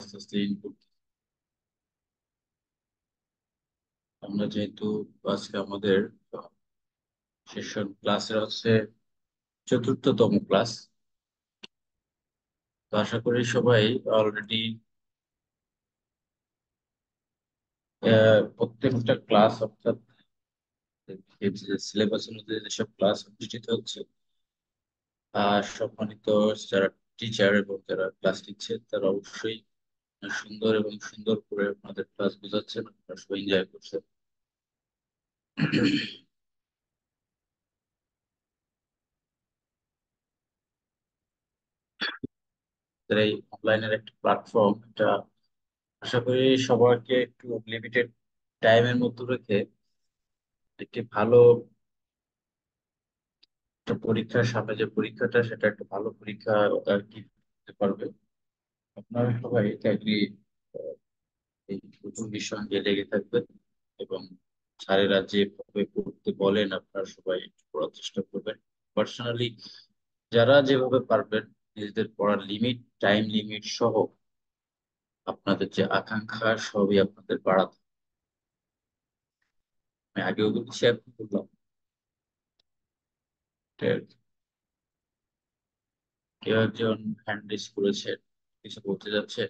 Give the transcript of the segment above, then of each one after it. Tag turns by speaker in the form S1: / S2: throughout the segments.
S1: আস্তে আস্তে ইনপুট। আমরা যেহেতু আজকে আমাদের সেশন ক্লাসের হচ্ছে চতুর্থতম ক্লাস, তো আশা করি সবাই অলরেডি প্রত্যেকটা ক্লাস অর্থাৎ সিলেবাসের মধ্যে যেসব ক্লাস অনুষ্ঠিত হচ্ছে, সম্মানিত যারা টিচার এবং যারা ক্লাস নিচ্ছে তারা অবশ্যই সুন্দর এবং সুন্দর করে আপনাদের ক্লাস বোঝাচ্ছেন, আপনারা সবাই এনজয় করছেন। এই অনলাইনের একটা প্ল্যাটফর্ম, এটা আশা করি সবাইকে একটু লিমিটেড টাইমের মধ্যে রেখে একটি ভালো একটা পরীক্ষার সামনে যে পরীক্ষাটা, সেটা একটা ভালো পরীক্ষা আর কি দিতে পারবে। আপনারা সবাই চাকরি এই নতুন বিষয়ে লেগে থাকবেন এবং স্যারেরা যেভাবে পড়তে বলেন আপনারা সবাই একটু পড়ার চেষ্টা করবেন। পার্সোনালি যারা যেভাবে পারবেন নিজেদের পড়ার লিমিট, টাইম লিমিট সহ আপনাদের যে আকাঙ্ক্ষা সবই আপনাদের বাড়াতে হবে। আমি আগেও বলছি, এখন বললাম। কেউ একজন হ্যান্ড রেজ করেছে, কিছু বলতে যাচ্ছে।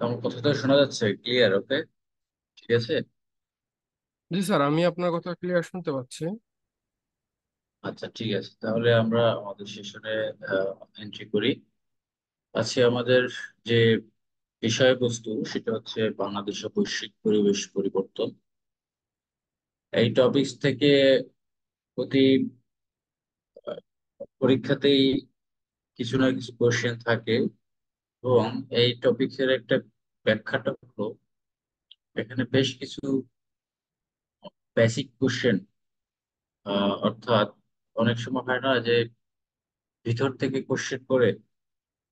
S1: আমার কথাটা শোনা যাচ্ছে ক্লিয়ার? ওকে, ঠিক আছে।
S2: জি স্যার, আমি আপনার কথা ক্লিয়ার শুনতে পাচ্ছি।
S1: আচ্ছা, ঠিক আছে, তাহলে আমরা আমাদের সেশনে এন্ট্রি করি। আজকে আমাদের যে বিষয়বস্তু সেটা হচ্ছে বাংলাদেশের বৈশ্বিক পরিবেশ পরিবর্তন। এই টপিকস থেকে প্রতি পরীক্ষাতেই কিছু না কিছু কোশ্চেন থাকে, এবং এই টপিকের একটা ব্যাখ্যাটা হলো এখানে বেশ কিছু বেসিক কোশ্চেন, অর্থাৎ অনেক সময় হয় না যে ভিতর থেকে কোশ্চেন করে,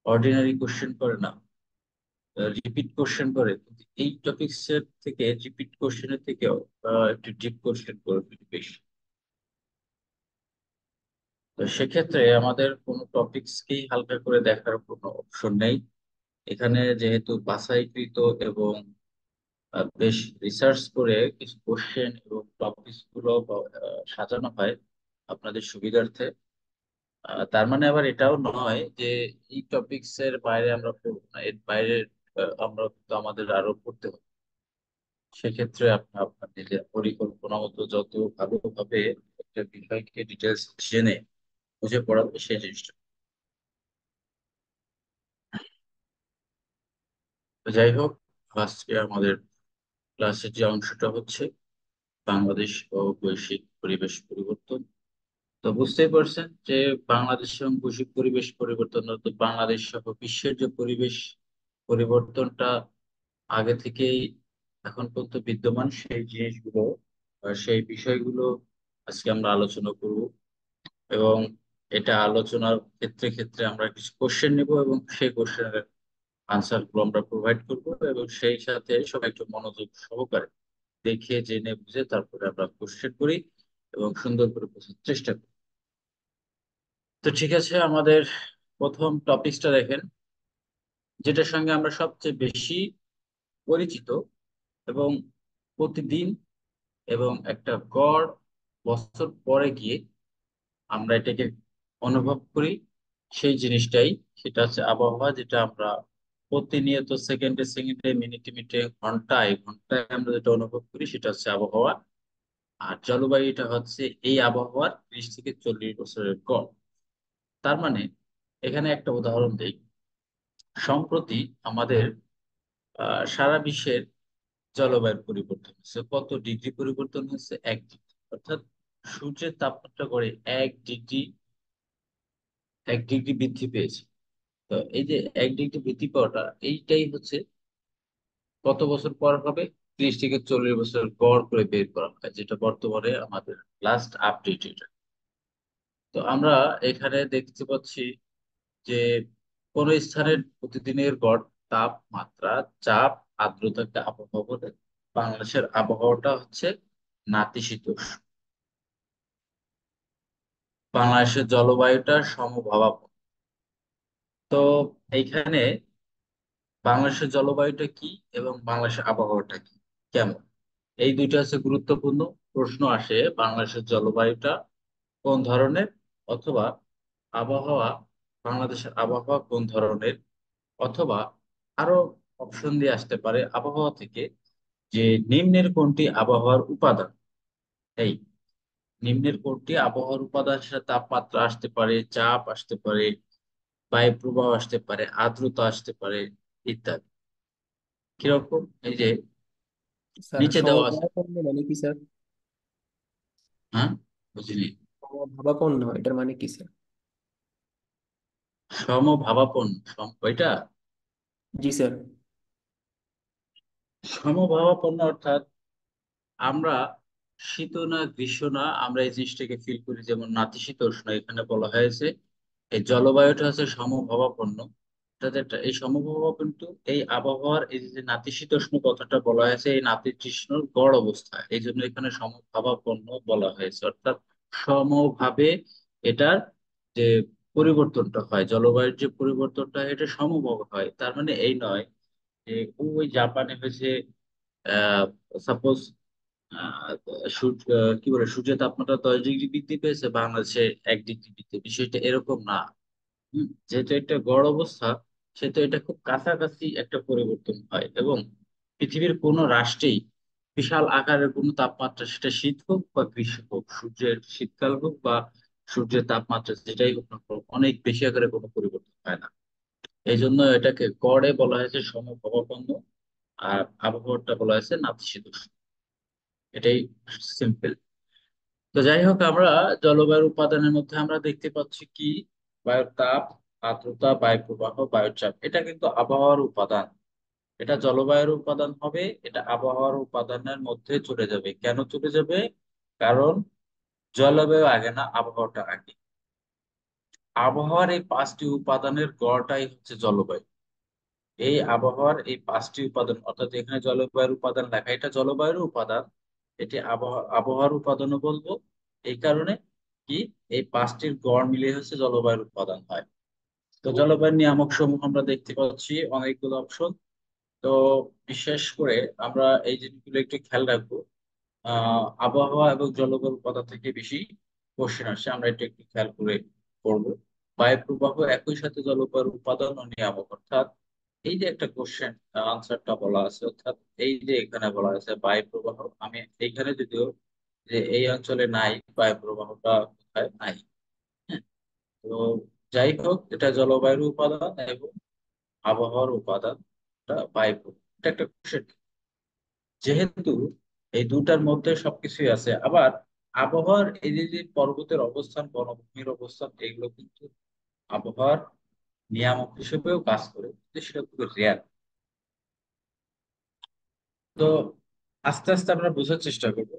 S1: অর্ডিনারি কোশ্চেন করে না, রিপিট কোশ্চেন করে, কিন্তু এই টপিকস এর থেকে রিপিট কোশ্চেনের থেকেও একটু ডিপ কোশ্চেন করে ফেলি বেশি। তো সেক্ষেত্রে আমাদের কোনো টপিকসকেই হালকা করে দেখার কোনো অপশন নেই। এখানে যেহেতু বাছাইকৃত এবং বেশ রিসার্চ করে কিছু কোশ্চেন এবং টপিকস গুলো সাজানো হয় আপনাদের সুবিধার্থে। তার মানে আবার এটাও নয় যে এই টপিকস এর বাইরে আমরা পড়বো না, এর বাইরে আমরা কিন্তু আমাদের আরো পড়তে হবে। সেক্ষেত্রে আপনি আপনার নিজের পরিকল্পনা মতো যত ভালোভাবে একটা বিষয়কে ডিটেলস জেনে বুঝে পড়াবে সেই জিনিসটা। তো যাই হোক, আজকে আমাদের ক্লাসের যে অংশটা হচ্ছে বাংলাদেশ ও বৈশ্বিক পরিবেশ পরিবর্তন। তো বুঝতেই পারছেন যে বাংলাদেশ এবং বৈশ্বিক পরিবেশ পরিবর্তন, তো বাংলাদেশ সহ বিশ্বের যে পরিবেশ পরিবর্তনটা আগে থেকেই এখন পর্যন্ত বিদ্যমান, সেই জিনিসগুলো সেই বিষয়গুলো আজকে আমরা আলোচনা করব। এবং এটা আলোচনার ক্ষেত্রে ক্ষেত্রে আমরা কিছু কোশ্চেন নিব এবং সেই কোশ্চেনের আনসার গুলো আমরা প্রোভাইড করব, এবং সেই সাথে সবাই একটু মনোযোগ সহকারে দেখে জেনে বুঝে তারপরে আমরা কোশ্চেন করি এবং সুন্দর করে বোঝার চেষ্টা করি। তো ঠিক আছে, আমাদের প্রথম টপিকসটা দেখেন, যেটার সঙ্গে আমরা সবচেয়ে বেশি পরিচিত এবং প্রতিদিন এবং একটা গড় বছর পরে গিয়ে আমরা এটাকে অনুভব করি, সেই জিনিসটাই, সেটা হচ্ছে আবহাওয়া, যেটা আমরা প্রতিনিয়ত সেকেন্ডে সেকেন্ডে, মিনিটে মিনিটে, ঘন্টায় ঘন্টায় আমরা যেটা অনুভব করি সেটা হচ্ছে আবহাওয়া। আর জলবায়ুটা হচ্ছে এই আবহাওয়ার 30 থেকে 40 বছরের গড়। তার মানে এখানে একটা উদাহরণ দেই। সম্প্রতি আমাদের সারা বিশ্বের জলবায়ুর পরিবর্তন হচ্ছে, কত ডিগ্রি পরিবর্তন হচ্ছে? 1 ডিগ্রি। অর্থাৎ সূর্যের তাপমাত্রা করে 1 ডিগ্রি, 1 ডিগ্রি বৃদ্ধি পেয়েছে। তো এই যে 1 ডিগ্রি বৃদ্ধি পাওয়াটা, এইটাই হচ্ছে কত বছর পর হবে? 30 থেকে 40 বছর গড় করে বের করা হয়, যেটা বর্তমানে আমাদের লাস্ট আপডেট এটা। তো আমরা এখানে দেখতে পাচ্ছি যে কোন স্থানের প্রতিদিনের গড় তাপমাত্রা, চাপ, আর্দ্রতাকে আবহাওয়া বলে। বাংলাদেশের আবহাওয়াটা হচ্ছে নাতিশীতোষ্ণ। বাংলাদেশের জলবায়ুটা সমভাবাপন্ন। তো এইখানে বাংলাদেশের জলবায়ুটা কি এবং বাংলাদেশের আবহাওয়াটা কি, কেমন, এই দুইটা হচ্ছে গুরুত্বপূর্ণ প্রশ্ন আসে। বাংলাদেশের জলবায়ুটা কোন ধরনের, অথবা আবহাওয়া, বাংলাদেশের আবহাওয়া কোন ধরনের, অথবা আরো অপশন দিয়ে আসতে পারে আবহাওয়া থেকে যে নিম্নের কোনটি আবহাওয়ার উপাদান। এই নিম্নের কোনটি আবহাওয়ার উপাদান, সেটা তাপমাত্রা আসতে পারে, চাপ আসতে পারে, বায়ু প্রবাহ আসতে পারে, আর্দ্রতা আসতে পারে, ইত্যাদি। কিরকম, এই যে
S2: স্যার,
S1: নিচে দেওয়া আছে।
S2: সমভাবাপন্ন মানে কি স্যার?
S1: হ্যাঁ, বুঝলি?
S2: সমভাবাপন্ন এটার মানে কি স্যার?
S1: সমভাবাপন্ন, ওইটা
S2: জি স্যার।
S1: সমভাবাপন্ন অর্থাৎ আমরা শীত না গ্রীষ্ম না, আমরা এই জিনিসটাকে ফিল করি। যেমন নাতিশীতোষ্ণ, এখানে বলা হয়েছে এই জলবায়ুটা হচ্ছে সমভাবাপন্ন। এই সমভাবাপন্ন কিন্তু এই আবহাওয়ার এই যে নাতিশীতোষ্ণ কথাটা বলা হয়েছে, এই নাতিশীতোষ্ণর গড় অবস্থা, এই জন্য এখানে সমভাবাপন্ন বলা হয়েছে। অর্থাৎ সমভাবে এটার যে পরিবর্তনটা হয়, জলবায়ুর যে পরিবর্তনটা হয়, এটা সমভাবে হয়। তার মানে এই নয় যে ওই জাপানে হয়েছে সাপোজ সূর্য কি বলে, সূর্যের তাপমাত্রা 10 ডিগ্রি বৃদ্ধি পেয়েছে, বাংলাদেশে 1 ডিগ্রি বৃদ্ধি, বিষয়টা এরকম না। যেহেতু একটা গড় অবস্থা, সেহেতু এটা খুব কাছাকাছি একটা পরিবর্তন হয়। এবং পৃথিবীর কোনো রাষ্ট্রেই বিশাল আকারের কোনো তাপমাত্রা, সেটা শীত হোক বা গ্রীষ্ম হোক, সূর্যের শীতকাল হোক বা সূর্যের তাপমাত্রা যেটাই হোক না কেন, অনেক বেশি আকারে কোনো পরিবর্তন হয় না। এই জন্য এটাকে গড়ে বলা হয়েছে সমভাবাপন্ন, আর আবহাওয়াটা বলা হয়েছে নাতিশীতোষ্ণ। এটাই সিম্পল। তো যাই হোক, আমরা জলবায়ুর উপাদানের মধ্যে আমরা দেখতে পাচ্ছি কি, বায়ুর তাপ, আর্দ্রতা, বায়ু প্রবাহ, বায়ুর চাপ, এটা কিন্তু আবহাওয়ার উপাদান। এটা জলবায়ুর উপাদান হবে, এটা আবহাওয়ার উপাদানের মধ্যে চলে যাবে। কেন চলে যাবে? কারণ জলবায়ু আগে না, আবহাওয়াটা আগে। আবহাওয়ার এই 5টি উপাদানের গড়টাই হচ্ছে জলবায়ু। এই আবহাওয়ার এই 5টি উপাদান, অর্থাৎ এখানে জলবায়ুর উপাদান লেখা, এটা জলবায়ুর উপাদান। এটি আবহাওয়ার উপাদানও বলবো। এই কারণে কি, এই 5টির গড় মিলিয়ে হচ্ছে জলবায়ুর উপাদান হয়। তো জলবায়ুর নিয়ামক সমূহ আমরা দেখতে পাচ্ছি অনেকগুলো অপশন। তো বিশেষ করে আমরা এই জিনিসগুলো একটু খেয়াল রাখবো। আবহাওয়া এবং জলবায়ুর উপাদান থেকে বেশি কোশ্চেন আসছে, আমরা এটা একটু খেয়াল করে পড়বো। বায়ু প্রবাহ একই সাথে জলবায়ুর উপাদান ও নিয়ামক, অর্থাৎ এই যে একটা কোশ্চেন আনসারটা বলা আছে, অর্থাৎ এই যে এখানে বলা আছে বায়ু প্রবাহ, আমি এইখানে যদিও যে এই অঞ্চলে নাই, বায়ু প্রবাহটা কোথায় নাই। হ্যাঁ, তো যাই হোক, এটা জলবায়ুর উপাদান এবং আবহাওয়ার উপাদান, এটা বায়ু প্রবাহ। এটা একটা কোশ্চেন। যেহেতু এই দুটার মধ্যে সবকিছুই আছে, আবার আবহাওয়ার এই যে যে পর্বতের অবস্থান, বনভূমির অবস্থান, এগুলো কিন্তু আবহাওয়ার নিয়ামক হিসেবেও কাজ করে, কিন্তু সেটা খুবই রেয়ার। তো আস্তে আস্তে আমরা বোঝার চেষ্টা করবো,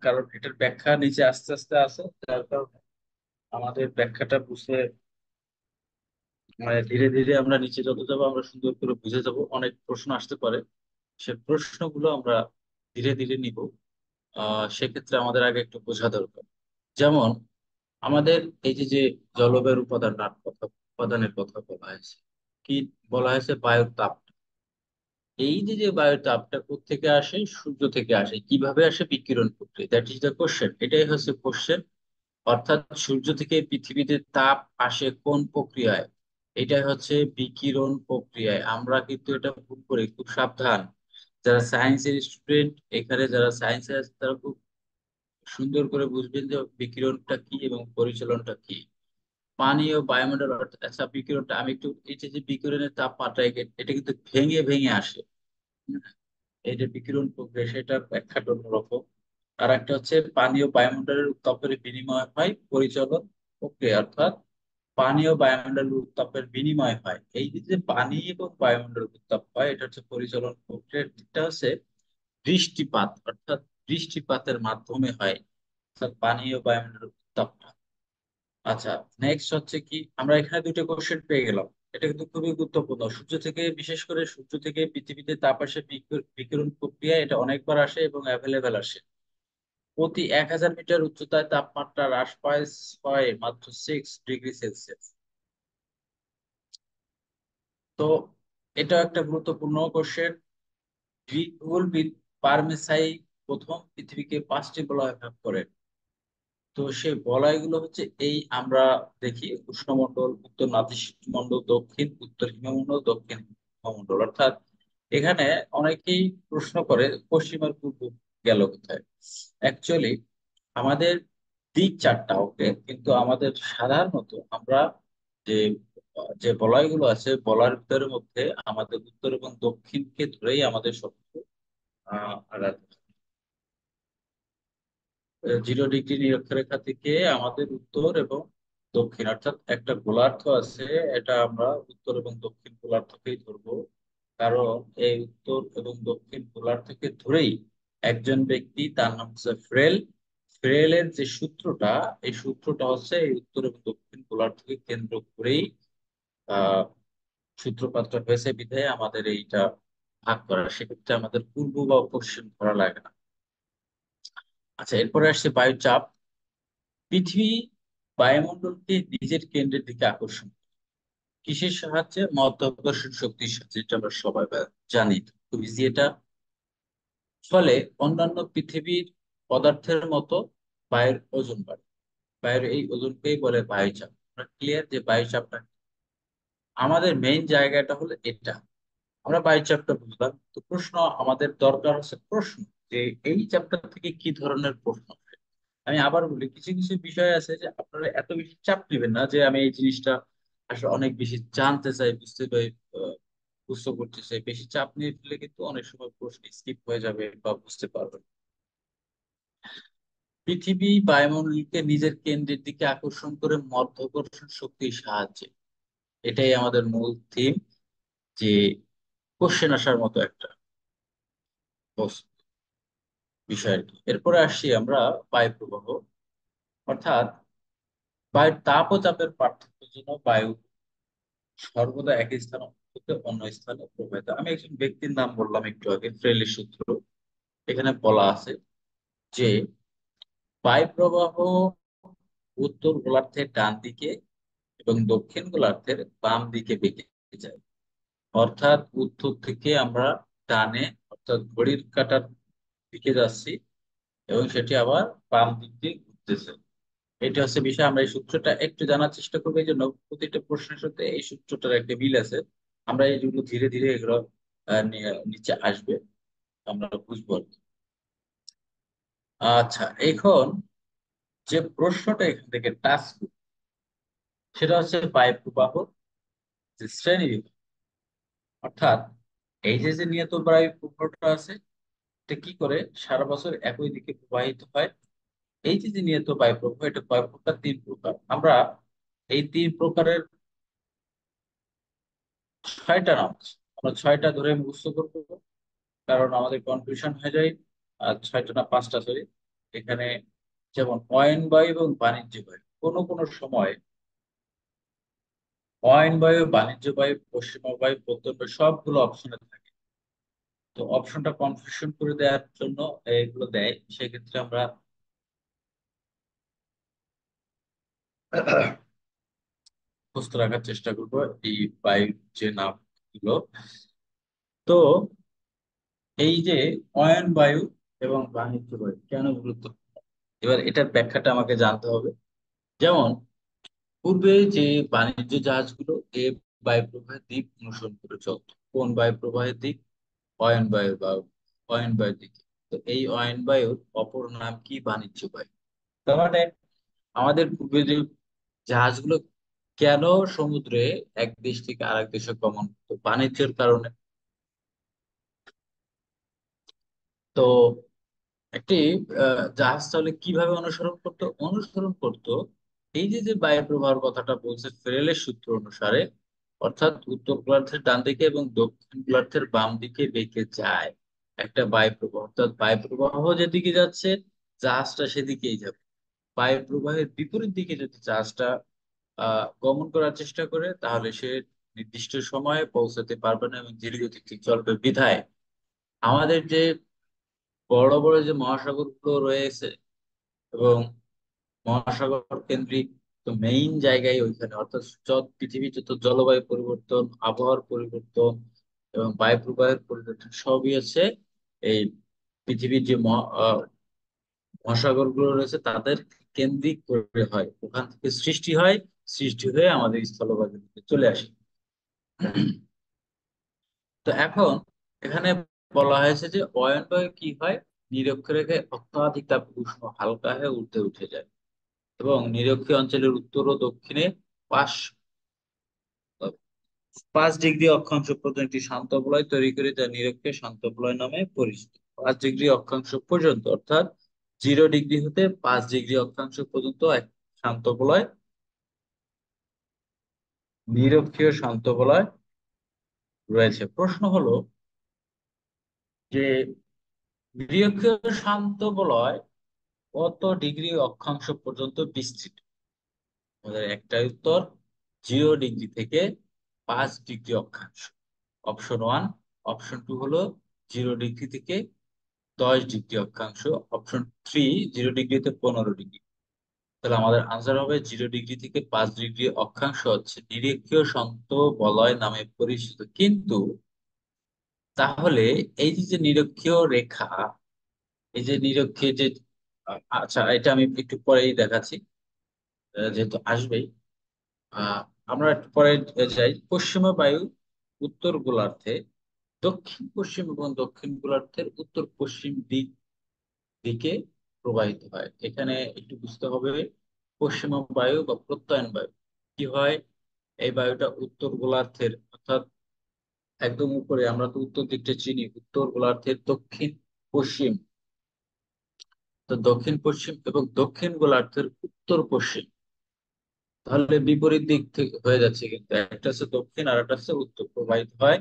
S1: কারণ এটার ব্যাখ্যা নিচে আস্তে আস্তে আছে, যার কারণে আমাদের ব্যাখ্যাটা বুঝতে মানে ধীরে ধীরে আমরা নিচে যত যাবো, আমরা সুন্দর করে বুঝে যাব। অনেক প্রশ্ন আসতে পারে, সে প্রশ্নগুলো আমরা ধীরে ধীরে নিব। সেক্ষেত্রে আমাদের আগে একটু বোঝা দরকার। যেমন আমাদের এই যে যে জলবায়ুর উপাদানের কথা বলা হয়েছে, কি বলা হয়েছে, বায়ুর তাপ। এই যে যে বায়ুর তাপটা কোত্থেকে আসে, সূর্য থেকে আসে। কিভাবে আসে? বিকিরণ প্রক্রিয়া, দ্যাট ইজ দ্য কোশ্চেন। এটাই হচ্ছে কোশ্চেন। অর্থাৎ সূর্য থেকে পৃথিবীতে তাপ আসে কোন প্রক্রিয়ায়? এটাই হচ্ছে বিকিরণ প্রক্রিয়ায়। আমরা কিন্তু এটা ভুল করি, খুব সাবধান। যারা সায়েন্সের স্টুডেন্ট, এখানে যারা সায়েন্সে আছে, তারা খুব সুন্দর করে বুঝবেন যে বিকিরণটা কি এবং পরিচালনটা কি। পানি ও বায়ুমণ্ডল আচ্ছা, বিকিরণটা আমি একটু, এই যে যে বিকিরণের তাপমাত্রা, এটা কিন্তু ভেঙে ভেঙে আসে। হুম, এই যে বিকিরণ প্রক্রিয়া, সেটা ব্যাখ্যাটা অন্যরকম। আর একটা হচ্ছে পানি ও বায়ুমণ্ডলের উত্তাপের বিনিময় হয় পরিচালন প্রক্রিয়া, অর্থাৎ পানি ও বায়ুমণ্ডলের উত্তাপের বিনিময় হয়। এই যে পানি এবং বায়ুমণ্ডলের উত্তাপ হয়, এটা হচ্ছে পরিচালন প্রক্রিয়া। এটা হচ্ছে বৃষ্টিপাত, অর্থাৎ বৃষ্টিপাতের মাধ্যমে হয়, অর্থাৎ পানি ও বায়ুমণ্ডলের উত্তাপটা। আচ্ছা, নেক্সট হচ্ছে কি, আমরা এখানে দুটো কোশ্চেন পেয়ে গেলাম। এটা কিন্তু খুবই গুরুত্বপূর্ণ। সূর্য থেকে, বিশেষ করে সূর্য থেকে পৃথিবীতে তাপ আসে বিকিরণ প্রক্রিয়া, এটা অনেকবার আসে এবং অ্যাভেলেবেল আসে। প্রতি 1000 মিটার উচ্চতায় তাপমাত্রা হ্রাস পায় হয় মাত্র 6 ডিগ্রি সেলসিয়াস। তো এটা একটা গুরুত্বপূর্ণ কোশ্চেন। ভূগোলবিদ পারমেসাই প্রথম পৃথিবীকে 5টি বলয়ে ভাগ করেন। তো সেই বলয়গুলো হচ্ছে এই আমরা দেখি: উষ্ণমণ্ডল, উত্তর নাতিশীতোষ্ণমণ্ডল, দক্ষিণ উত্তর হিমমণ্ডল, দক্ষিণ হিমমণ্ডল। অর্থাৎ এখানে অনেকেই প্রশ্ন করে পশ্চিম আর পূর্ব গেল কোথায়। অ্যাকচুয়ালি আমাদের দিক চারটা, ওকে, কিন্তু আমাদের সাধারণত আমরা যে যে বলয়গুলো আছে বলয়ের ভিতরের মধ্যে আমাদের উত্তর এবং দক্ষিণকে ধরেই আমাদের সবকিছু আগাতে হয়। 0 ডিগ্রি নিরক্ষরেখা থেকে আমাদের উত্তর এবং দক্ষিণ, অর্থাৎ একটা গোলার্ধ আছে, এটা আমরা উত্তর এবং দক্ষিণ গোলার্ধকেই ধরবো। কারণ এই উত্তর এবং দক্ষিণ গোলার্ধকে ধরেই একজন ব্যক্তি, তার নাম হচ্ছে ফ্রেল। ফ্রেলের যে সূত্রটা, এই সূত্রটা হচ্ছে এই উত্তর এবং দক্ষিণ গোলার্ধকে কেন্দ্র করেই আহ সূত্রপাতটা হয়েছে, বিধায় আমাদের এইটা ভাগ করা। সেক্ষেত্রে আমাদের পূর্ব বা পশ্চিম ধরা লাগে না। আচ্ছা, এরপরে আসছে বায়ুচাপ। পৃথিবী বায়ুমণ্ডলকে নিজের কেন্দ্রের দিকে আকর্ষণ করে। কিসের সাহায্যে? মাধ্যাকর্ষণ শক্তির সাহায্যে। এটা আমরা সবাই জানি, খুব ইজি এটা। ফলে অন্যান্য পৃথিবীর পদার্থের মতো বায়ুর ওজন বাড়ে। বায়ুর এই ওজনকেই বলে বায়ুচাপ। আমরা ক্লিয়ার যে বায়ুচাপটা আমাদের মেইন জায়গাটা হলো এটা। আমরা বায়ুচাপটা বুঝলাম, তো প্রশ্ন আমাদের দরকার হচ্ছে প্রশ্ন, যে এই চ্যাপ্টার থেকে কি ধরনের প্রশ্ন আসে। আমি আবার বলি, কিছু কিছু বিষয় আছে যে আপনারা এত বেশি চাপ নেবেন না, যে আমি এই জিনিসটা আসলে অনেক বেশি জানতে চাই, বুঝতে চাই, বুঝতে করতে চাই। বেশি চাপ নিয়ে ফেলে কিন্তু অনেক সময় প্রশ্ন স্কিপ হয়ে যাবে বা বুঝতে পারবেন। পৃথিবী বায়ুমণ্ডলকে নিজের কেন্দ্রের দিকে আকর্ষণ করে মাধ্যাকর্ষণ শক্তির সাহায্যে। এটাই আমাদের মূল থিম, যে কোশ্চেন আসার মতো একটা বিষয় আর কি। এরপরে আসছি আমরা বায়ু প্রবাহ, অর্থাৎ বায়ুর তাপ ও চাপের পার্থক্যের জন্য বায়ু সর্বদা এক স্থান হতে অন্য স্থানে প্রবাহিত। আমি একজন ব্যক্তির নাম বললাম একটু আগে, ফ্রেলের সূত্র। এখানে বলা আছে যে বায়ু প্রবাহ উত্তর গোলার্ধের ডান দিকে এবং দক্ষিণ গোলার্ধের বাম দিকে বেঁকে যায়। অর্থাৎ উত্তর থেকে আমরা ডানে, অর্থাৎ ঘড়ির কাঁটার দিকে যাচ্ছি, এবং সেটি আবার বাম দিক দিয়ে ঘুরতেছে। এটা হচ্ছে বিষয়। আমরা এই সূত্রটা একটু জানার চেষ্টা করবো, এই জন্য প্রতিটা প্রশ্নের সাথে এই সূত্রটার একটা মিল আছে। আমরা এইগুলো ধীরে ধীরে এগুলো নিচে আসবে, আমরা বুঝবো আর কি। আচ্ছা, এখন যে প্রশ্নটা এখান থেকে টাচ সেটা হচ্ছে বায়ু প্রবাহ যে শ্রেণী বিভাগ। অর্থাৎ এই যে যে নিয়ত বায়ু প্রবাহটা আছে, এটা কি করে সারা বছর একই দিকে প্রবাহিত হয়। এই যে যে নিয়ত বায়ু প্রবাহ, এটা কয় প্রকার? 3 প্রকার। আমরা এই 3 প্রকারের 6টা নাম আছে। আমরা 6টা ধরে মুখস্থ করবো, কারণ আমাদের কনফিউশন হয়ে যায়। আর 6টা না 5টা, সরি। এখানে যেমন অয়ন বায়ু এবং বাণিজ্য বায়ু। কোনো কোনো সময় অয়ন বায়ু, বাণিজ্য বায়ু, পশ্চিমা বায়ু, প্রত্যন্ত সবগুলো অপশনে থাকে। তো অপশনটা কনফিউশন করে দেওয়ার জন্য এগুলো দেয়। সেক্ষেত্রে আমরা সুস্থ রাখার চেষ্টা করবো এই বায়ুর যে নামগুলো। তো এই যে অয়ন বায়ু এবং বাণিজ্য বায়ু কেন গুরুত্বপূর্ণ, এবার এটার ব্যাখ্যাটা আমাকে জানতে হবে। যেমন পূর্বে যে বাণিজ্য জাহাজগুলো এ বায়ু প্রবাহের দিক অনুসরণ করে চলত। কোন বায়ু প্রবাহের দিক? অয়ন বায়ু বা অয়ন বায়ুর দিকে। তো এই অয়ন বায়ুর অপর নাম কি? বাণিজ্য বায়ু। তার মানে আমাদের পূর্বে যে জাহাজগুলো কেন সমুদ্রে এক দেশ থেকে আরেক দেশে গমন করতো? বাণিজ্যের কারণে। তো একটি জাহাজ তাহলে কিভাবে অনুসরণ করতো? অনুসরণ করতো এই যে যে বায়ু প্রবাহের কথাটা বলছে ফ্রেলের সূত্র অনুসারে। অর্থাৎ উত্তর গোলার্ধের ডান দিকে এবং দক্ষিণ গোলার্ধের বাম দিকে বেঁকে যায় একটা বায়ু প্রবাহ। অর্থাৎ বায়ু প্রবাহ যেদিকে যাচ্ছে, জাহাজটা সেদিকেই যাবে। বায়ু প্রবাহের বিপরীত দিকে যদি জাহাজটা গমন করার চেষ্টা করে, তাহলে সে নির্দিষ্ট সময়ে পৌঁছাতে পারবে না এবং ধীর গতিতে চলবে। বিধায় আমাদের যে বড় বড় যে মহাসাগর গুলো রয়েছে এবং মহাসাগর কেন্দ্রিক তো মেইন জায়গায় ওইখানে, অর্থাৎ পৃথিবীর যত জলবায়ু পরিবর্তন, আবহাওয়ার পরিবর্তন এবং বায়ু প্রবাহের পরিবর্তন সবই হচ্ছে এই পৃথিবীর যে মহাসাগর গুলো রয়েছে তাদের কেন্দ্রিক করে হয়, ওখান থেকে সৃষ্টি হয়, সৃষ্টি হয়ে আমাদের স্থলভাগে চলে আসে। তো এখন এখানে বলা হয়েছে যে অয়নবায়ু কি হয়, নিরক্ষরেখায় অত্যাধিক তাপ উষ্ণ হালকা হয়ে ঊর্ধ্বে উঠে যায় এবং নিরক্ষীয় অঞ্চলের উত্তর ও দক্ষিণে 5 5 ডিগ্রি অক্ষাংশ পর্যন্ত একটি শান্ত বলয় তৈরি করে, যা নিরক্ষীয় শান্ত বলয় নামে পরিচিত। 5 ডিগ্রি অক্ষাংশ পর্যন্ত, অর্থাৎ 0 ডিগ্রি হতে 5 ডিগ্রি অক্ষাংশ পর্যন্ত এক শান্ত বলয়, নিরক্ষীয় শান্ত বলয় রয়েছে। প্রশ্ন হলো যে নিরক্ষীয় শান্ত বলয় কত ডিগ্রি অক্ষাংশ পর্যন্ত বিস্তৃত? আমাদের একটাই উত্তর, 0 ডিগ্রি থেকে 5 ডিগ্রি অক্ষাংশ। Option one. অপশন টু হলো 0 ডিগ্রি থেকে 10 ডিগ্রি অক্ষাংশ। অপশন থ্রি, 0 ডিগ্রিতে 15 ডিগ্রি। তাহলে আমাদের আনসার হবে 0 ডিগ্রি থেকে 5 ডিগ্রি অক্ষাংশ হচ্ছে নিরক্ষীয় শান্ত বলয় নামে পরিচিত। কিন্তু তাহলে এই যে যে নিরক্ষীয় রেখা, এই যে নিরক্ষীয় যে আচ্ছা, এটা আমি একটু পরেই দেখাচ্ছি, যেহেতু আসবেই। আহ আমরা একটু পরে যাই। পশ্চিমা বায়ু উত্তর গোলার্ধে, দক্ষিণ পশ্চিম এবং দক্ষিণ গোলার্ধের উত্তর পশ্চিম দিকে প্রবাহিত হয়। এখানে একটু বুঝতে হবে, পশ্চিমা বায়ু বা প্রত্যয়ন বায়ু কি হয়, এই বায়ুটা উত্তর গোলার্ধের, অর্থাৎ একদম উপরে, আমরা তো উত্তর দিকটা চিনি, উত্তর গোলার্ধের দক্ষিণ পশ্চিম, তো দক্ষিণ পশ্চিম এবং দক্ষিণ গোলার্ধের উত্তর পশ্চিম, তাহলে বিপরীত দিক থেকে হয়ে যাচ্ছে, কিন্তু একটা হচ্ছে দক্ষিণ আর একটা হচ্ছে উত্তর প্রবাহিত হয়।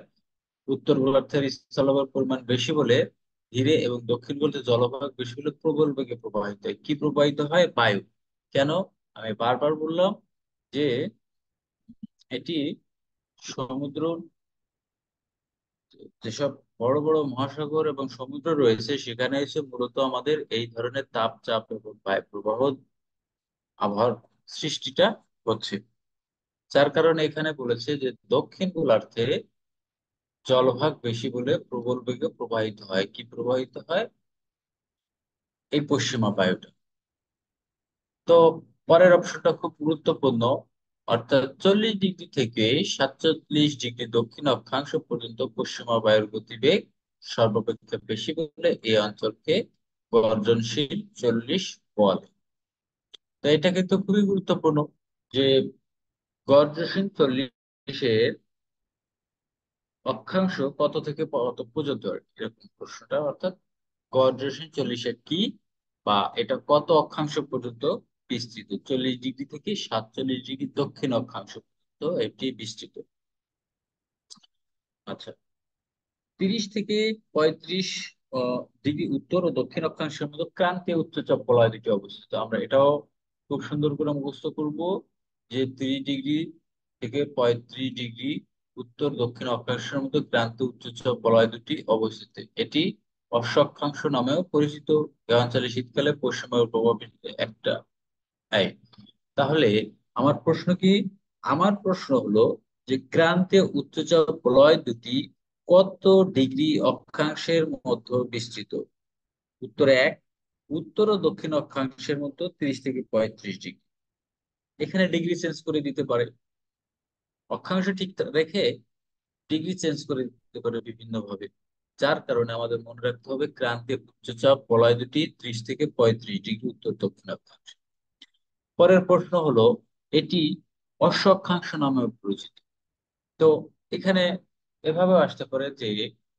S1: উত্তর গোলার্ধের স্থলভাগের পরিমাণ বেশি বলে ধীরে, এবং দক্ষিণ গোলার্ধের জলভাগ বেশি বলে প্রবল বেগে প্রবাহিত হয়। কি প্রবাহিত হয়? বায়ু। কেন? আমি বারবার বললাম যে এটি সমুদ্র, যেসব বড় বড় মহাসাগর এবং সমুদ্র রয়েছে সেখানে এসে মূলত আমাদের এই ধরনের তাপ চাপ এবং বায়ু প্রবাহ, আবহাওয়ার সৃষ্টিটা হচ্ছে। যার কারণে এখানে বলেছে যে দক্ষিণ গোলার্ধে জলভাগ বেশি বলে প্রবল বেগে প্রবাহিত হয়। কি প্রবাহিত হয়? এই পশ্চিমা বায়ুটা। তো পরের অপশনটা খুব গুরুত্বপূর্ণ, অর্থাৎ 40 ডিগ্রি থেকে 47 ডিগ্রি দক্ষিণ অক্ষাংশ পর্যন্ত পশ্চিমা বায়ুর গতিবেগ সর্বাপেক্ষা বেশি বলে এই অঞ্চলকে গর্জনশীল 40 বলে। তো এটা কিন্তু খুবই গুরুত্বপূর্ণ যে গর্জনশীল 40-এর অক্ষাংশ কত থেকে কত পর্যন্ত, এরকম প্রশ্নটা, অর্থাৎ গড় 40-এর কি, বা এটা কত অক্ষাংশ পর্যন্ত বিস্তৃত? 40 ডিগ্রি থেকে 47 ডিগ্রি দক্ষিণ অক্ষাংশ পর্যন্ত এটি বিস্তৃত। আচ্ছা, 30 থেকে 35 ডিগ্রি উত্তর ও দক্ষিণ অক্ষাংশের মধ্যে ক্রান্তীয় উচ্চচাপ বলয় দুটি অবস্থিত। আমরা এটাও খুব সুন্দর করে মুখস্থ করব যে 30 ডিগ্রি থেকে 35 ডিগ্রি উত্তর দক্ষিণ অক্ষাংশের মধ্যে ক্রান্তীয় উচ্চচাপ বলয় দুটি অবস্থিত। এটি অক্ষ অক্ষাংশ নামেও পরিচিত। এ অঞ্চলে শীতকালে পশ্চিমবঙ্গের প্রভাবিত একটা। এই, তাহলে আমার প্রশ্ন কি? আমার প্রশ্ন হলো যে ক্রান্তীয় উচ্চচাপ বলয় দুটি কত ডিগ্রি অক্ষাংশের মধ্যে বিস্তৃত? উত্তর এক, উত্তর ও দক্ষিণ অক্ষাংশের মধ্যে 30 থেকে 35 ডিগ্রি। এখানে ডিগ্রি চেঞ্জ করে দিতে পারে, অক্ষাংশ ঠিক রেখে ডিগ্রি চেঞ্জ করে দিতে পারে বিভিন্ন ভাবে। যার কারণে আমাদের মনে রাখতে হবে ক্রান্তীয় উচ্চচাপ বলয় দুটি 30 থেকে 35 ডিগ্রি উত্তর দক্ষিণ অক্ষাংশ। পরের প্রশ্ন হলো, এটি অশ্ব অক্ষাংশ নামে পরিচিত। তো এখানে এভাবে আসতে পারে যে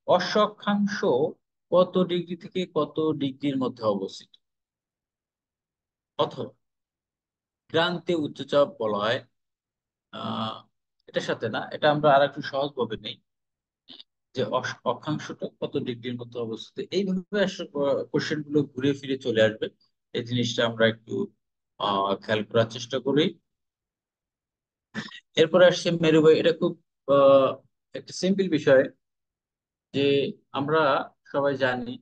S1: অশ্ব অক্ষাংশ কত ডিগ্রি থেকে কত ডিগ্রির মধ্যে অবস্থিত, অথবা ক্রান্তীয় উচ্চচাপ বলয়, আহ এটার সাথে না, এটা আমরা আর একটু সহজ ভাবে নেই, যে অক্ষাংশটা কত ডিগ্রির মধ্যে অবস্থিত। এইভাবে কোশ্চেন গুলো ঘুরে ফিরে চলে আসবে। এই জিনিসটা আমরা একটু খেয়াল করার চেষ্টা করি। এরপরে আসছে মেরুবায়ু। এটা খুব আহ, একটা সিম্পল বিষয়, যে আমরা সবাই জানি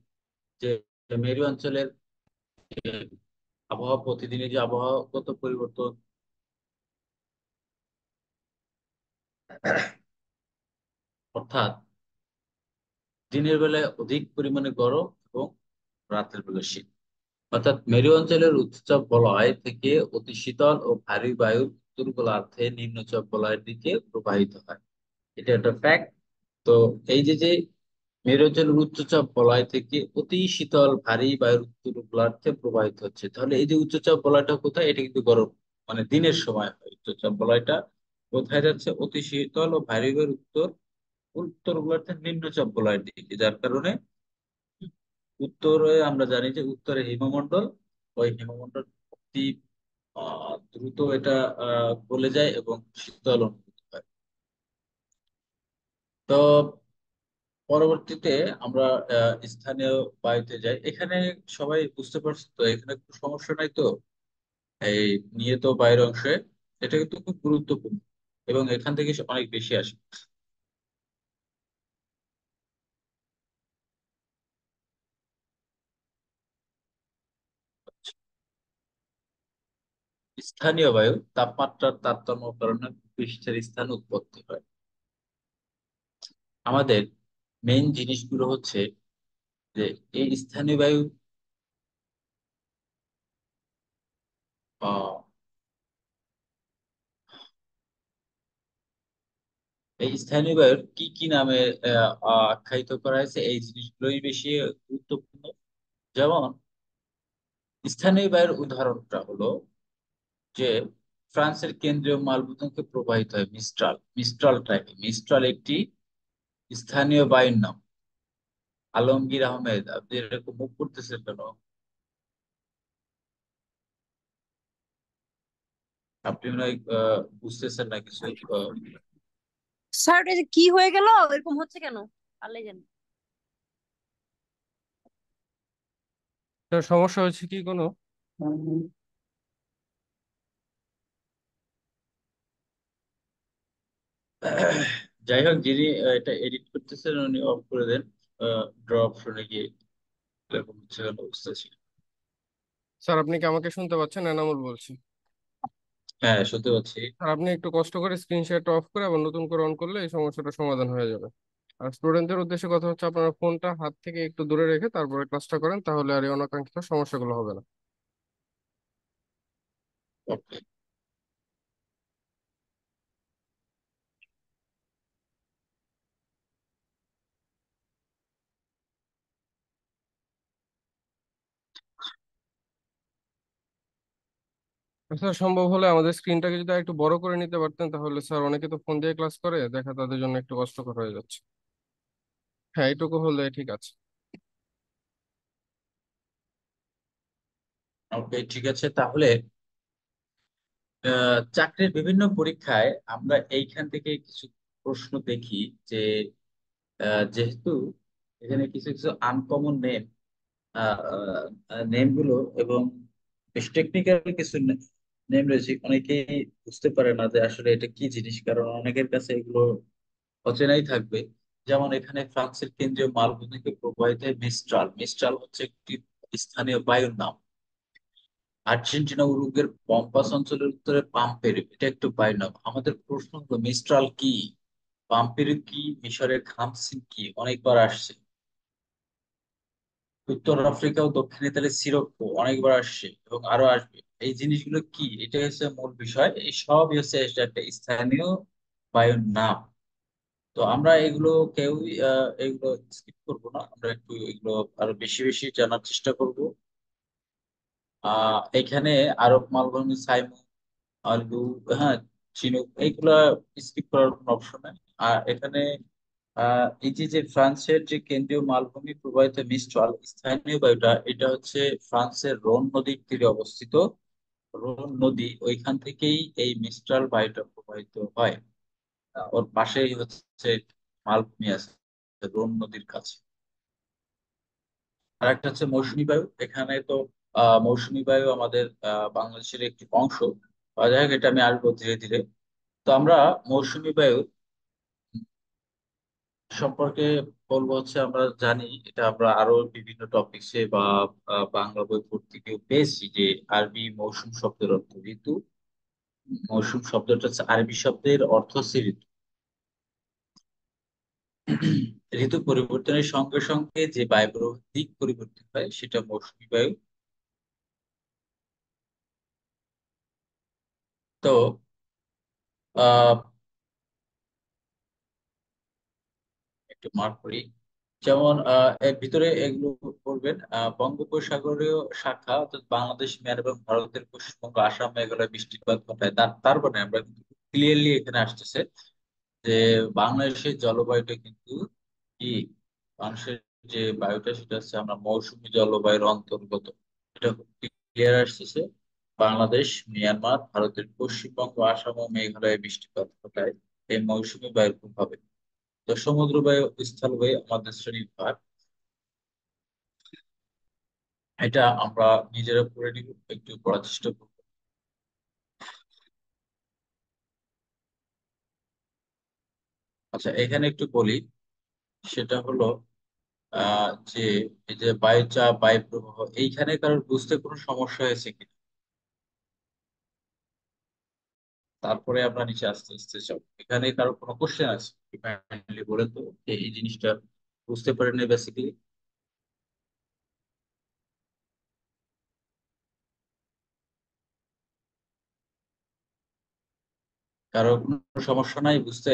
S1: যে মেরু অঞ্চলের যে আবহাওয়া, প্রতিদিনের যে আবহাওয়াগত পরিবর্তন, অর্থাৎ দিনের বেলায় অধিক পরিমাণে গরম এবং রাতের বেলা শীত। অর্থাৎ মেরু অঞ্চলের উচ্চচাপ বলয় থেকে অতি শীতল ও ভারী বায়ু উত্তর গোলার্ধে নিম্নচাপ বলয়ের দিকে প্রবাহিত হয়। এটা একটা ফ্যাক্ট। তো এই যে মেরু অঞ্চলের উচ্চচাপ বলয় থেকে অতি শীতল ভারী বায়ুর উত্তর গোলার্ধে প্রবাহিত হচ্ছে, তাহলে এই যে উচ্চচাপ বলয়টা কোথায়? এটা কিন্তু গরম, মানে দিনের সময় হয়। উচ্চচাপ বলয়টা কোথায় যাচ্ছে? অতি শীতল ও ভারী বায়ুর উত্তর উত্তর গোলার্ধে নিম্নচাপ বলয়ের দিকে, যার কারণে উত্তরে আমরা জানি যে উত্তরে হিমমণ্ডল, ওই হিমমণ্ডল অতি দ্রুত এটা গলে যায় এবং শীতল অনুভূত হয়। তো পরবর্তীতে আমরা স্থানীয় বায়ুতে যাই। এখানে সবাই বুঝতে পারছে তো? এখানে কোনো সমস্যা নাই তো? এই নিয়ত বায়ুর অংশে এটা কিন্তু খুব গুরুত্বপূর্ণ এবং এখান থেকে অনেক বেশি আসে। স্থানীয় বায়ু তাপমাত্রার তারতম্য কারণে পৃষ্ঠের স্থান উৎপত্তি হয়। আমাদের মেইন জিনিসগুলো হচ্ছে যে এই স্থানীয় বায়ু আহ, এই স্থানীয় বায়ুর কি কি নামে আখ্যায়িত করা হয়েছে, এই জিনিসগুলোই বেশি গুরুত্বপূর্ণ। যেমন স্থানীয় বায়ুর উদাহরণটা হলো যে ফ্রান্সের কেন্দ্রীয় মালভূমিকে প্রবাহিত হয় মিস্ট্রাল। মিস্ট্রাল টাইপে, মিস্ট্রাল একটি স্থানীয় বায়ুর নাম। আলমগীর আহমেদ, আপনি এরকম মুখ করতেছেন কেন? আপনি মনে হয় বুঝতেছেন না কিছু। আহ,
S3: স্যার এটা যে কি হয়ে গেল, এরকম হচ্ছে কেন? আল্লাহ জানে।
S2: সমস্যা হয়েছে কি কোনো?
S1: যাই হোক, যিনি এটা এডিট করতেছেন উনি অফ করে দেন। ড্রপ শুনে গিয়ে এরকম হচ্ছে কেন বুঝতেছি।
S2: স্যার আপনি কি আমাকে শুনতে পাচ্ছেন? এনামুল বলছি।
S1: হ্যাঁ, শুনতে পাচ্ছি।
S2: আর আপনি একটু কষ্ট করে স্ক্রিন শেয়ারটা অফ করে আবার নতুন করে অন করলে এই সমস্যাটা সমাধান হয়ে যাবে। আর স্টুডেন্টদের উদ্দেশ্যে কথা হচ্ছে, আপনারা ফোনটা হাত থেকে একটু দূরে রেখে তারপরে ক্লাসটা করেন, তাহলে আর এই অনাকাঙ্ক্ষিত সমস্যাগুলো হবে না।
S1: ওকে।
S2: স্যার সম্ভব হলে আমাদের স্ক্রিনটাকে যদি একটু বড় করে নিতে পারতেন, তাহলে স্যার অনেকে তো ফোন দিয়ে ক্লাস করে, দেখা তাদের জন্য একটু কষ্টকর হয়ে যাচ্ছে। হ্যাঁ, এইটুকু হলে ঠিক আছে।
S1: ওকে, ঠিক আছে তাহলে। চাকরির বিভিন্ন পরীক্ষায় আমরা এইখান থেকে কিছু প্রশ্ন দেখি যে যেহেতু এখানে কিছু কিছু আনকমন নেম, নেম গুলো এবং বেশ টেকনিক্যাল কিছু নেম রয়েছে, অনেকেই বুঝতে পারে না যে আসলে এটা কি জিনিস, কারণ অনেকের কাছে এগুলো অচেনাই থাকবে। যেমন এখানে ফ্রান্সের কেন্দ্রীয় মালভূমিকে প্রবাহিত হয় মিস্ট্রাল। মিস্ট্রাল হচ্ছে একটি স্থানীয় বায়ুর নাম। আর্জেন্টিনা উরুগুয়ের পম্পাস অঞ্চলের উত্তরে পাম্পের, এটা একটু বায়ুর নাম। আমাদের প্রশ্ন হলো মিস্ট্রাল কি, পাম্পের কি, মিশরের খামসিন কি, অনেকবার আসছে। উত্তর আফ্রিকা ও দক্ষিণ ইতালির সিরক্কো অনেকবার আসছে এবং আরো আসবে। এই জিনিসগুলো কি, এটা হচ্ছে মূল বিষয়। এই সবই হচ্ছে একটা স্থানীয় বায়ুর নাম। তো আমরা এগুলো কেউই এগুলো স্কিপ করবো না, আমরা একটু এগুলো আরো বেশি বেশি জানার চেষ্টা করব। এখানে আরব মালভূমি, সাইমুদ, আলু, হ্যাঁ, চিনুক, এইগুলা স্কিপ করার কোনো অপশন নাই। আর এখানে এই যে ফ্রান্সের যে কেন্দ্রীয় মালভূমি প্রবাহিত মিস্ট্রাল স্থানীয় বায়ুটা, এটা হচ্ছে ফ্রান্সের রোন নদীর তীরে অবস্থিত। রোন নদী, ওইখান থেকেই এই মিস্ট্রাল বায়ুটা প্রবাহিত হয়। ওর পাশেই হচ্ছে মালভূমি আছে, রোন নদীর কাছে। আর একটা হচ্ছে মৌসুমী বায়ু। এখানে তো মৌসুমী বায়ু আমাদের বাংলাদেশের একটি অংশ। যাই হোক, এটা আমি আসবো ধীরে ধীরে। তো আমরা মৌসুমী বায়ু সম্পর্কে বলবো হচ্ছে আমরা জানি, এটা আমরা আরো বিভিন্ন টপিকসে বা বাংলা বই পড়তে গিয়ে পেয়েছি যে আরবি মৌসুম শব্দের অর্থ ঋতু। মৌসুম শব্দটা হচ্ছে আরবি শব্দের অর্থ হচ্ছে ঋতু। ঋতু পরিবর্তনের সঙ্গে সঙ্গে যে বায়ু প্রবাহের দিক পরিবর্তন হয় সেটা মৌসুমী বায়ু। তো আহ একটু মার্ক করি, যেমন এর ভিতরে এগুলো করবেন, বঙ্গোপসাগরীয় শাখা অর্থাৎ বাংলাদেশ, মিয়ানমার এবং ভারতের পশ্চিমবঙ্গ, আসাম, মেঘালয় বৃষ্টিপাত ঘটায়। তার মানে আমরা কিন্তু ক্লিয়ারলি এখানে আসতেছে যে বাংলাদেশের জলবায়ুটা কিন্তু কি, মানুষের যে বায়ুটা সেটা হচ্ছে আমরা মৌসুমী জলবায়ুর অন্তর্গত। এটা ক্লিয়ার আসতেছে। বাংলাদেশ, মিয়ানমার, ভারতের পশ্চিমবঙ্গ, আসাম ও মেঘালয়ে বৃষ্টিপাত ঘটায় এই মৌসুমী বায়ুর প্রভাবে। তো সমুদ্র বায়ু, স্থল বায়ু আমাদের শ্রেণীর ভাগ। এটা আমরা নিজেরা পড়ে নিব, একটু পড়ার চেষ্টা করবো। আচ্ছা, এখানে একটু বলি, সেটা হলো যে এই যে বায়ুচাপ, বায়ু প্রবাহ, এইখানে কারোর বুঝতে কোনো সমস্যা হয়েছে কিনা, তারপরে আমরা নিচে আস্তে আস্তে যাব। এখানে কারো কোনো কোশ্চেন আছে কাইন্ডলি বলেন তো, যে এই জিনিসটা বুঝতে পারেন বেসিক্যালি, কারো কোনো সমস্যা নাই বুঝতে?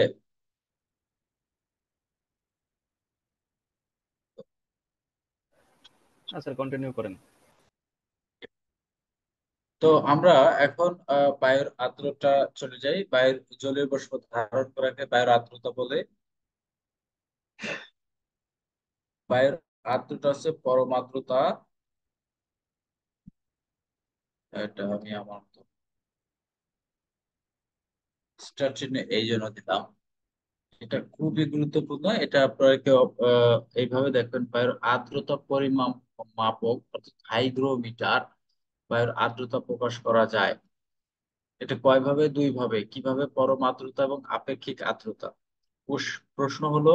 S4: না স্যার, কন্টিনিউ করেন।
S1: তো আমরা এখন বায়ুর আর্দ্রতা চলে যাই। বায়ুর জলীয় বাষ্প ধারণ করাকে বায়ুর আর্দ্রতা বলে। বায়ুর আর্দ্রতা হচ্ছে পরম আর্দ্রতা। এটা আমি আমার স্টার চিহ্ন এই জন্য দিলাম, এটা খুবই গুরুত্বপূর্ণ। এটা আপনারা কেউ এইভাবে দেখবেন, বায়ুর আর্দ্রতা পরিমাপ মাপক অর্থাৎ হাইগ্রোমিটার, বায়ুর আর্দ্রতা প্রকাশ করা যায়। এটা কয় ভাবে? দুই ভাবে। কিভাবে? পরম আর্দ্রতা এবং আপেক্ষিক আর্দ্রতা। প্রশ্ন হলো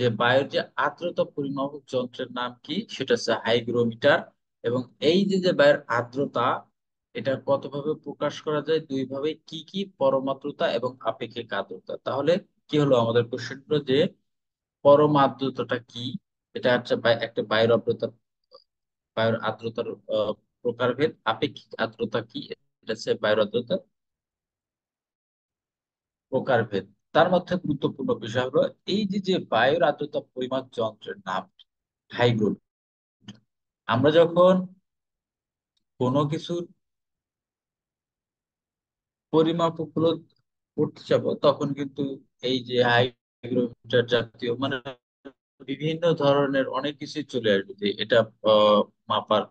S1: যে বায়ুর যে আর্দ্রতা পরিমাপক যন্ত্রের নাম কি, সেটা হচ্ছে হাইগ্রোমিটার। এবং এই যে যে বায়ুর আর্দ্রতা, এটা কত ভাবে প্রকাশ করা যায়? দুই ভাবে। কি কি? পরম আর্দ্রতা এবং আপেক্ষিক আর্দ্রতা। তাহলে কি হলো আমাদের কোশ্চেন, যে পরম আর্দ্রতাটা কি? এটা হচ্ছে একটা বায়ুর আর্দ্রতা, বায়ুর আর্দ্রতার প্রকারভেদ। আপেক্ষিক আর্দ্রতা কি? এটা হচ্ছে বায়ুর আর্দ্রতার প্রকারভেদ। তার মধ্যে গুরুত্বপূর্ণ বিষয় হলো এই যে যে বায়ুর আর্দ্রতা পরিমাপ যন্ত্রের নাম হাইগ্রোমিটার। আমরা যখন কোনো কিছুর পরিমাপ উপলব্ধ করতে যাব, তখন কিন্তু এই যে হাইগ্রোমিটার জাতীয় মানে বিভিন্ন ধরনের অনেক কিছু চলে আসবে, যে এটা মাপার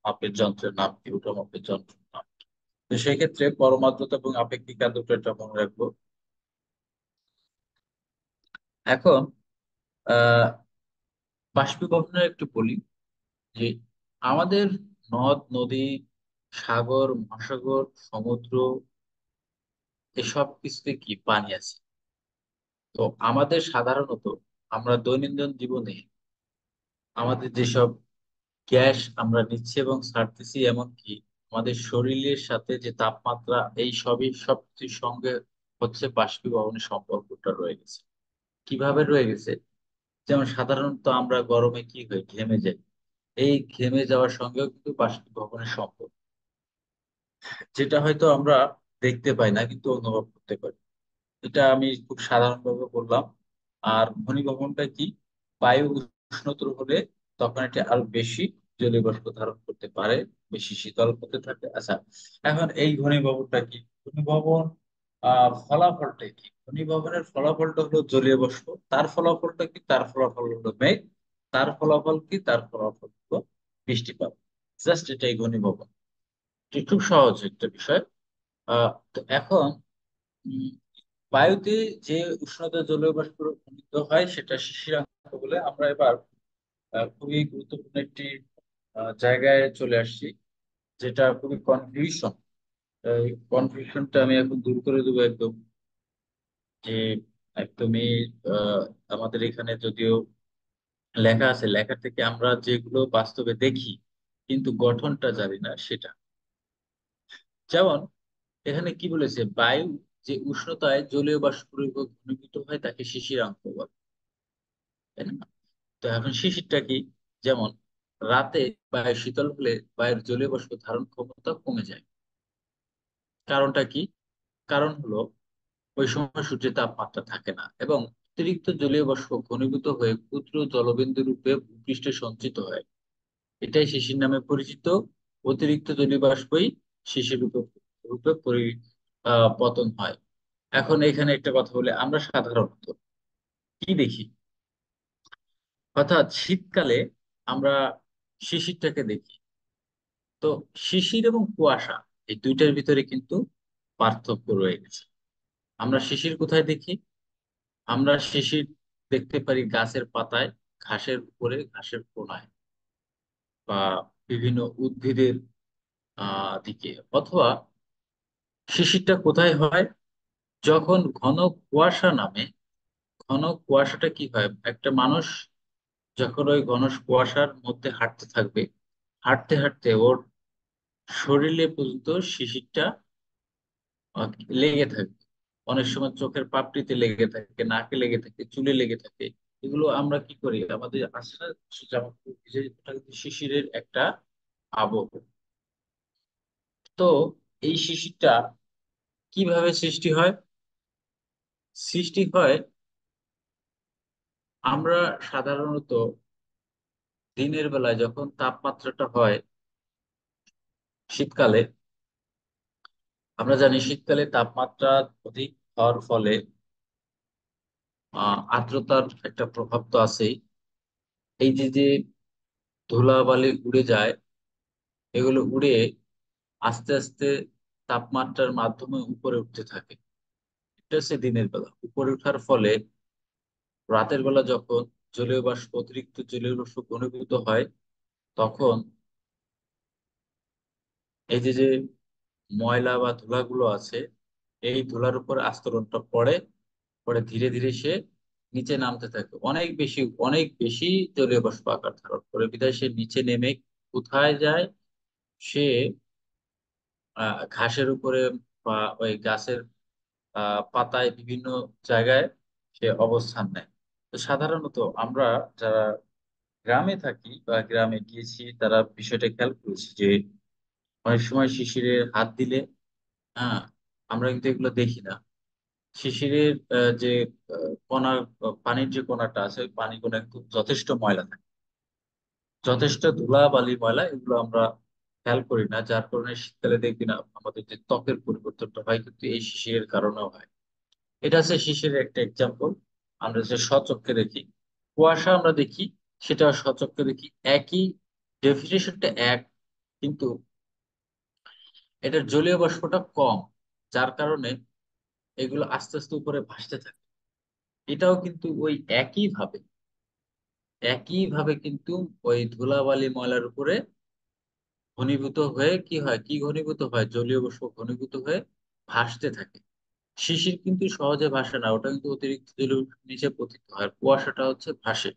S1: মাপের যন্ত্রের নাম কি, ওটা মাপের যন্ত্রের নাম কি। তো সেক্ষেত্রে পরমাত্রতা এবং আপেক্ষিক আর্দ্রতাটা মনে রাখবো। এখন আহ বাষ্পীভবনের একটু বলি, যে আমাদের নদ নদী, সাগর, মহাসাগর, সমুদ্র, এসব কিছুতে কি পানি আছে। তো আমাদের সাধারণত আমরা দৈনন্দিন জীবনে আমাদের যেসব গ্যাস আমরা নিচ্ছি এবং ছাড়তেছি, এমনকি আমাদের শরীরের সাথে যে তাপমাত্রা, এই সবই সবকিছুর সঙ্গে হচ্ছে বাষ্পীভবনের সম্পর্কটা রয়ে গেছে। কিভাবে রয়ে গেছে? যেমন সাধারণত আমরা গরমে কি হয়, ঘেমে যাই। এই ঘেমে যাওয়ার সঙ্গেও কিন্তু বাষ্পীভবনের সম্পর্ক, যেটা হয়তো আমরা দেখতে পাই না কিন্তু অনুভব করতে পারি। এটা আমি খুব সাধারণভাবে বললাম। আর ঘনীভবনটা কি? বায়ু উষ্ণতর হলে তখন এটা আরো বেশি জলীয় বাষ্প ধারণ করতে পারে, বেশি শীতল হতে থাকে। আচ্ছা, এখন এই ঘনীভবনটা কি? ঘনীভবন ফলাফলটা কি? ঘনীভবনের ফলাফলটা হলো জলীয় বাষ্প। তার ফলাফলটা কি? তার ফলাফল হলো মেঘ। তার ফলাফল কি? তার ফলাফল হলো বৃষ্টিপাত। জাস্ট এটাই ঘনীভবন। এটা খুব সহজ একটা বিষয়। তো এখন উম, বায়ুতে যে উষ্ণতা জলীয় বাষ্প ঘনীভূত হয় সেটা শিশিরাঙ্ক বলে। আমরা এবার খুবই গুরুত্বপূর্ণ একটি জায়গায় চলে আসছি, যেটা খুবই কনফিউশন। এই কনফিউশনটা আমি এখন দূর করে দেবো একদম। যে একদমই আমাদের এখানে যদিও লেখা আছে, লেখা থেকে আমরা যেগুলো বাস্তবে দেখি কিন্তু গঠনটা জানি না সেটা। যেমন এখানে কি বলেছে, বায়ু যে উষ্ণতায় জলীয় বাষ্প ঘনীভূত হয় তাকে শিশিরাঙ্ক বলে, তাই না? তো এখন শিশিরটা কি? যেমন রাতে বায়ু শীতল হলে বায়ুর জলীয় বাষ্প ধারণ ক্ষমতা কমে যায়। কারণটা কি? কারণ হলো ওই সময় সূর্যের তাপমাত্রা থাকে না এবং অতিরিক্ত জলীয় বাষ্প ঘনীভূত হয়ে ক্ষুদ্র জলবিন্দু রূপে ভূপৃষ্ঠে সঞ্চিত হয়। এটাই শিশির নামে পরিচিত। অতিরিক্ত জলীয় বাষ্পই শিশির রূপে রূপে পতন হয়। এখন এখানে একটা কথা বলে, আমরা সাধারণত কি দেখি? অর্থাৎ শীতকালে আমরা শিশিরটাকে দেখি। তো শিশির এবং কুয়াশা এই দুইটার ভিতরে কিন্তু পার্থক্য রয়ে গেছে। আমরা শিশির কোথায় দেখি? আমরা শিশির দেখতে পারি গাছের পাতায়, ঘাসের উপরে, ঘাসের কোনায়, বা বিভিন্ন উদ্ভিদের দিকে। অথবা শিশিরটা কোথায় হয়? যখন ঘন কুয়াশা নামে। ঘন কুয়াশাটা কি হয়, একটা মানুষ যখন ওই ঘন কুয়াশার মধ্যে হাঁটতে থাকবে, হাঁটতে হাঁটতে ওর শরীরে পর্যন্ত শিশিরটা আহ, লেগে থাকে। অনেক সময় চোখের পাপড়িতে লেগে থাকে, নাকে লেগে থাকে, চুলে লেগে থাকে। এগুলো আমরা কি করি, আমাদের আছে না, জামা কাপড় ভিজে, ওটা কিন্তু শিশিরের একটা আবহ। তো এই শিশিরটা কিভাবে সৃষ্টি হয়? সৃষ্টি হয়, আমরা সাধারণত দিনের বেলায় যখন তাপমাত্রাটা হয় শীতকালে, আমরা জানি শীতকালে তাপমাত্রা অধিক হওয়ার ফলে আর্দ্রতার একটা প্রভাব তো আছেই। এই যে যে ধুলাবালি উড়ে যায়, এগুলো উড়ে আস্তে আস্তে তাপমাত্রার মাধ্যমে উপরে উঠতে থাকে। এটা হচ্ছে দিনের বেলা। উপরে ওঠার ফলে রাতের বেলা যখন জলীয় বাষ্প, অতিরিক্ত জলীয় বাষ্প ঘনীভূত হয়, তখন এই যে যে ময়লা বা ধুলাগুলো আছে, এই ধুলার উপর আস্তরণটা পড়ে, পরে ধীরে ধীরে সে নিচে নামতে থাকে। অনেক বেশি, অনেক বেশি জলীয় বাষ্প আকার ধারণ করে, বিধায় সে নিচে নেমে কোথায় যায়? সে ঘাসের উপরে বা ওই গাছের পাতায়, বিভিন্ন জায়গায় সে অবস্থান নেয়। তো সাধারণত আমরা যারা গ্রামে থাকি বা গ্রামে গিয়েছি, তারা বিষয়টা খেয়াল করেছি যে অনেক সময় শিশিরে হাত দিলে, হ্যাঁ, আমরা কিন্তু এগুলো দেখি না। শিশিরের যে কণা, পানির যে কণাটা আছে, ওই পানি কণা কিন্তু যথেষ্ট ময়লা থাকে, যথেষ্ট ধুলা বালি ময়লা, এগুলো আমরা খেয়াল করি না। যার কারণে শীতকালে দেখবি না আমাদের যে ত্বকের পরিবর্তনটা হয়, কিন্তু এই শিশিরের কারণেও হয়। এটা হচ্ছে শিশিরের একটা এক্সাম্পল। আমরা যে স্বচক্ষে দেখি, কুয়াশা আমরা দেখি, সেটা স্বচক্ষে দেখি, একই, ডেফিনেশনটা এক, কিন্তু এটার জলীয় বাষ্পটা কম, যার কারণে এগুলো আস্তে আস্তে উপরে ভাসতে থাকে। এটাও কিন্তু ওই একই ভাবে কিন্তু ওই ধুলাবালি ময়লার উপরে ঘনীভূত হয়ে কি হয়, কি ঘনীভূত হয়, জলীয় বাষ্প ঘনীভূত হয়ে ভাসতে থাকে। শিশির কিন্তু সহজে ভাসে না, ওটা কিন্তু অতিরিক্ত জলীয় বাষ্প নিচে পতিত হয়, আর কুয়াশাটা হচ্ছে ভাসে।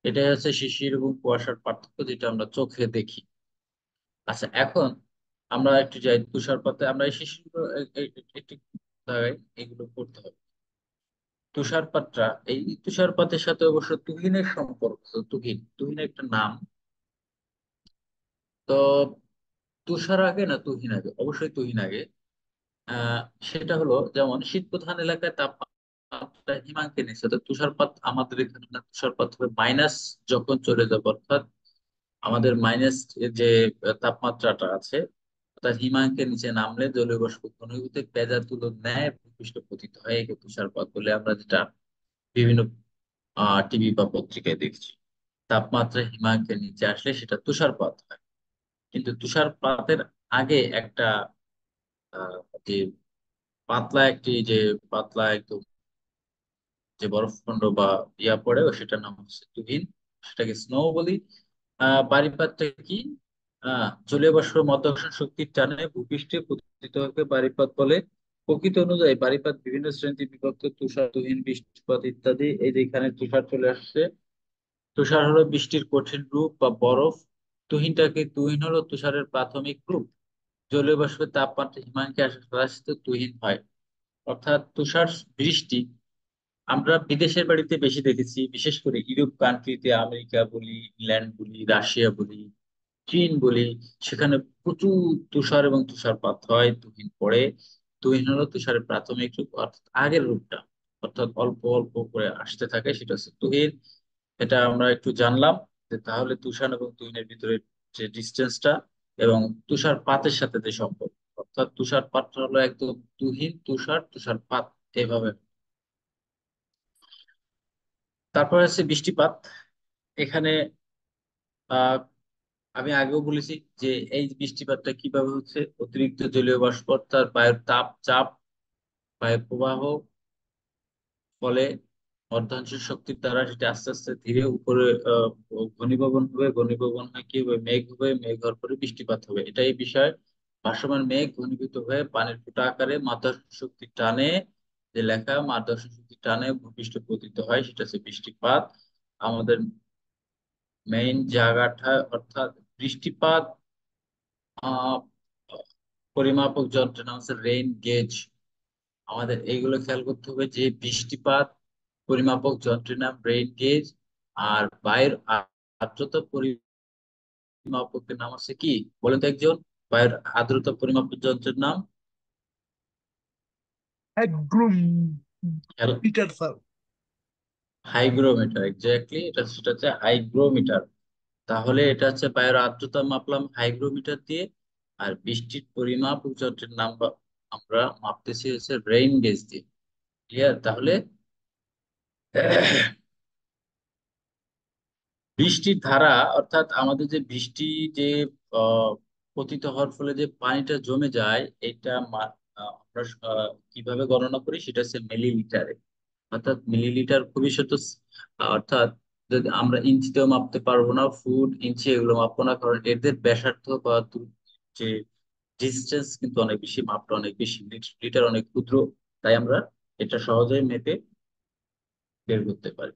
S1: এটাই হচ্ছে শিশির এবং কুয়াশার পার্থক্য, যেটা আমরা চোখে দেখি। আচ্ছা, এখন আমরা একটু যাই তুষারপাতে। আমরা এই শিশির একটু জায়গায় এগুলো করতে হবে। তুষারপাতটা, এই তুষারপাতের সাথে অবশ্য তুহিনের সম্পর্ক আছে। তুহিন, তুহিন একটা নাম। তো তুষার আগে না তুহিন আগে? অবশ্যই তুহিন আগে। আহ সেটা হলো, যেমন শীত প্রধান এলাকায় তাপমাত্রা হিমাঙ্কের নিচে, তো তুষারপাত আমাদের এখানে না, তুষারপাত হবে মাইনাস যখন চলে যাবে, অর্থাৎ আমাদের মাইনাস যে তাপমাত্রাটা আছে, অর্থাৎ হিমাঙ্কের নিচে নামলে জলীয় বাষ্প ঘনীভূত পেঁজা তুলোর ন্যায় ভূপৃষ্ঠ পতিত হয়, একে তুষারপাত বলে। আমরা যেটা বিভিন্ন টিভি বা পত্রিকায় দেখছি, তাপমাত্রা হিমাঙ্কের নিচে আসলে সেটা তুষারপাত হয়। কিন্তু তুষারপাতের আগে একটা আহ, যে পাতলা একদম যে বরফখণ্ড বা পড়ে, সেটার নাম হচ্ছে তুহিন। সেটাকে স্নো বলি। বারিপাতটা কি? জলীয় বাষ্প মাধ্যাকর্ষণ শক্তির টানে ভূপৃষ্ঠে পতিত হতে বারিপাত বলে। প্রকৃতি অনুযায়ী বারিপাত বিভিন্ন শ্রেণীতে বিভক্ত: তুষার, তুহিন, বৃষ্টিপাত ইত্যাদি। এই যে এখানে তুষার চলে আসছে, তুষার হলো বৃষ্টির কঠিন রূপ বা বরফ। তুহিন হলো তুষারের প্রাথমিক রূপ। জলীয় বাষ্পের তাপমাত্রা হিমাঙ্কে আসার সাথে সাথে তুহিন হয়। অর্থাৎ তুষার বৃষ্টি আমরা বিদেশের বাড়িতে বেশি দেখেছি, বিশেষ করে ইউরোপ কান্ট্রিতে, আমেরিকা বলি, ইংল্যান্ড বলি, রাশিয়া বলি, চীন বলি। সেখানে প্রচুর তুষার এবং তুষারপাত হয়, তুহিন পড়ে। তুহিন হলো তুষারের প্রাথমিক রূপ, অর্থাৎ আগের রূপটা, অর্থাৎ অল্প অল্প করে আসতে থাকে, সেটা হচ্ছে তুহিন। এটা আমরা একটু জানলাম যে তাহলে তুষার এবং তুহিনের ভিতরে যে ডিস্টেন্সটা এবং তুষারপাতের সাথে যে সম্পর্ক, অর্থাৎ তুষারপাতটা হলো একদম তুহিন, তুষার, তুষারপাত এভাবে। তারপর আছে বৃষ্টিপাত। এখানে আহ আমি আগেও বলেছি যে এই বৃষ্টিপাতটা কিভাবে হচ্ছে, অতিরিক্ত জলীয় বাষ্প অর্থাৎ বায়ুর চাপ, বায়ু প্রবাহ ফলে অর্ধাংশ শক্তির দ্বারা সেটা আস্তে আস্তে ধীরে উপরে ঘনীভবন হবে, ঘনীভবন হয় কি হবে, মেঘ হবে, মেঘ হওয়ার পরে বৃষ্টিপাত হবে। এটাই বিষয়। ভাসমান মেঘ ঘনীভূত হয়ে পানির ফোঁটা আকারে মাধ্যাকর্ষণ শক্তির টানে, যে লেখা মাধ্যাকর্ষণ শক্তির টানে ভূপৃষ্ঠে পতিত হয়, সেটা হচ্ছে বৃষ্টিপাত। আমাদের মেইন জায়গাটা, অর্থাৎ বৃষ্টিপাত আহ পরিমাপক যন্ত্রের নাম হচ্ছে রেইন গেজ। আমাদের এইগুলো খেয়াল করতে হবে যে বৃষ্টিপাত পরিমাপক যন্ত্রের নাম রেইন গেজ, আর বায়ুর আর্দ্রতা পরিমাপকের নাম হচ্ছে কি, বলেন তো একজন। বায়ুর আর্দ্রতা পরিমাপক যন্ত্রের নাম
S4: hygrometer স্যার।
S1: হাইগ্রোমিটার। এক্স্যাক্টলি, সেটা হচ্ছে হাইগ্রোমিটার। তাহলে এটা হচ্ছে বায়ুর আর্দ্রতা মাপলাম হাইগ্রোমিটার দিয়ে, আর বৃষ্টির পরিমাপক যন্ত্রের নাম আমরা মাপতেছি হচ্ছে রেইন গেজ দিয়ে। ক্লিয়ার? তাহলে বৃষ্টির ধারা, অর্থাৎ আমাদের যে বৃষ্টি যে আহ, পতিত হওয়ার ফলে যে পানিটা জমে যায়, এটা আমরা কিভাবে গণনা করি, সেটা হচ্ছে মিলিলিটারে। অর্থাৎ মিলিলিটার খুবই ছোট অর্থাৎ যদি আমরা ইঞ্চিতেও মাপতে পারবো না, ফুট, ইঞ্চি এগুলো মাপবো না, কারণ এদের ব্যাসার্ধ বা যে ডিস্টেন্স কিন্তু অনেক বেশি, মাপটা অনেক বেশি, লিটার অনেক ক্ষুদ্র। তাই আমরা এটা সহজেই মেপে বের করতে পারি।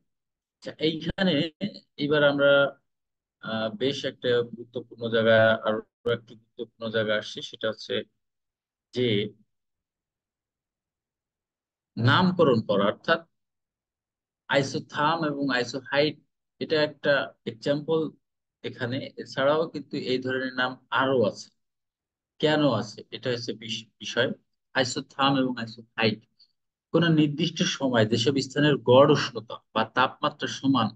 S1: আচ্ছা, এইখানে এবার আমরা বেশ একটা গুরুত্বপূর্ণ জায়গা, আরো একটি গুরুত্বপূর্ণ জায়গা আসছে, সেটা হচ্ছে যে নামকরণ করা, অর্থাৎ আইসোথার্ম এবং আইসোহাইট। এটা একটা এক্সাম্পল এখানে। এছাড়াও কিন্তু এই ধরনের নাম আরো আছে। কেন আছে, এটা হচ্ছে বিষয়। আইসোথার্ম এবং আইসোহাইট কোন নির্দিষ্ট সময় যেসব স্থানের গড় উষ্ণতা বা তাপমাত্রা সমান,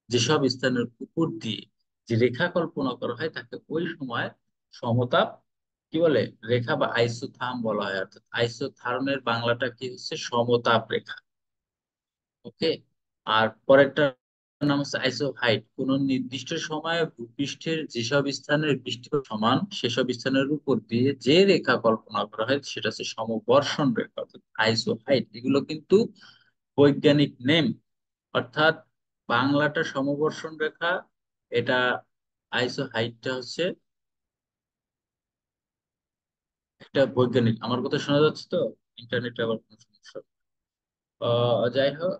S1: যেসব স্থানের উপর দিয়ে যে রেখা কল্পনা করা হয় তাকে ওই সময় সমতাপ কি বলে, রেখা বা আইসোথার্ম বলা হয়। অর্থাৎ আইসোথার্মের বাংলাটা কি হচ্ছে, সমতাপ রেখা। ওকে। আর পরেরটার নাম হচ্ছে আইসোহাইট। কোন নির্দিষ্ট সময়ে ভূপৃষ্ঠের যেসব স্থানের পৃষ্ঠ সমান সেসব স্থানের উপর দিয়ে যে রেখা কল্পনা করা হয় সেটা হচ্ছে সমবর্ষণ রেখা, অর্থাৎ আইসোহাইট। এগুলো কিন্তু বৈজ্ঞানিক নেম। অর্থাৎ বাংলাটা সমবর্ষণ রেখা, এটা আইসোহাইটটা হচ্ছে একটা বৈজ্ঞানিক। আমার কথা শোনা যাচ্ছে তো? ইন্টারনেটে আবার কোনো সমস্যা? যাই হোক,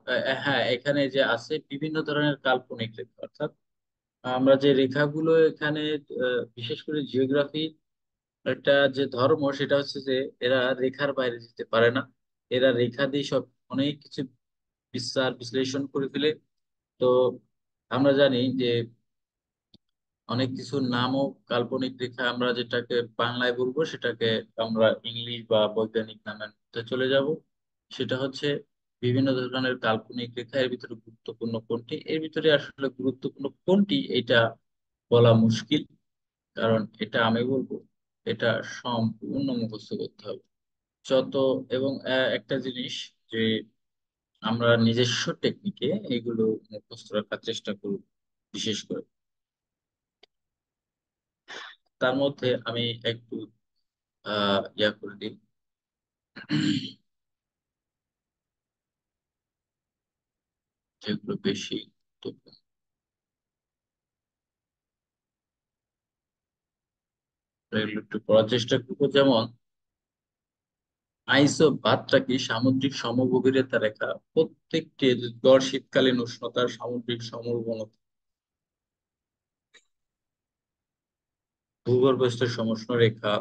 S1: হ্যাঁ, এখানে যে আছে বিভিন্ন ধরনের কাল্পনিক রেখা, অর্থাৎ আমরা যে রেখাগুলো এখানে বিশেষ করে জিওগ্রাফি একটা যে ধর্ম, সেটা হচ্ছে যে এরা রেখার বাইরে যেতে পারে না। এরা রেখা দিয়ে সব অনেক কিছু বিশ্লেষণ করে ফেলে। তো আমরা জানি যে অনেক কিছুর নামও কাল্পনিক রেখা, আমরা যেটাকে বাংলায় বলবো সেটাকে আমরা ইংলিশ বা বৈজ্ঞানিক নামের মধ্যে চলে যাব। সেটা হচ্ছে বিভিন্ন ধরনের কাল্পনিক রেখা। এর ভিতরে গুরুত্বপূর্ণ কোনটি, এর ভিতরে আসলে গুরুত্বপূর্ণ কোনটি এটা বলা মুশকিল, কারণ এটা আমি বলবো এটা সম্পূর্ণ মুখস্থ করতে হবে। যত এবং একটা জিনিস যে আমরা নিজস্ব টেকনিকে এগুলো মুখস্থ রাখার চেষ্টা করব বিশেষ করে। তার মধ্যে আমি একটু ইয়া করে দিই, যেগুলো বেশি গুরুত্বপূর্ণ এগুলো একটু পড়ার চেষ্টা করবো। যেমন আইসো বাতটা কি, সামুদ্রিক সমগভীরতা রেখা। প্রত্যেকটি গড় শীতকালীন উষ্ণতার সামুদ্রিক সমভূমধ্যরেখা ভূগর্ভস্থ সমষ্ণ রেখা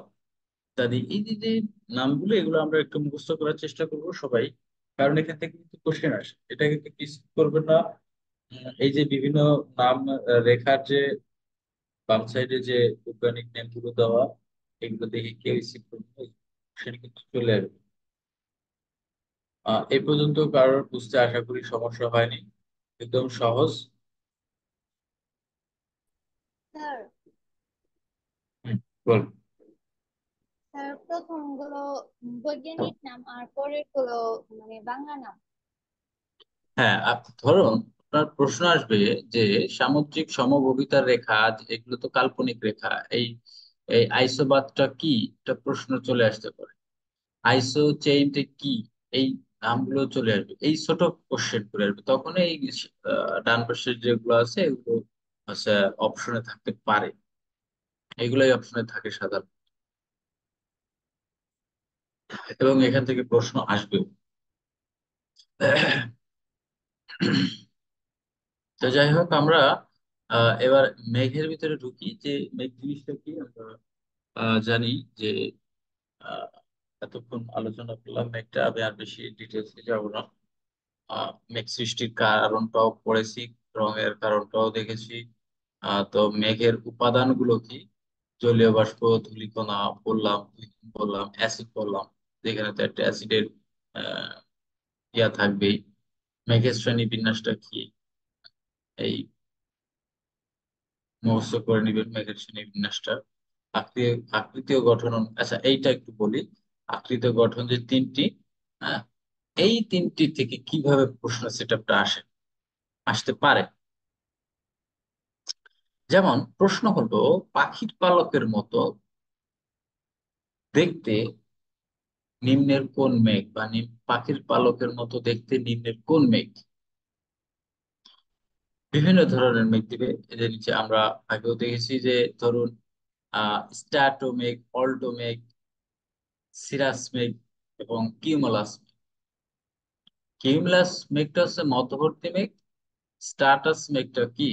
S1: ইত্যাদি। এই যে যে নামগুলো, এগুলো আমরা একটু মুখস্থ করার চেষ্টা করব সবাই, কারণ এখান থেকে কিন্তু কোশ্চেন আসে, এটা কিন্তু মিস করবেন না। এই যে বিভিন্ন নাম, রেখার যে বাম সাইডে যে বৈজ্ঞানিক নামগুলো দেওয়া, এগুলো দেখে কেউ স্কিপ করবে না, সেটা কিন্তু চলে আসবে। এই পর্যন্ত কারোর বুঝতে আশা করি সমস্যা হয়নি, একদম সহজ।
S4: স্যার,
S1: হুম, বল।
S4: স্যার প্রথম গুলো বৈজ্ঞানিক নাম আর পরের গুলো মানে বাংলা নাম।
S1: হ্যাঁ, ধরুন আপনার প্রশ্ন আসবে যে সামুদ্রিক সমভূমিতার রেখা, এগুলো তো কাল্পনিক রেখা, এই এই আইসোবাথটা কি, এটা প্রশ্ন চলে আসতে পারে। আইসো চেইনটা কি, এই নামগুলো চলে আসবে, এই ছোট কোশ্চেন করে আসবে, তখন এই ডান পাশের যেগুলো আছে এগুলো আচ্ছা অপশনে থাকতে পারে, এগুলোই অপশনে থাকে সাধারণত, এবং এখান থেকে প্রশ্ন আসবেও। তো যাই হোক, আমরা এবার মেঘের ভিতরে ঢুকি, যে মেঘ জিনিসটা কি আমরা জানি যে আহ, এতক্ষণ আলোচনা করলাম মেঘটা, আমি আর বেশি ডিটেলসে যাব না। মেঘ সৃষ্টির কারণটাও পড়েছি, রঙের কারণটাও দেখেছি। তো মেঘের উপাদানগুলো কি, জলীয় বাষ্প, ধূলিকণা বললাম, বললাম অ্যাসিড বললাম, যেখানে তো একটা অ্যাসিডের ইয়া থাকবেই। মেঘের শ্রেণী বিন্যাসটা কি, এই মুখস্থ করে নিবেন মেঘের শ্রেণী বিন্যাসটা। আকৃতি, আকৃতি ও গঠন, আচ্ছা এইটা একটু বলি। আকৃতি ও গঠন যে তিনটি, হ্যাঁ, এই তিনটি থেকে কিভাবে প্রশ্ন সেটআপটা আসতে পারে। যেমন প্রশ্ন হলো, পাখির পালকের মতো দেখতে নিম্নের কোন মেঘ, বা পাখির পালকের মতো দেখতে নিম্নের কোন মেঘ। বিভিন্ন ধরনের মেঘ দিবে, এদের নিচে আমরা আগেও দেখেছি যে ধরুন স্ট্র্যাটো মেঘ, অল্টো মেঘ, সিরাস মেঘ এবং কিউমুলাস মেঘ। কিউমুলাস মেঘটা হচ্ছে মধ্যবর্তী মেঘ। স্ট্রাটাস মেঘটা কি,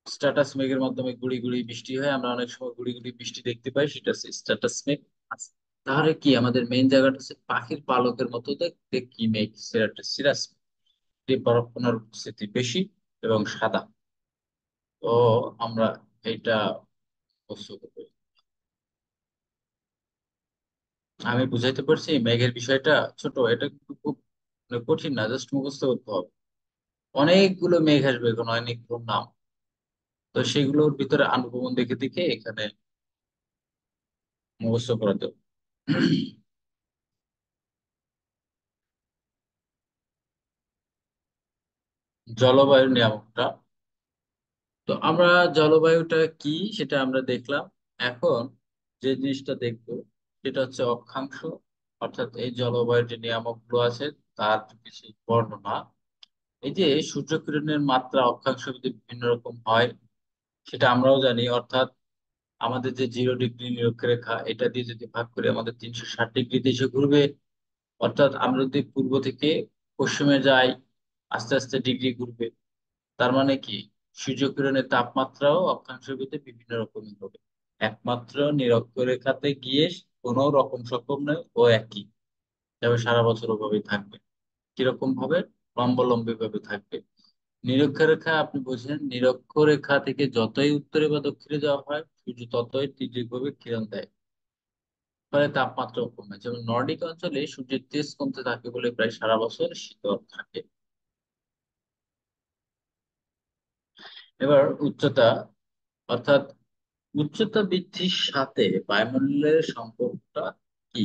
S1: স্ট্যাটাস মেঘের মাধ্যমে গুড়ি গুড়ি বৃষ্টি হয়, আমরা অনেক সময় গুড়ি গুড়ি বৃষ্টি দেখতে পাই, সেটা হচ্ছে স্ট্যাটাস মেঘ। আচ্ছা, তাহলে কি আমাদের মেইন জায়গাটা হচ্ছে পাখির পালকের মতো দেখতে কি মেঘ, সেটা সিরাস মেঘ। এটি বরফকণার উপস্থিতি বেশি এবং সাদা। তো আমরা এটা প্রস্তুত করি। আমি বুঝাইতে পারছি মেঘের বিষয়টা? ছোট, এটা কিন্তু খুব মানে কঠিন না, জাস্ট মুখস্থ করতে হবে। অনেকগুলো মেঘ আসবে, এখন অনেকগুলো নাম, তো সেগুলোর ভিতরে আনুগমন দেখে দেখে এখানে মুখস্থ করাতে হবে। জলবায়ু নিয়ামকটা, তো আমরা জলবায়ুটা কি সেটা আমরা দেখলাম। এখন যে জিনিসটা দেখবো সেটা হচ্ছে অক্ষাংশ, অর্থাৎ এই জলবায়ুর যে নিয়ামক গুলো আছে তার কিছু বর্ণনা। এই যে সূর্যকিরণের মাত্রা অক্ষাংশ যদি বিভিন্ন রকম হয় সেটা আমরাও জানি, অর্থাৎ আমাদের যে 0 ডিগ্রি নিরক্ষরেখা, এটা দিয়ে যদি ভাগ করি আমাদের 360 ডিগ্রি দেশে ঘুরবে। অর্থাৎ আমরা যদি পূর্ব থেকে পশ্চিমে যাই, আস্তে আস্তে ডিগ্রি ঘুরবে। তার মানে কি, সূর্যকিরণের তাপমাত্রাও অক্ষাংশের ভিতরে বিভিন্ন রকমের হবে। একমাত্র নিরক্ষরেখাতে গিয়ে কোনো রকম সকম নয়, ও একই, তবে সারা বছর ওভাবেই থাকবে। কিরকম ভাবে, লম্বালম্বি ভাবে থাকবে। নিরক্ষরেখা আপনি বোঝেন, নিরক্ষরেখা থেকে যতই উত্তরে বা দক্ষিণে যাওয়া হয় সূর্য ততই তীব্রভাবে কিরণ দেয়, ফলে তাপমাত্রা কমে। যেমন নর্ডিক অঞ্চলে সূর্যের তেজ কমতে থাকে বলে প্রায় সারা বছর শীতল থাকে। এবার উচ্চতা, অর্থাৎ উচ্চতা বৃদ্ধির সাথে বায়ুমণ্ডলের সম্পর্কটা কি,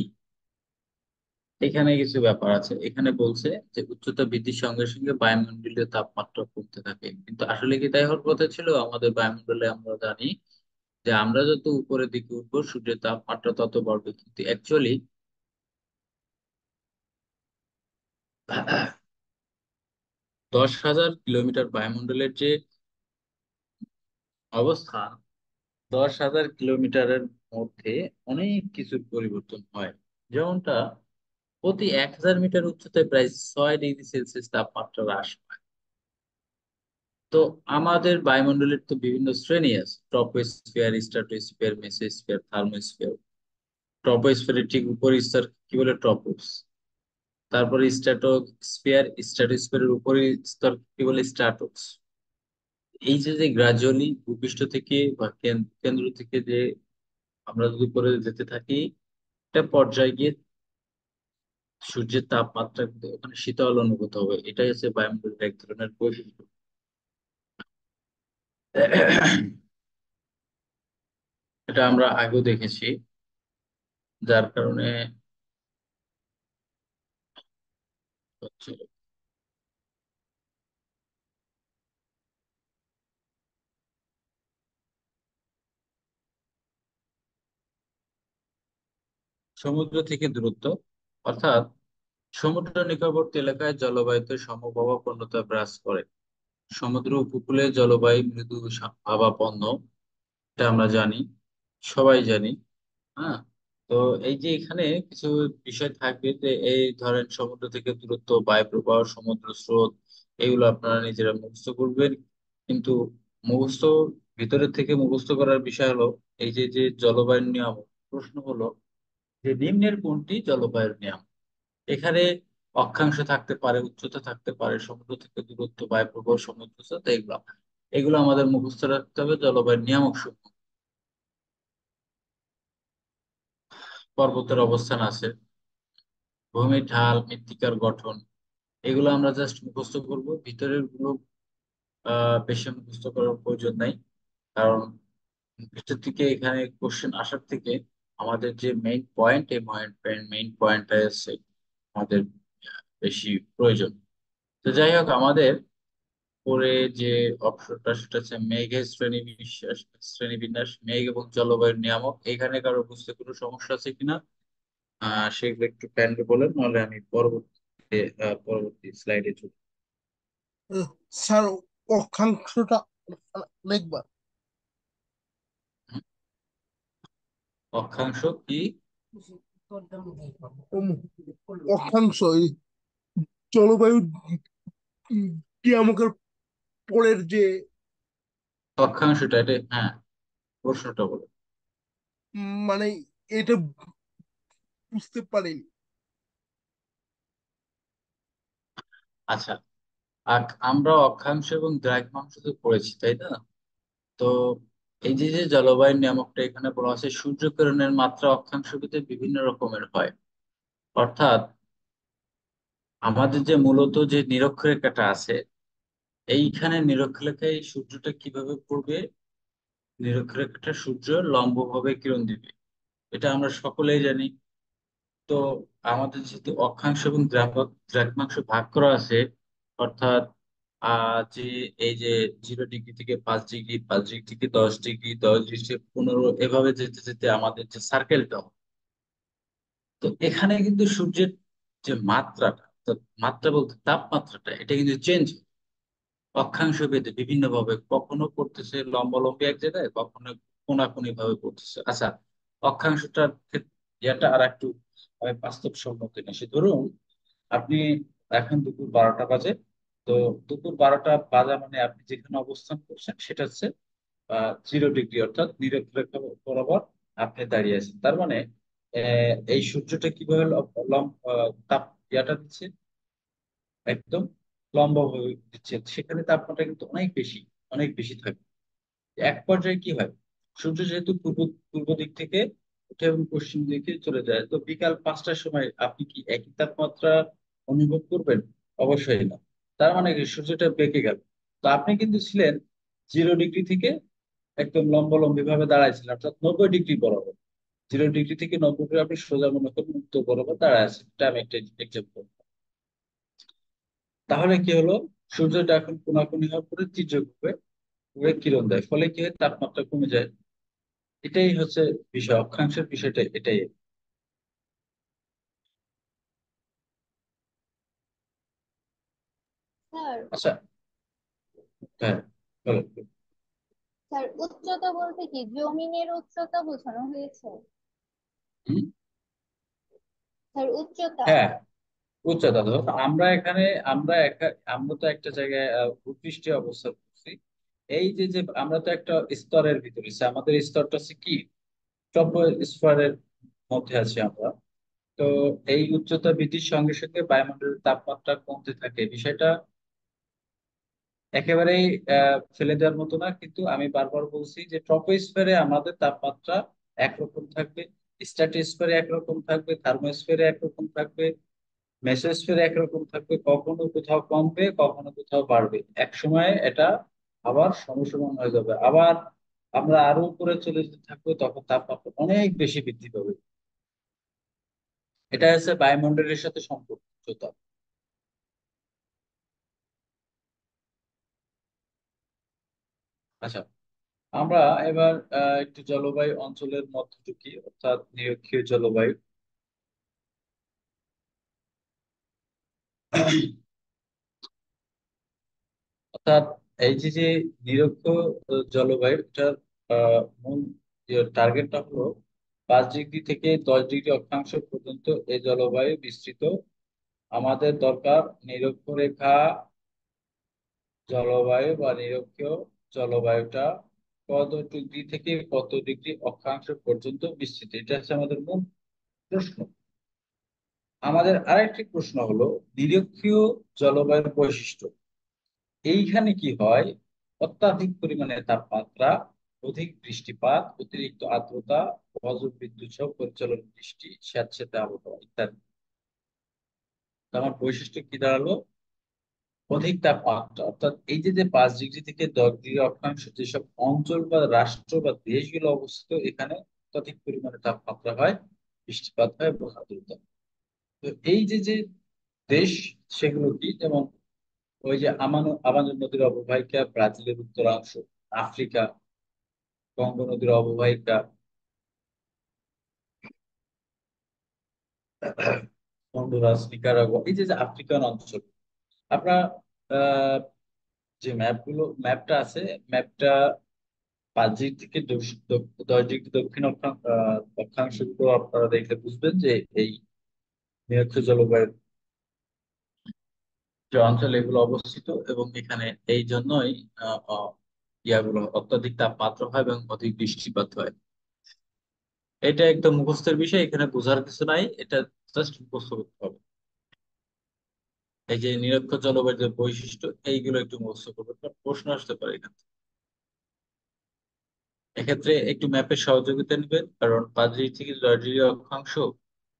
S1: এখানে কিছু ব্যাপার আছে। এখানে বলছে যে উচ্চতা বৃদ্ধির সঙ্গে সঙ্গে বায়ুমণ্ডলীয় তাপমাত্রা কমতে থাকে, কিন্তু আসলে কি তাই হওয়ার কথা ছিল? আমাদের বায়ুমণ্ডলে আমরা জানি যে আমরা যত উপরের দিকে উঠবো সূর্যের তাপমাত্রা তত বাড়বে, কিন্তু অ্যাকচুয়ালি 10,000 কিলোমিটার বায়ুমণ্ডলের যে অবস্থান, 10,000 কিলোমিটারের মধ্যে অনেক কিছুর পরিবর্তন হয়। যেমনটা প্রতি 1,000 মিটার উচ্চতায় প্রায় 6 ডিগ্রি সেলসিয়াস তাপমাত্রা হ্রাস পায়। তো আমাদের বায়ুমণ্ডলের তো বিভিন্ন শ্রেণী আছে, ট্রপোস্ফিয়ার, স্ট্রাটোস্ফিয়ার, মেসোস্ফিয়ার, থার্মোস্ফিয়ার। ট্রপোস্ফিয়ারের ঠিক উপরে স্তর কি বলে ট্রপোস। তারপরে স্ট্রাটোস্ফিয়ার, স্ট্রাটোস্ফিয়ারের উপরে স্তর কি বলে স্ট্রাটোস। এই যে যে গ্রাজুয়ালি ভূপৃষ্ঠ থেকে বা কেন্দ্র থেকে যে আমরা যদি উপরে যেতে থাকি, একটা পর্যায়ে গিয়ে সূর্যের তাপমাত্রা কিন্তু ওখানে শীতল অনুভূত হবে। এটাই হচ্ছে বায়ুমণ্ডলের এক ধরনের বৈশিষ্ট্য। এটা আমরা আগেও দেখেছি, যার কারণে হচ্ছে সমুদ্র থেকে দূরত্ব, অর্থাৎ সমুদ্র নিকটবর্তী এলাকায় জলবায়ুতে সমভাবাপন্নতা বিরাজ করে। সমুদ্র উপকূলে জলবায়ু মৃদু ভাবাপন্ন, এটা আমরা জানি, সবাই জানি। হ্যাঁ। তো এই যে এখানে কিছু বিষয় থাকবে, যে এই ধরেন সমুদ্র থেকে দূরত্ব, বায়ু প্রবাহ, সমুদ্র স্রোত, এগুলো আপনারা নিজেরা মুখস্থ করবেন। কিন্তু মুখস্থ, ভিতরের থেকে মুখস্থ করার বিষয় হলো এই যে যে জলবায়ুর নিয়ম। প্রশ্ন হলো যে নিম্নের কোনটি জলবায়ুর নিয়ম। এখানে অক্ষাংশ থাকতে পারে, উচ্চতা থাকতে পারে, সমুদ্র থেকে দূরত্ব, বায়ু প্রবাহ, সমুদ্র স্রোত, এগুলো এগুলো আমাদের মুখস্থ রাখতে হবে, জলবায়ুর নিয়ামক সমূহ। পর্বতের অবস্থান আছে, ভূমির ঢাল, মৃত্তিকার গঠন, এগুলো আমরা জাস্ট মুখস্থ করব। ভিতরের গুলো বেশি মুখস্থ করার প্রয়োজন নাই। কারণ ভিতর থেকে এখানে কোশ্চেন আসার থেকে আমাদের যে মেইন পয়েন্ট, এই মেইন পয়েন্টটা আছে আমাদের বেশি প্রয়োজন। তো যাই হোক, আমাদের পরে যে অপশনটা সেটা হচ্ছে মেঘের শ্রেণীবিন্যাস, মেঘ এবং জলবায়ুর নিয়ামক। এখানে কারো বুঝতে কোনো সমস্যা আছে কিনা সেগুলো একটু কাইন্ডলি বলেন, নাহলে আমি পরবর্তী স্লাইডে চলি।
S5: স্যার, অক্ষাংশটা লিখবা।
S1: অক্ষাংশ কি?
S5: উম, অক্ষাংশ এই জলবায়ু নিয়ামকের পরের যে
S1: অক্ষাংশটা এটা, হ্যাঁ, প্রশ্নটা বলে।
S5: মানে এটা বুঝতে পারিনি।
S1: আচ্ছা, আমরা অক্ষাংশ এবং দ্রাঘিমাংশ তো পড়েছি, তাই না? তো এই যে যে জলবায়ুর নিয়ামকটা এখানে বলা আছে, সূর্যকিরণের মাত্রা অক্ষাংশটিতে বিভিন্ন রকমের হয়। অর্থাৎ আমাদের যে মূলত যে নিরক্ষরেখাটা আছে, এইখানে নিরক্ষরেখায় সূর্যটা কিভাবে পড়বে, নিরক্ষরেখাটা সূর্য লম্বভাবে কিরণ দিবে, এটা আমরা সকলেই জানি। তো আমাদের যেহেতু অক্ষাংশ এবং দ্রাঘিমাংশ ভাগ করা আছে, অর্থাৎ যে এই যে 0 ডিগ্রি থেকে 5 ডিগ্রি, 5 ডিগ্রি থেকে 10 ডিগ্রি, 10 ডিগ্রি থেকে 15, এভাবে যেতে যেতে আমাদের যে সার্কেলটা, তো এখানে কিন্তু সূর্যের যে মাত্রাটা, তো মাত্রা বলতে তাপমাত্রাটা, এটা কিন্তু চেঞ্জ অক্ষাংশ ভেদে বিভিন্ন ভাবে, কখনো পড়তেছে লম্বালম্বি এক জায়গায়, কখনো কোনাকুনি ভাবে পড়তেছে। আচ্ছা, অক্ষাংশটার ইয়েটা আর একটু বাস্তবসম্মত না, সে ধরুন আপনি এখন দুপুর 12টা বাজে। তো দুপুর 12টা বাজা মানে আপনি যেখানে অবস্থান করছেন সেটা হচ্ছে 0 ডিগ্রি, অর্থাৎ নিরক্ষরেখা বরাবর আপনি দাঁড়িয়ে আছেন। তার মানে এই সূর্যটা কিভাবে তাপ ইয়াটা দিচ্ছে, একদম লম্বা হয়ে দিচ্ছে, সেখানে তাপমাত্রা কিন্তু অনেক বেশি, অনেক বেশি থাকে। এক পর্যায়ে কি হয়, সূর্য যেহেতু পূর্ব পূর্ব দিক থেকে উঠে এবং পশ্চিম দিকে চলে যায়, তো বিকাল 5টার সময় আপনি কি একই তাপমাত্রা অনুভব করবেন? অবশ্যই না। তার মানে কি, সূর্যটা বেঁকে গেল। তো আপনি কিন্তু ছিলেন 0 ডিগ্রি থেকে একদম লম্বালম্বি ভাবে দাঁড়াইছিলেন, অর্থাৎ 90 ডিগ্রি বরাবর। 0 ডিগ্রি থেকে 90 ডিগ্রি আপনি সোজা মনে করেন উত্তর বরাবর দাঁড়ায় আছেন, এটা আমি একটা এক্সাম্পল। তাহলে কি হলো, সূর্যটা এখন কোনাকুনি হওয়ার পরে তীর্যক ঘুরে কিরণ দেয়, ফলে কি হয়, তাপমাত্রা কমে যায়। এটাই হচ্ছে বিষয়, অক্ষাংশের বিষয়টা এটাই।
S4: স্যার,
S1: আচ্ছা, হ্যাঁ, বলেন।
S4: স্যার উচ্চতা বলতে কি জমিনের উচ্চতা বোঝানো হয়েছে?
S1: হুম?
S4: স্যার উচ্চতা।
S1: হ্যাঁ, উচ্চতা ধর আমরা এখানে, আমরা তো একটা জায়গায় ভূপৃষ্ঠে অবস্থান করছি। এই যে যে আমরা তো একটা স্তরের ভিতরে আছি, আমাদের স্তরটা হচ্ছে কি, ট্রপোস্ফিয়ারের মধ্যে আছি আমরা। তো এই উচ্চতা বৃদ্ধির সঙ্গে সঙ্গে বায়ুমণ্ডলের তাপমাত্রা কমতে থাকে, বিষয়টা একেবারেই ফেলে দেওয়ার মতো না, কিন্তু আমি বারবার বলছি যে ট্রপোস্ফিয়ারে আমাদের তাপমাত্রা একরকম থাকবে, স্ট্র্যাটোস্ফিয়ারে একরকম থাকবে, থার্মোস্ফিয়ারে একরকম থাকবে, মেসোস্ফিয়ারে একরকম থাকবে, কখনো কোথাও কমবে কখনো কোথাও বাড়বে, এক সময় এটা আবার সমসমান হয়ে যাবে, আবার আমরা আরো উপরে চলে যেতে থাকবো, তখন তাপমাত্রা অনেক বেশি বৃদ্ধি পাবে। এটা হচ্ছে বায়ুমণ্ডলের সাথে সম্পর্কিত। আচ্ছা, আমরা এবার একটু জলবায়ু অঞ্চলের মধ্যে ঢুকি, অর্থাৎ নিরক্ষীয় জলবায়ু। অর্থাৎ এই যে যে নিরক্ষীয় জলবায়ু, এটার মূল টার্গেটটা হলো 5 ডিগ্রি থেকে 10 ডিগ্রি অক্ষাংশ পর্যন্ত এই জলবায়ু বিস্তৃত। আমাদের দরকার নিরক্ষরেখা জলবায়ু বা নিরক্ষীয় জলবায়ুটা কত ডিগ্রি থেকে কত ডিগ্রি অক্ষাংশ পর্যন্ত বিস্তৃত, এটা হচ্ছে আমাদের মূল প্রশ্ন। আমাদের আরেকটি প্রশ্ন হলো নিরক্ষীয় জলবায়ুর বৈশিষ্ট্য। এইখানে কি হয়, অত্যাধিক পরিমাণে তাপমাত্রা, অধিক বৃষ্টিপাত, অতিরিক্ত আর্দ্রতা, বজ্রবিদ্যুৎ সহ পরিচালন বৃষ্টি, স্যাঁতসেঁতে আবহাওয়া ইত্যাদি। তো আমার বৈশিষ্ট্য কি দাঁড়ালো, অধিক তাপমাত্রা, অর্থাৎ এই যে যে 5 ডিগ্রি থেকে 10 ডিগ্রি অক্ষাংশ যেসব অঞ্চল বা রাষ্ট্র বা দেশগুলো অবস্থিত, এখানে অত্যাধিক পরিমাণে তাপমাত্রা হয়, বৃষ্টিপাত হয় এবং আর্দ্রতা। তো এই যে যে দেশ, সেগুলো কি, যেমন ওই যে আমাজন নদীর অববাহিকা, ব্রাজিলের উত্তরাংশ, আফ্রিকা, কঙ্গো নদীর অববাহিকা, হন্ডুরাস, নিকারাগুয়া, এই যে যে আফ্রিকান অঞ্চল। আপনার আহ, যে ম্যাপটা আছে, ম্যাপটা 5 ডিগ্রি থেকে 10 ডিগ্রি দক্ষিণ অক্ষাংশ গুলো আপনারা দেখলে বুঝবেন যে এই নিরক্ষ জলবায়ুর যে অঞ্চল এগুলো অবস্থিত, এবং এখানে এই জন্যই আহ, আহ, ইয়াগুলো অত্যাধিক তাপমাত্রা হয় এবং অধিক বৃষ্টিপাত হয়। এটা একদম মুখস্থের বিষয়, এখানে বোঝার কিছু নাই, এটা জাস্ট মুখস্থ করতে হবে। এই যে নিরক্ষীয় জলবায়ুর যে বৈশিষ্ট্য, এইগুলো একটু মুখস্থ করবে, কারণ প্রশ্ন আসতে পারে এখান থেকে। এক্ষেত্রে একটু ম্যাপের সহযোগিতা নেবেন, কারণ 5 ডিগ্রি থেকে 10 ডিগ্রি অক্ষাংশ।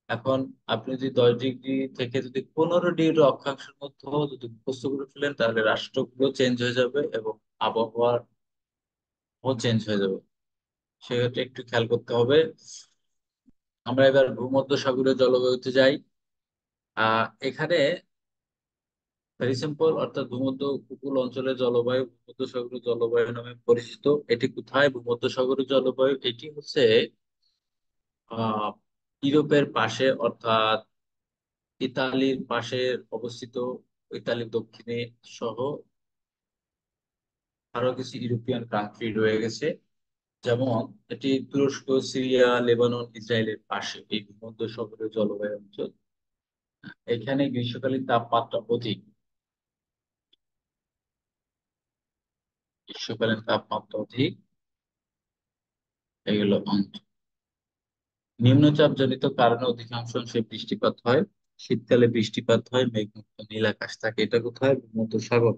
S1: এখন আপনি যদি 10 ডিগ্রি থেকে যদি 15 ডিগ্রি অক্ষাংশের মধ্যেও যদি মুখস্থ করে ফেলেন, তাহলে রাষ্ট্রগুলো চেঞ্জ হয়ে যাবে এবং আবহাওয়াও চেঞ্জ হয়ে যাবে। সেক্ষেত্রে একটু খেয়াল করতে হবে। আমরা এবার ভূমধ্যসাগরীয় জলবায়ুতে যাই। এখানে ভেরি সিম্পল, অর্থাৎ ভূমধ্য উপকূল অঞ্চলের জলবায়ু ভূমধ্যসাগরীয় জলবায়ু নামে পরিচিত। এটি কোথায় ভূমধ্যসাগরীয় জলবায়ু, এটি হচ্ছে আহ ইউরোপের পাশে, অর্থাৎ ইতালির পাশে অবস্থিত। ইতালির দক্ষিণে সহ আরো কিছু ইউরোপিয়ান কান্ট্রি রয়ে গেছে, যেমন এটি তুরস্ক, সিরিয়া, লেবানন, ইসরায়েলের পাশে এই ভূমধ্যসাগরীয় জলবায়ু অঞ্চল। এখানে গ্রীষ্মকালীন তাপমাত্রা অধিক, গ্রীষ্মকালীন তাপমাত্রা অধিক, এগুলো অঞ্চল। নিম্নচাপ জনিত কারণে অধিকাংশ অংশে বৃষ্টিপাত হয়, শীতকালে বৃষ্টিপাত হয়, মেঘমুক্ত নীল আকাশ থাকে। এটা কোথায়, ভূমধ্যসাগর।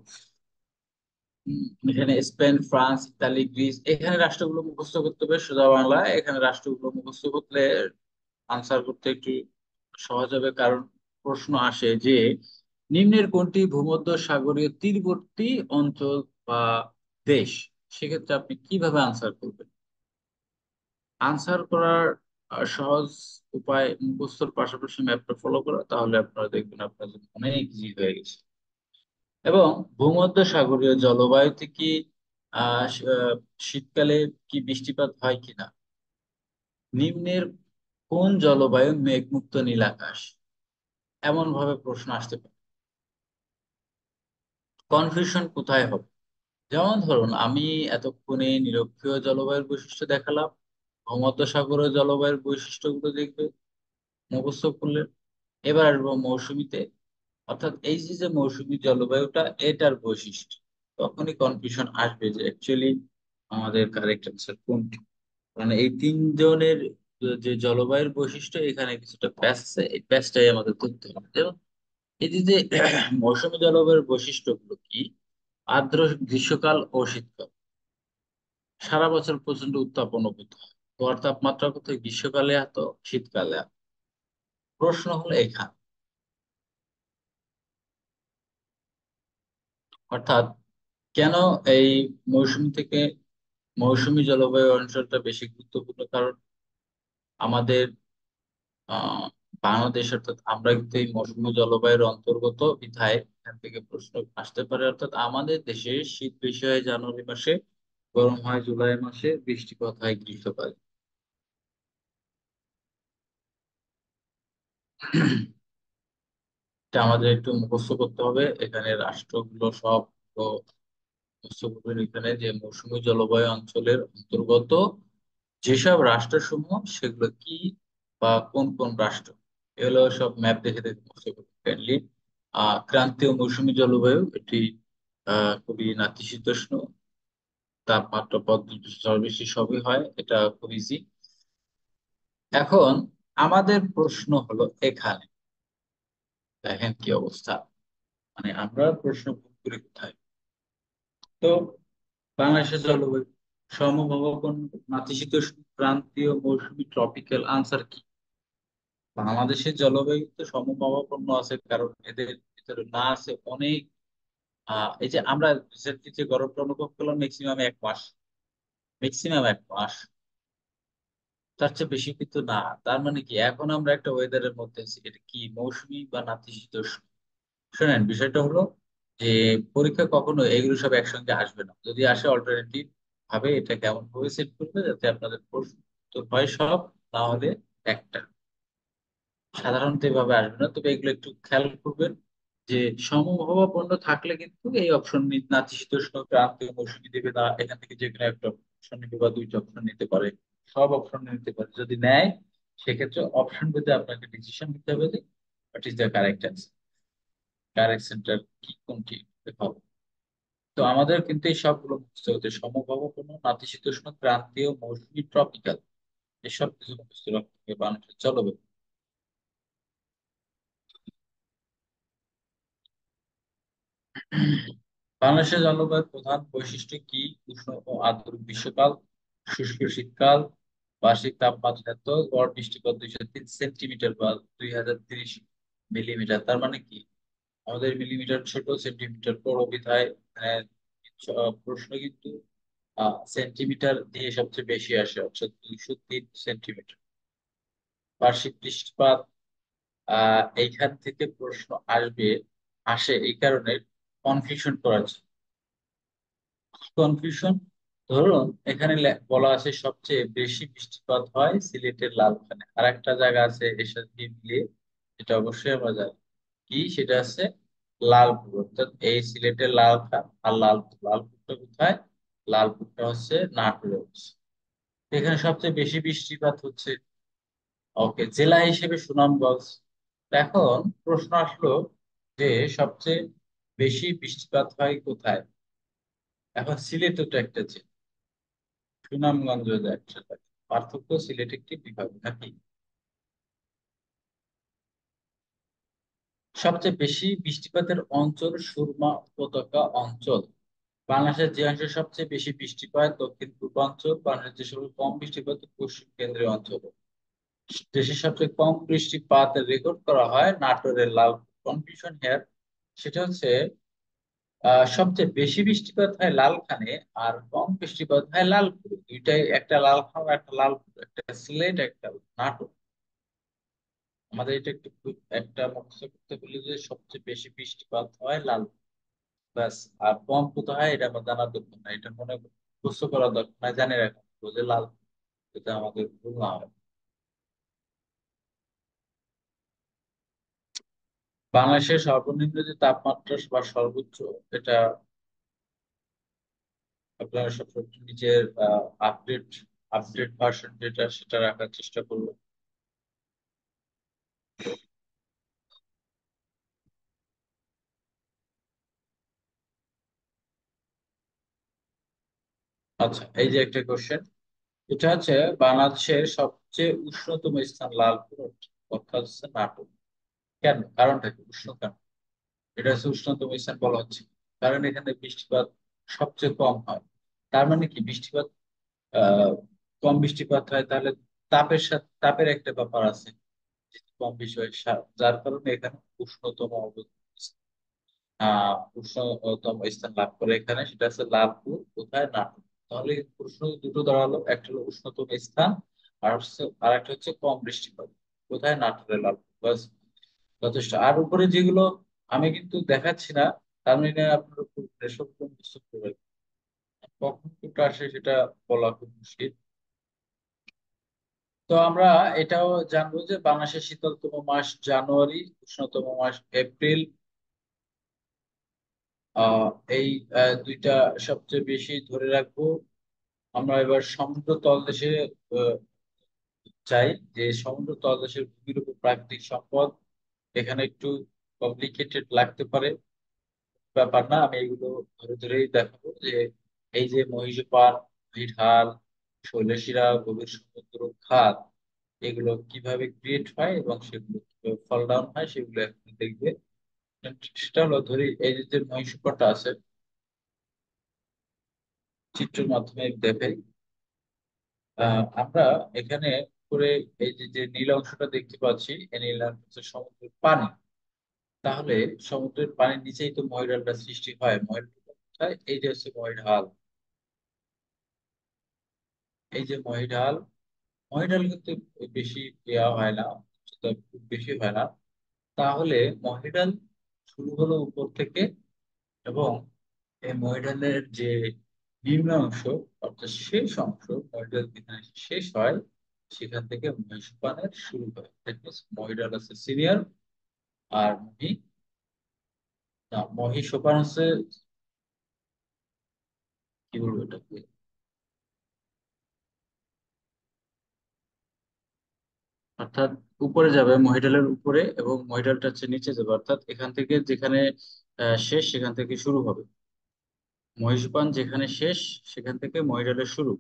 S1: এখানে স্পেন, ফ্রান্স, ইতালি, গ্রিস, এখানে রাষ্ট্রগুলো মুখস্থ করতে হবে সোজা বাংলা। এখানে রাষ্ট্রগুলো মুখস্থ করলে আনসার করতে একটু সহজ হবে, কারণ প্রশ্ন আসে যে নিম্নের কোনটি ভূমধ্যসাগরীয় তীরবর্তী অঞ্চল বা দেশ। সেক্ষেত্রে আপনি কিভাবে আনসার করবেন। আনসার করার সহজ উপায় মুখস্থর পাশাপাশি ম্যাপটা ফলো করা, তাহলে আপনারা দেখবেন আপনার জন্য অনেক ইজি হয়ে গেছে। এবং ভূমধ্যসাগরীয় জলবায়ুতে কি শীতকালে কি বৃষ্টিপাত হয় কিনা, নিম্নের কোন জলবায়ু মেঘমুক্ত নীল আকাশ, এমন ভাবে প্রশ্ন আসতে পারে। কনফিউশন কোথায় হবে, যেমন ধরুন আমি এতক্ষণে নিরক্ষীয় জলবায়ুর বৈশিষ্ট্য দেখালাম, ভূমধ্যসাগরীয় জলবায়ুর বৈশিষ্ট্যগুলো দেখবে মুখস্থ করলেন। এবার আসবো মৌসুমীতে, অর্থাৎ এই যে যে মৌসুমী জলবায়ুটা, এটার বৈশিষ্ট্য। তখনই কনফিউশন আসবে যে অ্যাকচুয়ালি আমাদের কারেক্ট অ্যান্সার কোনটি। মানে এই তিনজনের যে জলবায়ুর বৈশিষ্ট্য, এখানে কিছুটা প্যাচ আছে, এই প্যাচটাই আমাদের ধরতে হবে। যেমন এই যে মৌসুমী জলবায়ুর বৈশিষ্ট্যগুলো কি: আর্দ্র গ্রীষ্মকাল ও শীতকাল, সারা বছর প্রচন্ড উত্তাপ অনুভূত হয়। গড় তাপমাত্রা কত গ্রীষ্মকালে, এত শীতকালে এত। প্রশ্ন হলো এখানে, অর্থাৎ কেন এই মৌসুমী থেকে মৌসুমী জলবায়ু অঞ্চলটা বেশি গুরুত্বপূর্ণ? কারণ আমাদের আহ বাংলাদেশ, অর্থাৎ আমরা কিন্তু এই মৌসুমী জলবায়ুর অন্তর্গত বিধায় এখান থেকে প্রশ্ন আসতে পারে। অর্থাৎ আমাদের দেশে শীত বেশি হয় জানুয়ারি মাসে, গরম হয় জুলাই মাসে, বৃষ্টিপাত হয় গ্রীষ্মকালে। এটা আমাদের একটু মুখস্থ করতে হবে। এখানে রাষ্ট্রগুলো সব মুখস্থ করবেন। এখানে যে মৌসুমী জলবায়ু অঞ্চলের অন্তর্গত যেসব রাষ্ট্রসমূহ, সেগুলো কি বা কোন কোন রাষ্ট্র, এগুলো সব ম্যাপ দেখে দেখে মুখস্থ করবেন কাইন্ডলি। ক্রান্তীয় মৌসুমী জলবায়ু, এটি খুবই নাতিশীতোষ্ণ, তাপমাত্রা 35 সবই হয়, এটা খুব ইজি। এখন আমাদের প্রশ্ন হলো এখানে, দেখেন কি অবস্থা, মানে আমরা প্রশ্ন ভুল করি কোথায়। তো বাংলাদেশের জলবায়ু সমভাবাপন্ন, নাতিশীতোষ্ণ, ক্রান্তীয়, মৌসুমী, ট্রপিক্যাল। আনসার কি? বাংলাদেশের জলবায়ু তো সমভাবাপন্ন আছে, কারণ এদের ভিতরে না আছে অনেক এই যে আমরা রিসেন্টলি যে গরমটা অনুভব করলাম, ম্যাক্সিমাম 1 মাস, তার চেয়ে বেশি কিন্তু না। তার মানে কি, এখন আমরা একটা ওয়েদারের মধ্যে আছি, এটা কি মৌসুমী বা নাতিশীতোষ্ণ? শোনেন, বিষয়টা হলো যে পরীক্ষা কখনো এগুলো সব একসঙ্গে আসবে না। যদি আসে অল্টারনেটিভ ভাবে এটা কেমন ভাবে সেট করবে যাতে আপনাদের প্রশ্ন উত্তর হয় সব, না হলে একটা। সাধারণত এভাবে আসবে না, তবে এগুলো একটু খেয়াল করবেন যে সমভাবাপন্ন থাকলে কিন্তু এই অপশন নাতিশীতোষ্ণ, ক্রান্তীয়, মৌসুমী দেবে না। এখান থেকে যে কোনো একটা অপশন নিতে বা দুইটা অপশন নিতে পারে, সব অপশন নিতে পারে। যদি নেয়, সেক্ষেত্রে অপশন পেতে আপনাকে ডিসিশন নিতে হবে যে what is the correct answer, correct centre কি, কোনটি হবে। তো আমাদের কিন্তু এই সবগুলো মুখস্থ হতে, সমভাবাপন্ন, নাতিশীতোষ্ণ, ক্রান্তীয়, মৌসুমী, ট্রপিক্যাল, এসব কিছু মুখস্থ রাখতে হবে বাংলাদেশের জলবায়ু। বাংলাদেশের জলবায়ুর প্রধান বৈশিষ্ট্য কি? উষ্ণ ও আর্দ্র গ্রীষ্মকাল, শুষ্ক শীতকাল, বার্ষিক তাপমাত্রা এত, গড় বৃষ্টিপাত 203 সেন্টিমিটার বা 2030 মিলিমিটার। তার মানে কি, আমাদের মিলিমিটার ছোট, সেন্টিমিটার বড় বিধায় আহ, প্রশ্ন কিন্তু সেন্টিমিটার দিয়ে সবচেয়ে বেশি আসে, অর্থাৎ 203 সেন্টিমিটার। বার্ষিক বৃষ্টিপাত এইখান থেকে প্রশ্ন আসে এই কারণে কনফিউশন করার জন্য। কনফিউশন, ধরুন এখানে বলা আছে সবচেয়ে বেশি বৃষ্টিপাত হয় সিলেটের লালখানে, আর একটা জায়গা আছে এর সাথে মিলিয়ে, এটা অবশ্যই আমরা জানি কি, সেটা আছে লালপুর। অর্থাৎ এই সিলেটের লালখান আর লালপুরটা কোথায়? লালপুরটা হচ্ছে নাটোরে অবস্থিত। এখানে সবচেয়ে বেশি বৃষ্টিপাত হচ্ছে, ওকে, জেলা হিসেবে সুনামগঞ্জ। এখন প্রশ্ন আসলো যে সবচেয়ে বেশি বৃষ্টিপাত হয় কোথায়? এখন সিলেটও তো একটা জেলা, সুনামগঞ্জ একটা থাকে। পার্থক্য, সিলেট একটি বিভাগ নাকি? সবচেয়ে বেশি বৃষ্টিপাতের অঞ্চল সুরমা উপত্যকা অঞ্চল। বাংলাদেশের যে অংশে সবচেয়ে বেশি বৃষ্টি পায় দক্ষিণ পূর্বাঞ্চল। বাংলাদেশের যে সবচেয়ে কম বৃষ্টিপাত পশ্চিম কেন্দ্রীয় অঞ্চল। দেশের সবচেয়ে কম বৃষ্টিপাত রেকর্ড করা হয় নাটোরের লাল। কনফিউশন হেয়ার, সেটা হচ্ছে সবচেয়ে বেশি বৃষ্টিপাত হয় লালখানে, আর কম বৃষ্টিপাত হয় লালপুরে। দুইটাই, একটা লালখান একটা লালপুর, একটা সিলেট একটা নাটোর। আমাদের এটা একটু একটা মুখস্থ করতে বলি যে সবচেয়ে বেশি বৃষ্টিপাত হয় লাল, ব্যাস। আর কম কোথায় হয় এটা আমার জানার দরকার নাই, এটা মনে মুখস্থ করার দরকার নাই, জানি রাখা যে লাল, এটা আমাদের ভুল না হয়। বাংলাদেশের সর্বনিম্ন যে তাপমাত্রা বা সর্বোচ্চ, এটা আপনারা সবসময় নিজের আপডেট আপডেট ভার্সন যেটা, সেটা রাখার চেষ্টা করবো। আচ্ছা, এই যে একটা কোশ্চেন, এটা হচ্ছে বাংলাদেশের সবচেয়ে উষ্ণতম স্থান লালপুর, অর্থাৎ হচ্ছে নাটোর। কেন, কারণটা কি, উষ্ণ কেন এটা হচ্ছে উষ্ণতম স্থান বলা হচ্ছে? কারণ এখানে বৃষ্টিপাত সবচেয়ে কম হয়। তার মানে কি, বৃষ্টিপাত আহ কম বৃষ্টিপাত হয়, তাহলে তাপের সাথে তাপের একটা ব্যাপার আছে, কম বেশি হয়, যার কারণে এখানে উষ্ণতম উষ্ণতম স্থান লাভ করে এখানে, সেটা হচ্ছে লালপুর, কোথায়, নাটোর। তাহলে প্রশ্ন দুটো দাঁড়ালো, একটা হলো উষ্ণতম স্থান, আর একটা হচ্ছে কম বৃষ্টিপাত, কোথায়, নাটোরে, লালপুর। বাস, যথেষ্ট। আর উপরে যেগুলো আমি কিন্তু দেখাচ্ছি না, তার মানে আপনার উপর প্রেশার মুখস্থ করে রাখবেন। কখন কোনটা আসে সেটা বলা খুব মুশকিল। তো আমরা এটাও জানবো যে বাংলাদেশের শীতলতম মাস জানুয়ারি, উষ্ণতম মাস এপ্রিল। আহ এই দুইটা সবচেয়ে বেশি ধরে রাখবো। আমরা এবার সমুদ্র তলদেশে আহ, চাই, যে সমুদ্র তলদেশের ভূমির উপর প্রাকৃতিক সম্পদ, এখানে একটু কমপ্লিকেটেড লাগতে পারে, ব্যাপার না, আমি এগুলো ধরে ধরেই দেখাবো যে এই যে মহিষপাল, মহিঢাল, শৈলশিরা, গভীর সমুদ্র খাত, এগুলো কিভাবে ক্রিয়েট হয় এবং সেগুলো কিভাবে ফল ডাউন হয় সেগুলো এখন দেখবে। সেটা হলো, ধরি এই যে মহিষপালটা আছে, চিত্রের মাধ্যমে দেখাই। আমরা এখানে করে এই যে নীল অংশটা দেখতে পাচ্ছি, এই নীল অংশ হচ্ছে সমুদ্রের পানি। তাহলে সমুদ্রের পানির নিচেই তো ময়ূরালটা সৃষ্টি হয়। ময়ূরালটা কোথায়? এই যে হচ্ছে ময়ূরহাল, এই যে ময়ূরহাল। ময়ূরহাল কিন্তু বেশি দেওয়া হয় না, উচ্চতা খুব বেশি হয় না। তাহলে ময়ূরহাল শুরু হলো উপর থেকে, এবং এই ময়ূরহালের যে নিম্ন অংশ, অর্থাৎ শেষ অংশ, ময়ূরহাল যেখানে শেষ হয় সেখান থেকে মহিষপানের শুরু হয়। দ্যাট মিনস ময়ূরহাল আছে সিনিয়র, আর মহিষোপান হচ্ছে, কি বলবো এটাকে, অর্থাৎ উপরে যাবে মহিডালের উপরে, এবং মহিডালটা হচ্ছে নিচে যাবে, অর্থাৎ এখান থেকে যেখানে শেষ সেখান থেকে শুরু হবে। মহিষপান যেখানে শেষ সেখান থেকে মহিডালের শুরু,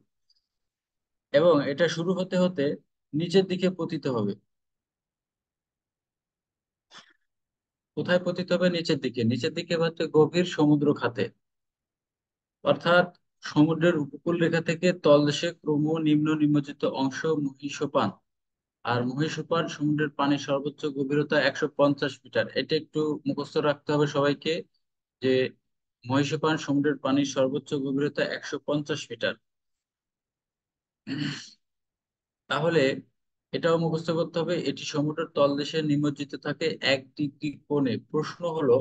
S1: এবং এটা শুরু হতে হতে নিচের দিকে পতিত হবে। কোথায় পতিত হবে? নিচের দিকে। নিচের দিকে বলতে গভীর সমুদ্র খাতে, অর্থাৎ সমুদ্রের উপকূল রেখা থেকে তলদেশে ক্রম নিম্নজিত অংশ মহীসোপান। আর মহীসোপান সমুদ্রের পানির সর্বোচ্চ গভীরতা 150 মিটার। এটা একটু মুখস্থ রাখতে হবে সবাইকে, যে মহীসোপান সমুদ্রের পানির সর্বোচ্চ গভীরতা 150 মিটার। তাহলে এটাও মুখস্থ করতে হবে, এটি সমুদ্রের তলদেশে নিমজ্জিত থাকে 1 ডিগ্রি কোণে। প্রশ্ন হলো,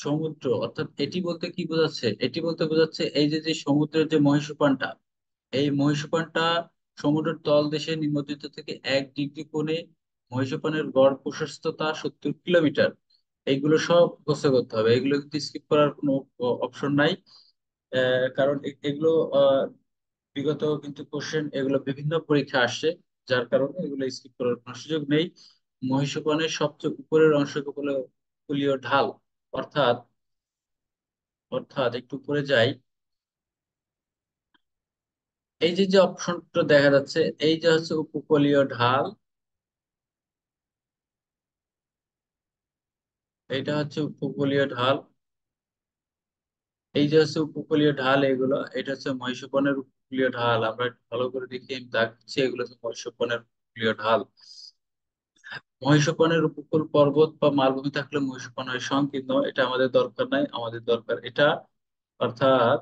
S1: সমুদ্র অর্থাৎ এটি বলতে কি বোঝাচ্ছে? এটি বলতে বোঝাচ্ছে এই যে সমুদ্রের যে মহীসোপানটা, এই মহীসোপানটা সমুদ্রের তলদেশে নিমজ্জিত থেকে 1 ডিগ্রি কোণে। মহীসোপানের গড় প্রশস্ততা 70 কিলোমিটার। এইগুলো সব মুখস্থ করতে হবে, এগুলো কিন্তু স্কিপ করার কোনো অপশন নাই। কারণ এগুলো বিগত কিন্তু কোশ্চেন, এগুলো বিভিন্ন পরীক্ষা আসছে, যার কারণে এগুলো স্কিপ করার কোনো সুযোগ নেই। মহিষোপানের সবচেয়ে উপরের অংশকে বলে উপকূলীয় ঢাল। অর্থাৎ অর্থাৎ একটু উপরে যাই, এই যে অপশনটা দেখা যাচ্ছে, এই যে হচ্ছে উপকূলীয় ঢাল, এইটা হচ্ছে উপকূলীয় ঢাল, এই যে হচ্ছে উপকূলীয় ঢাল, এগুলো, এটা হচ্ছে মহিষোপানের উপকূলীয় ঢাল। আমরা একটু ভালো করে দেখি, আমি দেখাচ্ছি, এগুলো হচ্ছে মহিষোপানের উপকূলীয় ঢাল। মহিষোপানের উপকূল পর্বত বা মালভূমি থাকলে মহিষোপান হয় সংকীর্ণ, এটা আমাদের দরকার নাই, আমাদের দরকার এটা। অর্থাৎ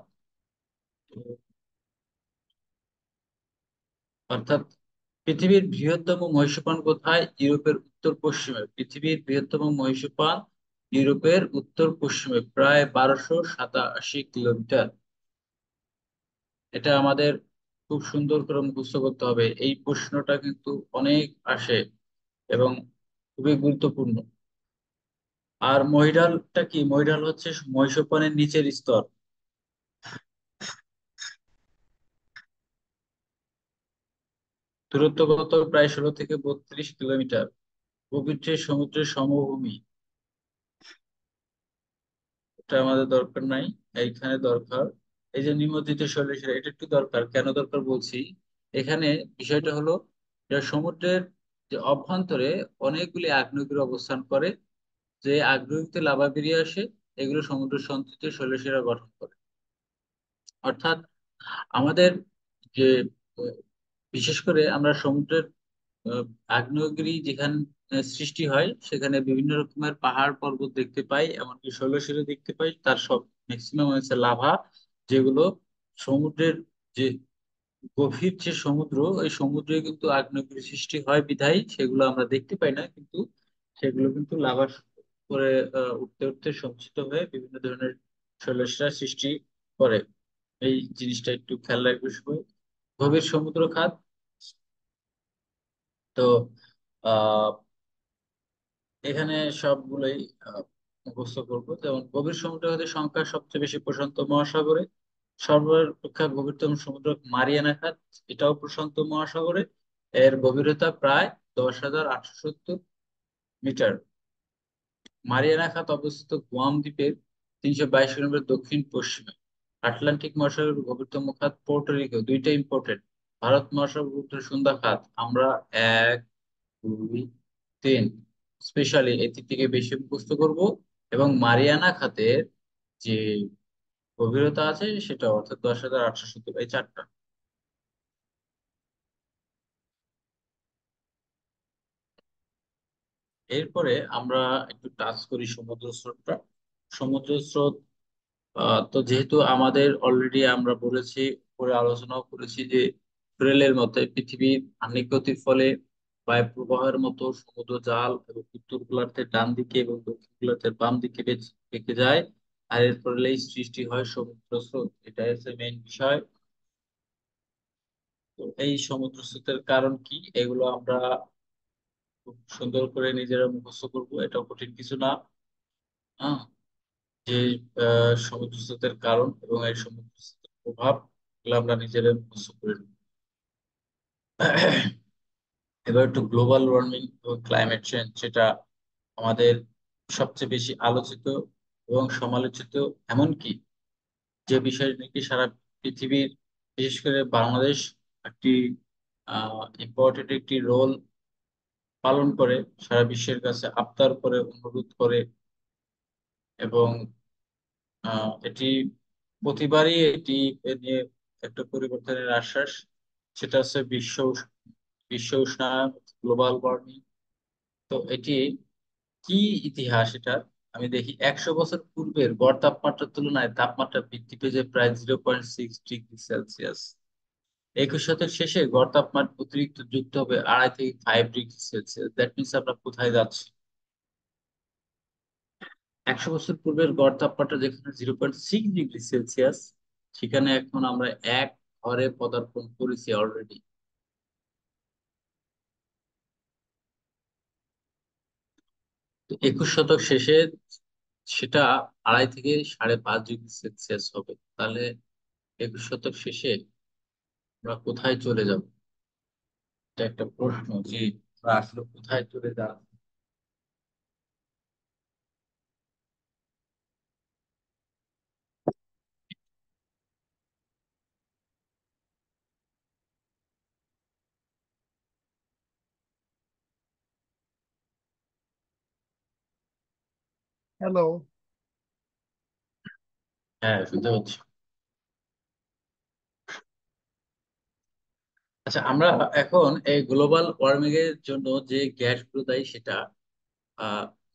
S1: অর্থাৎ পৃথিবীর বৃহত্তম মহিষোপান কোথায়? ইউরোপের উত্তর পশ্চিমে। পৃথিবীর বৃহত্তম মহিষোপান ইউরোপের উত্তর পশ্চিমে, প্রায় 1287 কিলোমিটার। এটা আমাদের খুব সুন্দর করে মুখস্থ করতে হবে, এই প্রশ্নটা কিন্তু অনেক আসে এবং খুবই গুরুত্বপূর্ণ। আর মহিডালটা কি? মহিডাল হচ্ছে মহিষোপানের নিচের স্তর। দূরত্ব কত? প্রায় 16 থেকে 32 কিলোমিটার। গভীর সমুদ্রের সমভূমি, এটা আমাদের দরকার নাই, এইখানে দরকার। এই যে নিমজ্জিত শৈলশিরা, এটা একটু দরকার। কেন দরকার বলছি, এখানে বিষয়টা হলো যে সমুদ্রের যে অভ্যন্তরে অনেকগুলি আগ্নেয়গিরি অবস্থান করে, যে আগ্নেয়গিরিতে লাভা বেরিয়ে আসে, এগুলো সমুদ্র সঞ্চিত শৈলশিরা গঠন করে। অর্থাৎ আমাদের যে আহ, বিশেষ করে আমরা সমুদ্রের আহ, আগ্নেয়গিরি যেখানে সৃষ্টি হয়, সেখানে বিভিন্ন রকমের পাহাড় পর্বত দেখতে পাই, এমনকি শৈলশিরা দেখতে পাই। তার সব ম্যাক্সিমাম হচ্ছে লাভা, যেগুলো সমুদ্রের যে গভীর যে সমুদ্র, ওই সমুদ্রে কিন্তু আগ্নেয়গিরি সৃষ্টি হয় বিধায় সেগুলো আমরা দেখতে পাই না, কিন্তু সেগুলো কিন্তু লাভার করে উঠতে উঠতে সঞ্চিত হয়ে বিভিন্ন ধরনের শৈলশিরা সৃষ্টি করে। এই জিনিসটা একটু খেয়াল রাখবে সবাই। গভীর সমুদ্র খাত। তো আহ এখানে সবগুলোই মুখস্থ করবো। যেমন গভীর সমুদ্র খাতের সংখ্যা সবচেয়ে বেশি প্রশান্ত মহাসাগরে। সর্বাপেক্ষা গভীরতম সমুদ্র মারিয়ানা খাত, এটাও প্রশান্ত মহাসাগরে। এর গভীরতা প্রায় 10,870 মিটার। মারিয়ানা খাত অবস্থিত গুয়াম দ্বীপের 322 কিলোমিটার দক্ষিণ পশ্চিমে। আটলান্টিক মহাসাগরের গভীরতম খাত পোর্টো রিকো, দুইটা ইম্পর্টেন্ট। ভারত মহাসাগর উত্তর সন্ধ্যা খাত আমরা 1, 2, 3 স্পেশালি এই তিনটিকে বেশি মুখস্থ করব। এবং মারিয়ানা খাতের যে গভীরতা আছে সেটা, অর্থাৎ 10,870, এই চারটা। এরপরে আমরা একটু টাচ করি সমুদ্র স্রোতটা। সমুদ্র স্রোত, তো যেহেতু আমাদের অলরেডি আমরা বলেছি, পরে আলোচনাও করেছি যে রেলের মতে পৃথিবীর আহ্নিক গতির ফলে বায়ু প্রবাহের মতো সমুদ্র জাল এবং উত্তর গোলার্ধের ডান দিকে এবং দক্ষিণ গোলার্ধের বাম দিকে বেঁকে যায়। আর এর ফলে সৃষ্টি হয় সমুদ্র স্রোত। এটাই হচ্ছে মেইন বিষয়। তো এই সমুদ্র স্রোতের কারণ কি, এগুলো আমরা খুব সুন্দর করে নিজেরা মুখস্থ করবো, এটা কঠিন কিছু না। হ্যাঁ, যে সমুদ্র স্রোতের কারণ এবং এই সমুদ্র স্রোতের প্রভাব, এগুলো আমরা নিজেরা মুখস্থ করে নেব। এবার একটু গ্লোবাল ওয়ার্মিং এবং ক্লাইমেট চেঞ্জ, যেটা আমাদের সবচেয়ে বেশি আলোচিত এবং সমালোচিত, এমনকি যে বিষয় নাকি সারা পৃথিবীর, বিশেষ করে বাংলাদেশ একটি ইম্পর্টেন্ট একটি রোল পালন করে, সারা বিশ্বের কাছে আবদার করে, অনুরোধ করে। এবং এটি প্রতিবারই এটি এ নিয়ে একটা পরিবর্তনের আশ্বাস, সেটা হচ্ছে বিশ্ব উষ্ণায়ন, গ্লোবাল ওয়ার্মিং। তো এটি কি ইতিহাস এটা, আমি দেখি 100 বছর পূর্বের গড় তাপমাত্রার তুলনায় তাপমাত্রা বৃদ্ধি পেয়েছে প্রায় 0.6 ডিগ্রি সেলসিয়াস। 21 শতক শেষে গড় তাপমাত্রা অতিরিক্ত যুক্ত হবে 2.5 থেকে 5 ডিগ্রি সেলসিয়াস। দ্যাট মিনস আমরা কোথায় যাচ্ছি? 100 বছর পূর্বের গড় তাপমাত্রা যেখানে 0.6 ডিগ্রি সেলসিয়াস, সেখানে এখন আমরা 1 ঘরে পদার্পণ করেছি অলরেডি। তো 21 শতক শেষে সেটা 2.5 থেকে 5.5 ডিগ্রি সেলসিয়াস হবে। তাহলে 21 শতক শেষে আমরা কোথায় চলে যাব? এটা একটা প্রশ্ন, যে আমরা আসলে কোথায় চলে যাব।
S5: হ্যালো।
S1: হ্যাঁ, শুনতে পাচ্ছি। আচ্ছা, আমরা এখন এই গ্লোবাল ওয়ার্মিং এর জন্য যে গ্যাসগুলো দায়ী, সেটা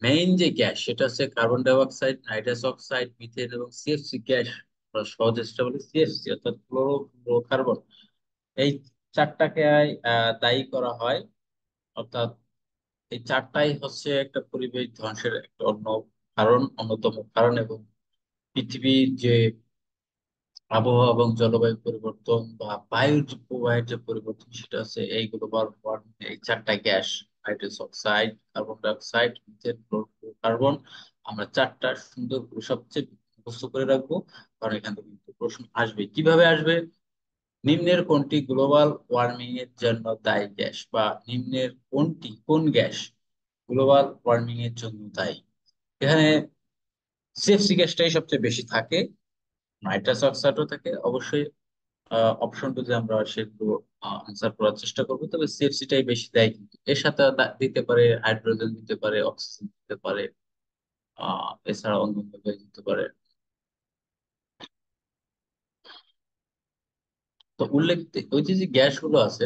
S1: মেইন যে গ্যাস সেটা হচ্ছে carbon dioxide, nitrous oxide, methane এবং সিএফসি গ্যাস। আমরা সহজে সেটা বলি সিএফসি, অর্থাৎ ফ্লোরোকার্বন। এই চারটাকে দায়ী করা হয়। অর্থাৎ এই চারটাই হচ্ছে একটা পরিবেশ ধ্বংসের একটা অন্যতম কারণ। এবং পৃথিবীর যে আবহাওয়া এবং জলবায়ু পরিবর্তন বা বায়ুর যে প্রবাহের যে পরিবর্তন, সেটা হচ্ছে এই গ্লোবাল ওয়ার্মিং, এই চারটা gas, nitrous oxide, carbon die oxide, methane, carbon. আমরা চারটা সুন্দর করে সবচেয়ে মুখস্থ করে রাখবো, কারণ এখান থেকে কিন্তু প্রশ্ন আসবে। কিভাবে আসবে? নিম্নের কোনটি গ্লোবাল ওয়ার্মিং এর জন্য দায়ী গ্যাস, বা নিম্নের কোন গ্যাস গ্লোবাল ওয়ার্মিং এর জন্য দায়ী? এখানে সিএফসি গ্যাসটাই সবচেয়ে বেশি থাকে। নাইট্রাস অক্সাইডও থাকে অবশ্যই। অপশন যদি আমরা সেগুলো আনসার করার চেষ্টা করবো, তবে সিএফসিটাই বেশি দেয়, কিন্তু এর সাথে দিতে পারে হাইড্রোজেন, দিতে পারে অক্সিজেন, দিতে পারে এছাড়া অন্যান্য গ্যাস দিতে পারে। তো ওই যে যে গ্যাসগুলো আছে,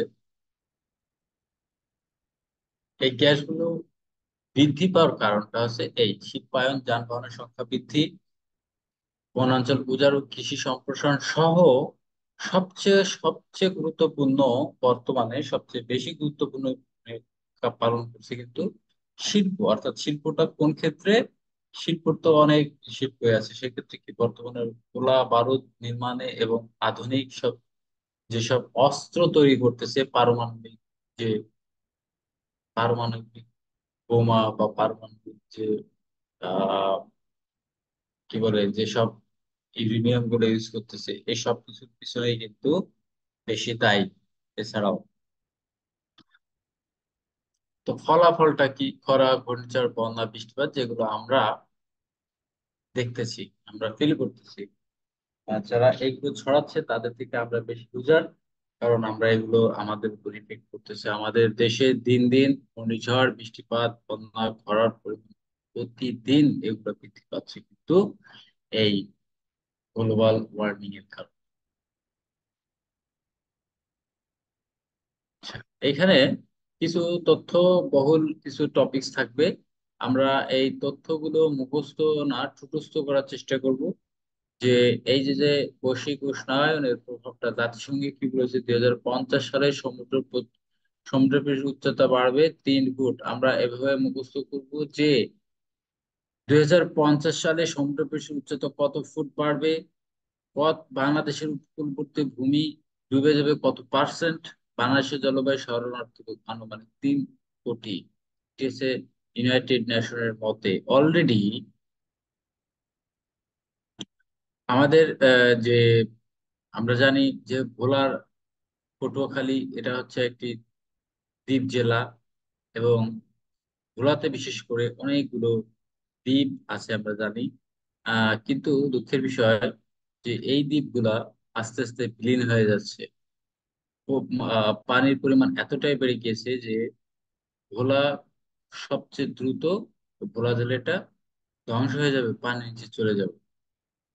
S1: এই গ্যাসগুলো বৃদ্ধি পাওয়ার কারণটা হচ্ছে এই শিল্পায়ন, যানবাহনের সংখ্যা বৃদ্ধি, বনাঞ্চল উজাড় ও কৃষি সম্প্রসারণ সহ সবচেয়ে সবচেয়ে গুরুত্বপূর্ণ, বর্তমানে সবচেয়ে বেশি গুরুত্বপূর্ণ ভূমিকা পালন করছে কিন্তু শিল্প। অর্থাৎ শিল্পটা কোন ক্ষেত্রে? শিল্পর তো অনেক শিল্প আছে, সেক্ষেত্রে কি বর্তমানে গোলা বারুদ নির্মাণে এবং আধুনিক সব যেসব অস্ত্র তৈরি করতেছে, পারমাণবিক যে পারমাণবিক বোমা বা পারমাণবিক যে আহ কি বলে যেসব ইউরেনিয়াম গুলো ইউজ করতেছে, এই সব কিছুর পিছনেই কিন্তু বেশি দায়ী। এছাড়াও তো ফলাফলটা কি? খরা, ঘূর্ণিঝড়, বন্যা, বৃষ্টিপাত, যেগুলো আমরা দেখতেছি, আমরা ফিল করতেছি, আর যারা এগুলো ছড়াচ্ছে তাদের থেকে আমরা বেশি বুঝার, কারণ আমরা এগুলো আমাদের উপর ইফেক্ট করতেছে। আমাদের দেশে দিন দিন ঘূর্ণিঝড়, বৃষ্টিপাত, বন্যা, খরার পরিমাণ প্রতিদিন এগুলো বৃদ্ধি পাচ্ছে, কিন্তু এই গ্লোবাল ওয়ার্মিং এর কারণে। আচ্ছা, এখানে কিছু তথ্য বহুল কিছু টপিকস থাকবে। আমরা এই তথ্যগুলো মুখস্থ না ঠুটস্থ করার চেষ্টা করব। যে এই যে যে বৈশ্বিক উষ্ণায়নের প্রভাবটা, জাতিসংঘে কি বলেছে, 2050 সালে সমুদ্রপৃষ্ঠের উচ্চতা বাড়বে 3 ফুট। আমরা এভাবে মুখস্থ করব যে 2050 সালে সমুদ্রপৃষ্ঠের উচ্চতা কত ফুট বাড়বে, বাংলাদেশের উপকূলবর্তী ভূমি ডুবে যাবে কত পার্সেন্ট, বাংলাদেশের জলবায়ু শরণার্থী আনুমানিক 3 কোটি। এটি হচ্ছে ইউনাইটেড নেশনের মতে। অলরেডি আমাদের যে আমরা জানি যে ভোলার পটুয়াখালী, এটা হচ্ছে একটি দ্বীপ জেলা, এবং ভোলাতে বিশেষ করে অনেকগুলো দ্বীপ আছে আমরা জানি। কিন্তু দুঃখের বিষয় যে এই দ্বীপগুলা আস্তে আস্তে বিলীন হয়ে যাচ্ছে। পানির পরিমাণ এতটাই বেড়ে গিয়েছে যে ভোলা সবচেয়ে দ্রুত, ভোলা জেলেটা ধ্বংস হয়ে যাবে, পানির নিচে চলে যাবে,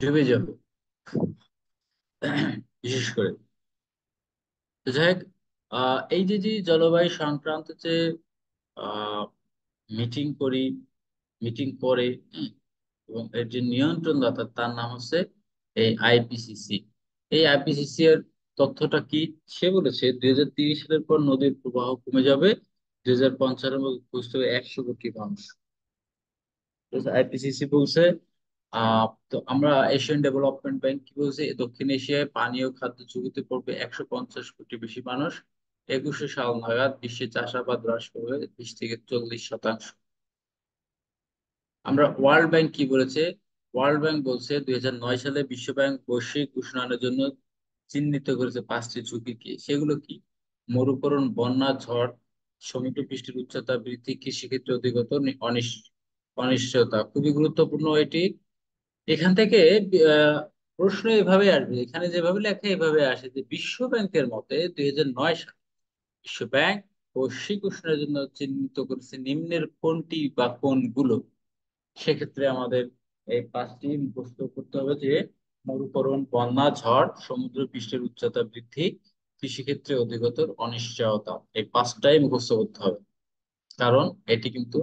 S1: ডুবে যাবে বিশেষ করে। তো যাই হোক, এই যে যে জলবায়ু সংক্রান্ত যে মিটিং করি, মিটিং করে, এবং এর যে নিয়ন্ত্রণদাতা তার নাম হচ্ছে এই আইপিসিসি। এই আইপিসিসি এর তথ্যটা কি? সে বলেছে 2030 সালের পর নদীর প্রবাহ কমে যাবে, 2050 সালের মধ্যে পৌঁছতে হবে 100 কোটি মানুষ। আইপিসিসি বলছে। তো আমরা এশিয়ান ডেভেলপমেন্ট ব্যাংক কি বলছে, দক্ষিণ এশিয়ায় পানি ও খাদ্য ঝুঁকিতে পড়বে 150 কোটি বেশি মানুষ। 2100 সাল নাগাদ বিশ্বে চাষাবাদ হ্রাস করবে 20 থেকে 40%। আমরা ওয়ার্ল্ড ব্যাংক কি বলেছে? ওয়ার্ল্ড ব্যাংক বলছে 2009 সালে বিশ্ব ব্যাংক বৈশ্বিক উষ্ণায়নের জন্য চিহ্নিত করেছে 5টি ঝুঁকি। কি সেগুলো? কি? মরুকরণ, বন্যা, ঝড়, সমুদ্র পৃষ্ঠের উচ্চতা বৃদ্ধি, কৃষিক্ষেত্রে অধিগত অনিশ্চয়তা। খুবই গুরুত্বপূর্ণ এটি। এখান থেকে আহ, প্রশ্ন এভাবে আসবে, এখানে যেভাবে লেখা এভাবে আসে যে বিশ্ব ব্যাংকের মতে 2009 সালে বিশ্ব ব্যাংক বৈশ্বিক উষ্ণায়নের জন্য চিহ্নিত করেছে নিম্নের কোনটি বা কোনগুলো। সেক্ষেত্রে আমাদের এই 5টি মুখস্থ করতে হবে যে মরুকরণ, বন্যা, ঝড়, সমুদ্র পৃষ্ঠের উচ্চতা বৃদ্ধি, কৃষিক্ষেত্রে অধিকতর অনিশ্চয়তা। এই 5টাই মুখস্থ করতে হবে, কারণ এটি কিন্তু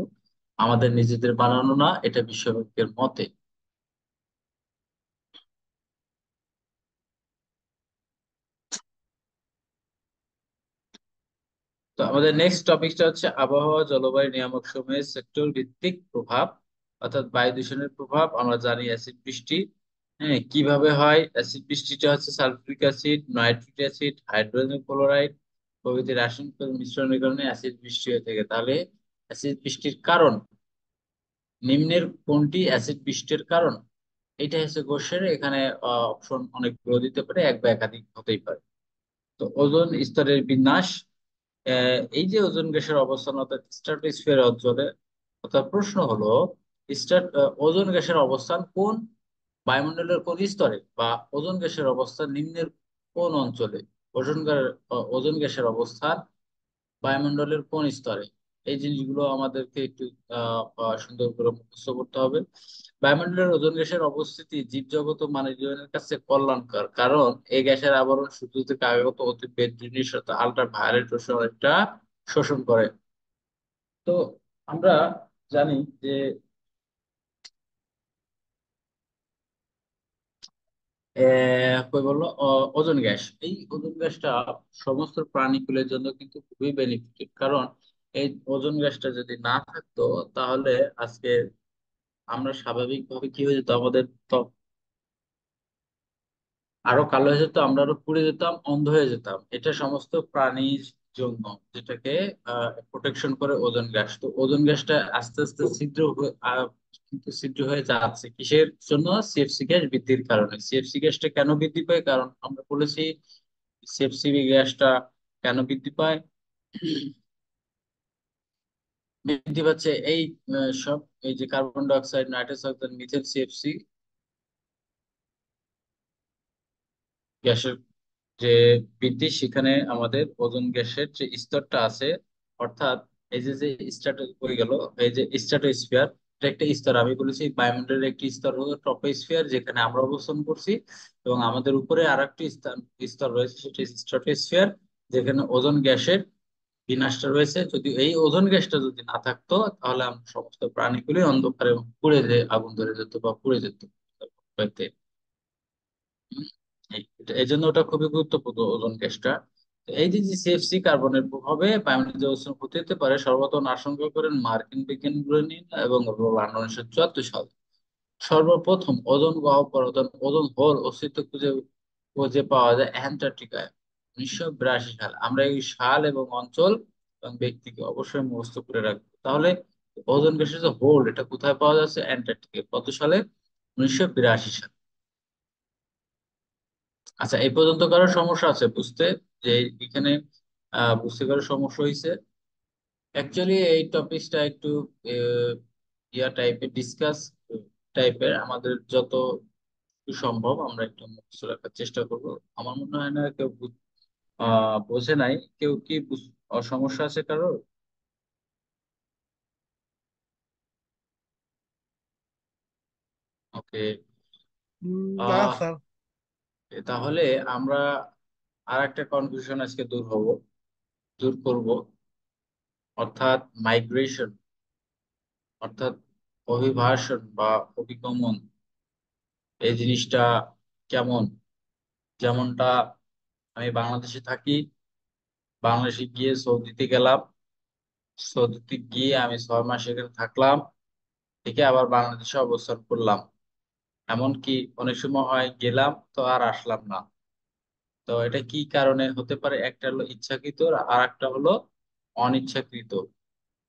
S1: আমাদের নিজেদের বানানো না, এটা বিশ্ব ব্যাংকের মতে। তো আমাদের নেক্সট টপিকটা হচ্ছে আবহাওয়া জলবায়ু নিয়ামক সমূহের সেক্টর ভিত্তিক প্রভাব, অর্থাৎ বায়ু দূষণের প্রভাব। আমরা জানি অ্যাসিড বৃষ্টি, হ্যাঁ, কিভাবে হয়। অ্যাসিড বৃষ্টিটা হচ্ছে sulphuric acid, nitric acid, hydrogen chloride প্রভৃতি রাসায়নিক মিশ্রণের কারণে অ্যাসিড বৃষ্টি হয়ে থাকে। তাহলে অ্যাসিড বৃষ্টির কারণ নিম্নের কোনটি অ্যাসিড বৃষ্টির কারণ? এটা হচ্ছে কোশ্চেন। এখানে অপশন অনেকগুলো দিতে পারে, এক বা একাধিক হতেই পারে। তো ওজোন স্তরের বিন্যাস, এই যে ওজোন গ্যাসের অবস্থান অর্থাৎ স্ট্রাটোস্ফিয়ার অঞ্চলে, অর্থাৎ প্রশ্ন হলো ওজোন গ্যাসের অবস্থান কোন বায়ুমণ্ডলের কোন স্তরে বা ওজোন গ্যাসের অবস্থান নিম্নের কোন অঞ্চলে? ওজোন গ্যাসের অবস্থান বায়ুমণ্ডলের কোন স্তরে? এই জিনিসগুলো আমাদেরকে একটু সুন্দর করে মুখস্থ করতে হবে। বায়ুমণ্ডলের ওজোন গ্যাসের অবস্থিতি জীবজগত ও মানব জীবনের কাছে কল্যাণকর, কারণ এই গ্যাসের আবরণ সূর্য থেকে আগত অতি বেঞ্চনীয় সাথে আল্ট্রা ভায়োলেট রশ্মি অনেকটা শোষণ করে। তো আমরা জানি যে কই বললো ওজোন গ্যাস, এই ওজোন গ্যাসটা সমস্ত প্রাণীকুলের জন্য কিন্তু খুবই বেনিফিটেড, কারণ এই ওজোন গ্যাসটা যদি না থাকতো তাহলে আজকে আমরা স্বাভাবিকভাবে কি হয়ে যেত, আমাদের ত্বক আরো কালো হয়ে যেত, আমরা আরো পুড়ে যেতাম, অন্ধ হয়ে যেতাম। এটা সমস্ত প্রাণীর জন্য, যেটাকে প্রোটেকশন করে ওজোন গ্যাস। তো ওজোন গ্যাসটা আস্তে আস্তে কিন্তু ছিদ্র হয়ে যাচ্ছে কিসের জন্য? সিএফসি গ্যাস বৃদ্ধির কারণে। সিএফসি গ্যাসটা কেন বৃদ্ধি পায়? কারণ আমরা বলেছি সিএফসি গ্যাসটা কেন বৃদ্ধি পায়? বৃদ্ধি পাচ্ছে এই সব, এই যে carbon dioxide, nitrous oxide, methane, CFC গ্যাসের যে বৃদ্ধি, সেখানে আমাদের ওজোন গ্যাসের যে স্তরটা আছে, অর্থাৎ এই যে যে স্ট্র্যাটো হয়ে গেল, এই যে স্ট্র্যাটোস্ফিয়ার, এটা একটা স্তর। আমি বলেছি বায়ুমণ্ডলের একটি স্তর হলো ট্রপোস্ফিয়ার, যেখানে আমরা অবস্থান করছি, এবং আমাদের উপরে আর একটি স্তর রয়েছে, সেটি স্ট্র্যাটোস্ফিয়ার, যেখানে ওজোন গ্যাসের বিনাশটা রয়েছে। যদি এই ওজোন গ্যাসটা যদি না থাকতো, তাহলে আমরা সমস্ত প্রাণীগুলি অন্ধকারে পুড়ে যে আগুন ধরে যেত বা পুড়ে যেত। এই জন্য ওটা খুবই গুরুত্বপূর্ণ ওজোন গ্যাসটা। তো এই যে যে সিএফসি কার্বনের প্রভাবে বায়ুমণ্ডলের যে ওজোন ক্ষতি হতে পারে, সর্বপ্রথম আশঙ্কা করেন মার্কিন বিজ্ঞানী এবং রোলান্ড 1974 সাল। সর্বপ্রথম ওজোন গ্রহ পরমাণু ওজোন হোল অস্তিত্ব খুঁজে খুঁজে পাওয়া যায় অ্যান্টার্কটিকায় 1982 সাল। আমরা এই সাল এবং অঞ্চল এবং ব্যক্তিকে অবশ্যই মুখস্থ করে রাখবো। তাহলে ওজোন গ্যাসের যে হোল, এটা কোথায় পাওয়া যাচ্ছে? অ্যান্টার্কটিকায়। কত সালে? 1982 সাল। আচ্ছা, এই পর্যন্ত কারো সমস্যা আছে বুঝতে? যে এখানে বুঝতে কারো সমস্যা হয়েছে? অ্যাকচুয়ালি এই টপিকটা একটু আহ, ইয়া টাইপের, ডিসকাস টাইপের। আমাদের যত সম্ভব আমরা একটু মুখস্থ রাখার চেষ্টা করব। আমার মনে হয় না কেউ বোঝে নাই। কেউ কি সমস্যা আছে কারোর? ওকে।
S5: না
S1: আহ
S5: স্যার।
S1: তাহলে আমরা আর একটা কনফিউশন আজকে দূর করব, অর্থাৎ মাইগ্রেশন, অর্থাৎ অভিবাসন বা অভিগমন, এই জিনিসটা কেমন? যেমনটা আমি বাংলাদেশে থাকি, বাংলাদেশে গিয়ে সৌদিতে গেলাম, সৌদিতে গিয়ে আমি 6 মাস এখানে থাকলাম, থেকে আবার বাংলাদেশে অবস্থান করলাম। এমনকি অনেক সময় হয় গেলাম তো আর আসলাম না। তো এটা কি কারণে হতে পারে? একটা হলো ইচ্ছাকৃত, আর একটা হলো অনিচ্ছাকৃত।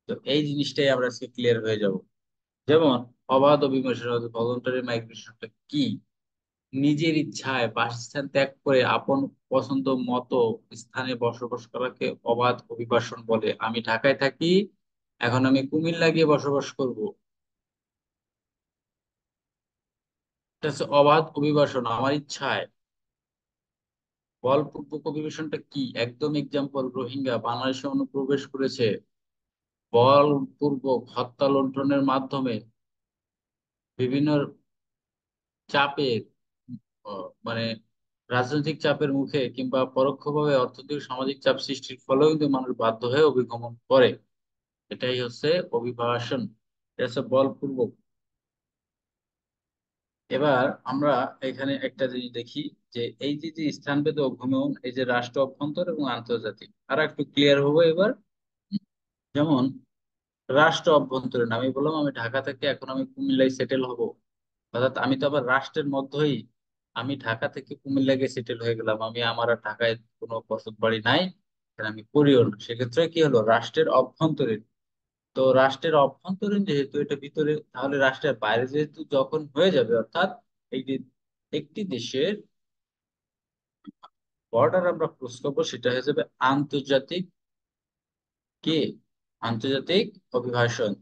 S1: তো এই জিনিসটাই আমরা আজকে ক্লিয়ার হয়ে যাব। যেমন অবাধ অভিবাসন, ভলান্টারি মাইগ্রেশনটা কি? নিজের ইচ্ছায় বাসস্থান ত্যাগ করে আপন পছন্দ মতো স্থানে বসবাস করাকে অবাধ অভিবাসন বলে। আমি ঢাকায় থাকি, এখন আমি কুমিল্লা গিয়ে বসবাস করব, এটা হচ্ছে অবাধ অভিবাসন, আমার ইচ্ছায়। বলপূর্বক অভিবাসনটা কি? একদম এক্সাম্পল, রোহিঙ্গা বাংলাদেশে অনুপ্রবেশ করেছে, বলপূর্বক হত্যা লুণ্ঠনের মাধ্যমে বিভিন্ন চাপের মানে রাজনৈতিক চাপের মুখে কিংবা পরোক্ষভাবে অর্থনৈতিক সামাজিক চাপ সৃষ্টির ফলেও কিন্তু মানুষ বাধ্য হয়ে অভিগমন করে। এটাই হচ্ছে অভিবাসন, এটা হচ্ছে বলপূর্বক। এবার আমরা এখানে একটা জিনিস দেখি, যে এই যে যে স্থানভেদে অভিগমন, এই যে রাষ্ট্র অভ্যন্তর এবং আন্তর্জাতিক, আর একটু ক্লিয়ার হবো এবার। যেমন রাষ্ট্র অভ্যন্তরীণ, আমি বললাম আমি ঢাকা থেকে এখন আমি কুমিল্লায় সেটেল হব, অর্থাৎ আমি তো আবার রাষ্ট্রের মধ্যেই, আমি ঢাকা থেকে কুমিল্লা গিয়ে সেটেল হয়ে গেলাম, আমি আমার আর ঢাকায় কোনো বসত বাড়ি নাই, এখানে আমি করিও না। সেক্ষেত্রে কি হলো? রাষ্ট্রের অভ্যন্তরীণ। তো রাষ্ট্রের অভ্যন্তরীণ যেহেতু এটা ভিতরে, তাহলে রাষ্ট্রের বাইরে যেহেতু যখন হয়ে যাবে, অর্থাৎ এই যে একটি দেশের বর্ডার আমরা ক্রস করবো, সেটা হয়ে যাবে আন্তর্জাতিক, কি? আন্তর্জাতিক অভিবাসন।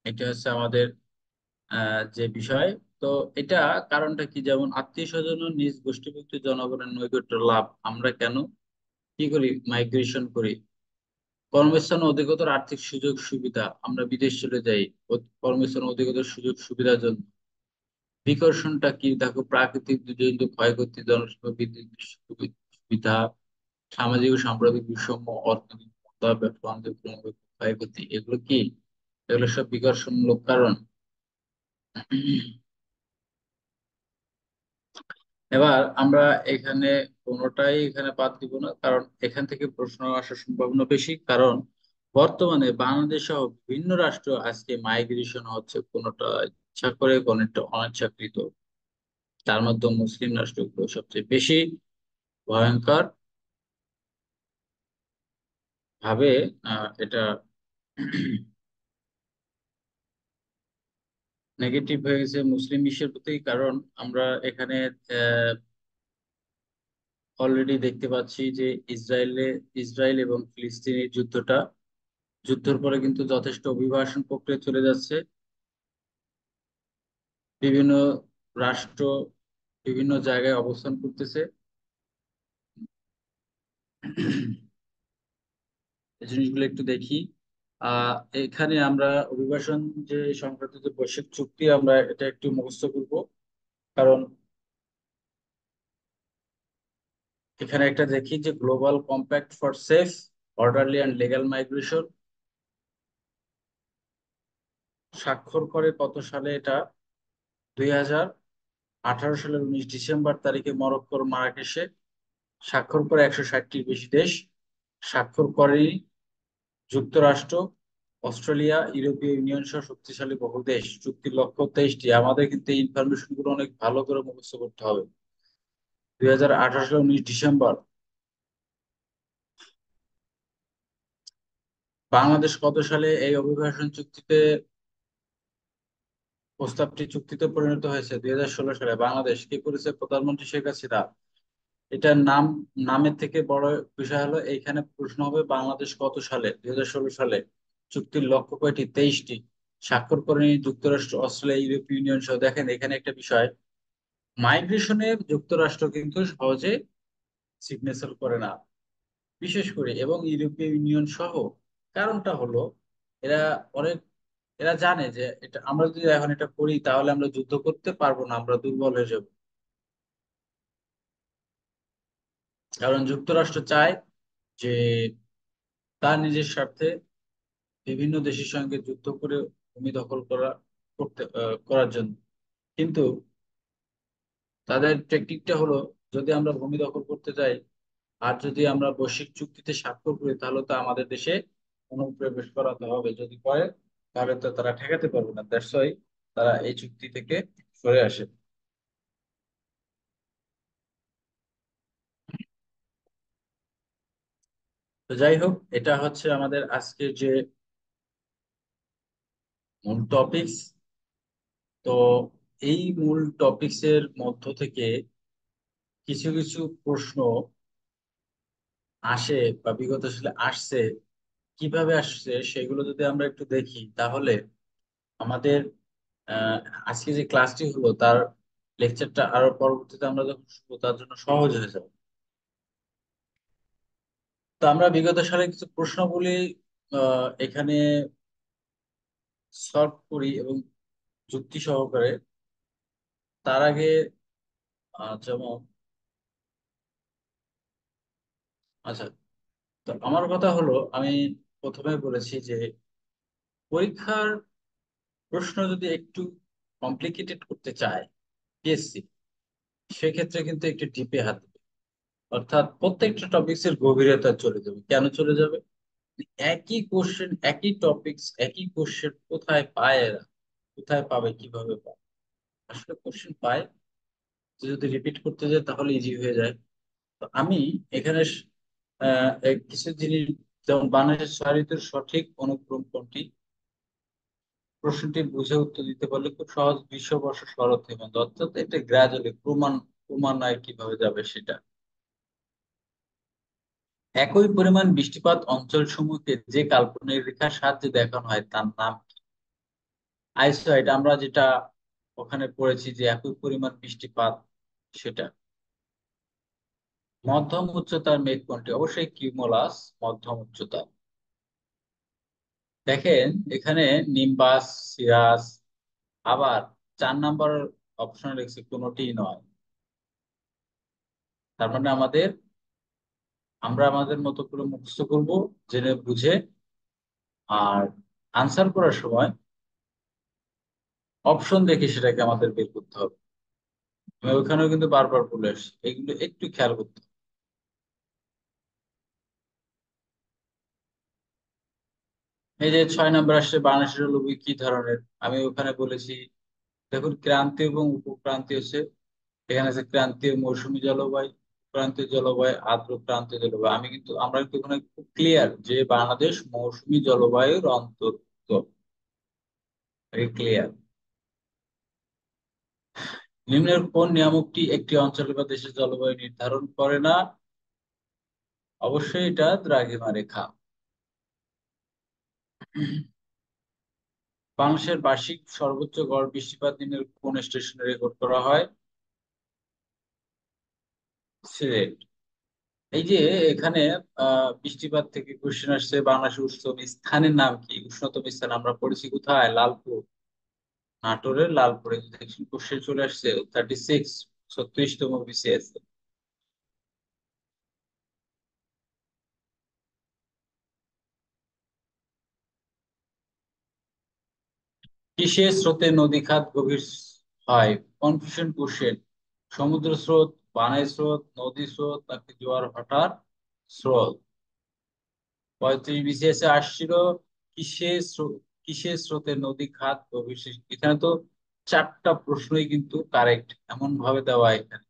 S1: এটা হচ্ছে আমাদের যে বিষয়। তো এটা কারণটা কি, যেমন আত্মীয় স্বজন ও নিজ গোষ্ঠীভুক্ত জনগণের নৈকট্য লাভ, আমরা কেন কি করি, মাইগ্রেশন করি। কর্মস্থান ও অধিকতর আর্থিক সুযোগ সুবিধা, আমরা বিদেশ চলে যাই কর্মস্থান ও অধিকতর সুযোগ সুবিধার জন্য। বিকর্ষণটা কি দেখো, প্রাকৃতিক দুর্যোগ, ক্ষয়ক্ষতি, জনসংখ্যা বৃদ্ধি, সুবিধা, সামাজিক ও সাম্প্রদায়িক বৈষম্য, অর্থনৈতিক মন্দা, বাণিজ্য ক্রমবর্ধমান ক্ষয়ক্ষতি, এগুলো কি, এগুলো সব বিকর্ষণমূলক কারণ। এবার আমরা এখানে কোনোটাই এখানে বাদ দিব না, কারণ এখান থেকে প্রশ্ন আসার সম্ভাবনা বেশি। কারণ বর্তমানে বাংলাদেশ সহ বিভিন্ন রাষ্ট্র আজকে মাইগ্রেশন হচ্ছে, কোনোটা ইচ্ছা করে কোনোটা অনিচ্ছাকৃত। তার মধ্যে মুসলিম রাষ্ট্রগুলো সবচেয়ে বেশি ভয়ঙ্কর ভাবে এটা নেগেটিভ হয়ে গেছে মুসলিম বিশ্বের প্রতি। কারণ আমরা এখানে অলরেডি দেখতে পাচ্ছি যে ইসরায়েল এবং ফিলিস্তিনের যুদ্ধের পরে কিন্তু যথেষ্ট অভিবাসন প্রক্রিয়া চলে যাচ্ছে। বিভিন্ন রাষ্ট্র বিভিন্ন জায়গায় অবস্থান করতেছে। এই জিনিসগুলো একটু দেখি। আহ এখানে আমরা অভিবাসন যে সংক্রান্ত যে বৈশ্বিক চুক্তি, আমরা এটা একটু মুখস্থ করব। কারণ এখানে একটা দেখি যে global compact for safe, orderly and legal migration স্বাক্ষর করে কত সালে এটা, 2018 সালের 19 ডিসেম্বর তারিখে মরক্কোর মারাকেশে স্বাক্ষর করে 160টির বেশি দেশ। স্বাক্ষর করেনি যুক্তরাষ্ট্র, অস্ট্রেলিয়া, ইউরোপীয় ইউনিয়ন সহ শক্তিশালী বহু দেশ। চুক্তির লক্ষ্য 23টি। আমাদের কিন্তু এই ইনফরমেশন গুলো অনেক ভালো করে মুখস্থ করতে হবে। 2018 সালের 19 ডিসেম্বর বাংলাদেশ কত সালে এই অভিবাসন প্রস্তাবটি চুক্তিতে পরিণত হয়েছে? 2016 সালে। বাংলাদেশ কি করেছে? প্রধানমন্ত্রী শেখ হাসিনা। এটার নামের থেকে বড় বিষয় হলো এইখানে প্রশ্ন হবে বাংলাদেশ কত সালে, 2016 সালে। চুক্তির লক্ষ্য কয়টি? 23টি। স্বাক্ষর করেনি যুক্তরাষ্ট্র, অস্ট্রেলিয়া, ইউরোপীয় ইউনিয়ন সহ। দেখেন এখানে একটা বিষয়, মাইগ্রেশনে যুক্তরাষ্ট্র কিন্তু সহজে সিগনেচার করে না, বিশেষ করে, এবং ইউরোপীয় ইউনিয়ন সহ। কারণটা হলো এরা অনেক, এরা জানে যে এটা আমরা যদি এখন এটা করি তাহলে আমরা যুদ্ধ করতে পারবো না, আমরা দুর্বল হয়ে যাব। কারণ যুক্তরাষ্ট্র চায় যে তার নিজের স্বার্থে বিভিন্ন দেশের সঙ্গে যুদ্ধ করে ভূমি দখল করার জন্য। কিন্তু তাদের টেকনিকটা হলো, যদি আমরা ভূমি দখল করতে যাই আর যদি আমরা বৈশ্বিক চুক্তিতে স্বাক্ষর করি, তাহলে তো আমাদের দেশে অনুপ্রবেশ করাতে হবে। যদি করে তাহলে তো তারা ঠেকাতে পারবে না। দ্যাটস ওয়াই তারা এই চুক্তি থেকে সরে আসে। তো যাই হোক, এটা হচ্ছে আমাদের আজকের যে মূল টপিকস। তো এই মূল টপিকস এর মধ্য থেকে কিছু কিছু প্রশ্ন আসে বা বিগত সালে আসছে, কিভাবে আসছে সেগুলো যদি আমরা একটু দেখি, তাহলে আমাদের আহ, আজকে যে ক্লাসটি হলো তার লেকচারটা আরো পরবর্তীতে আমরা যখন শুনবো তার জন্য সহজ হয়ে যাবে। তো আমরা বিগত সালে কিছু প্রশ্নগুলি এখানে সলভ করি এবং যুক্তি সহকারে। তার আগে যেমন, আচ্ছা, তো আমার কথা হলো, আমি প্রথমে বলেছি যে পরীক্ষার প্রশ্ন যদি একটু কমপ্লিকেটেড করতে চায় পিএসসি, সেক্ষেত্রে কিন্তু একটু ডিপে হাত দেবে। অর্থাৎ প্রত্যেকটা টপিক্স এর গভীরতা চলে যাবে। কেন চলে যাবে? একই কোশ্চেন, একই টপিকস, একই কোশ্চেন কোথায় পায় এরা, কোথায় পাবে, কিভাবে পাবে? আসলে কোশ্চেন পায় যে যদি রিপিট করতে যায় তাহলে ইজি হয়ে যায়। তো আমি এখানে কিছু জিনিস, যেমন বাংলাদেশের সাহিত্যের সঠিক অনুক্রম কোনটি, প্রশ্নটি বুঝে উত্তর দিতে পারলে খুব সহজ। বিশ্ববর্ষ শরৎ হেমন্ত, অর্থাৎ এটা গ্রাজুয়ালি ক্রমান্বয়ে কিভাবে যাবে সেটা। একই পরিমাণ বৃষ্টিপাত অঞ্চল সমূহকে যে কাল্পনিক রেখার সাহায্যে দেখানো হয় তার নাম কি? আইসোহাইট আমরা যেটা ওখানে পড়েছি যে একই পরিমাণ বৃষ্টিপাত, সেটা। মধ্যম উচ্চতার মেঘ কোনটি? অবশ্যই কিউমুলাস মধ্যম উচ্চতা। দেখেন এখানে নিম্বাস, সিরাস, আবার 4 নম্বর অপশন লিখছি কোনোটিই নয়। তার মানে আমরা আমাদের মতো করে মুখস্থ করব, জেনে বুঝে। আর আনসার করার সময় অপশন দেখে সেটাকে আমাদের বের করতে হবে। আমি ওখানেও কিন্তু বারবার বলে আসছি, এগুলো একটু খেয়াল করতে হবে। এই যে 6 নম্বর আসছে, বাংলাদেশের জলবায়ু কি ধরনের? আমি ওখানে বলেছি, দেখুন ক্রান্তীয় এবং উপক্রান্তীয় আছে। এখানে আছে ক্রান্তীয় মৌসুমী জলবায়ু, ক্রান্তীয় জলবায়ু, আর্দ্র ক্রান্তীয় জলবায়ু। আমরা কিন্তু ওখানে খুব ক্লিয়ার যে বাংলাদেশ মৌসুমী জলবায়ুর অন্তর্ভুক্ত, ক্লিয়ার। নিম্নের কোন নিয়ামকটি একটি অঞ্চল বা দেশের জলবায়ু নির্ধারণ করে না? অবশ্যই এটা দ্রাঘিমা রেখা। বাংলাদেশের বার্ষিক সর্বোচ্চ গড় বৃষ্টিপাত দিনের কোন স্টেশনে রেকর্ড করা হয়? সিলেট। এই যে এখানে বৃষ্টিপাত থেকে কোশ্চেন আসছে, বাংলাদেশের উষ্ণতম স্থানের নাম কি? উষ্ণতম স্থান আমরা পড়েছি কোথায়? লালপুর। নাটোরের লালপুরে দেখছেন কোশ্চেন চলে আসছে 36, 36তম বিসিএস। কিসে স্রোতে নদী খাত গভীর হয়? Confusion question. সমুদ্র স্রোত, বানের স্রোত, নদী স্রোত, নাকি জোয়ার ভাটার স্রোত? 35 বিসিএস এ আসছিল কিসে স্রোতে নদী খাত গভীর এখানে তো 4টা প্রশ্নই কিন্তু কারেক্ট এমন ভাবে দেওয়া এখানে।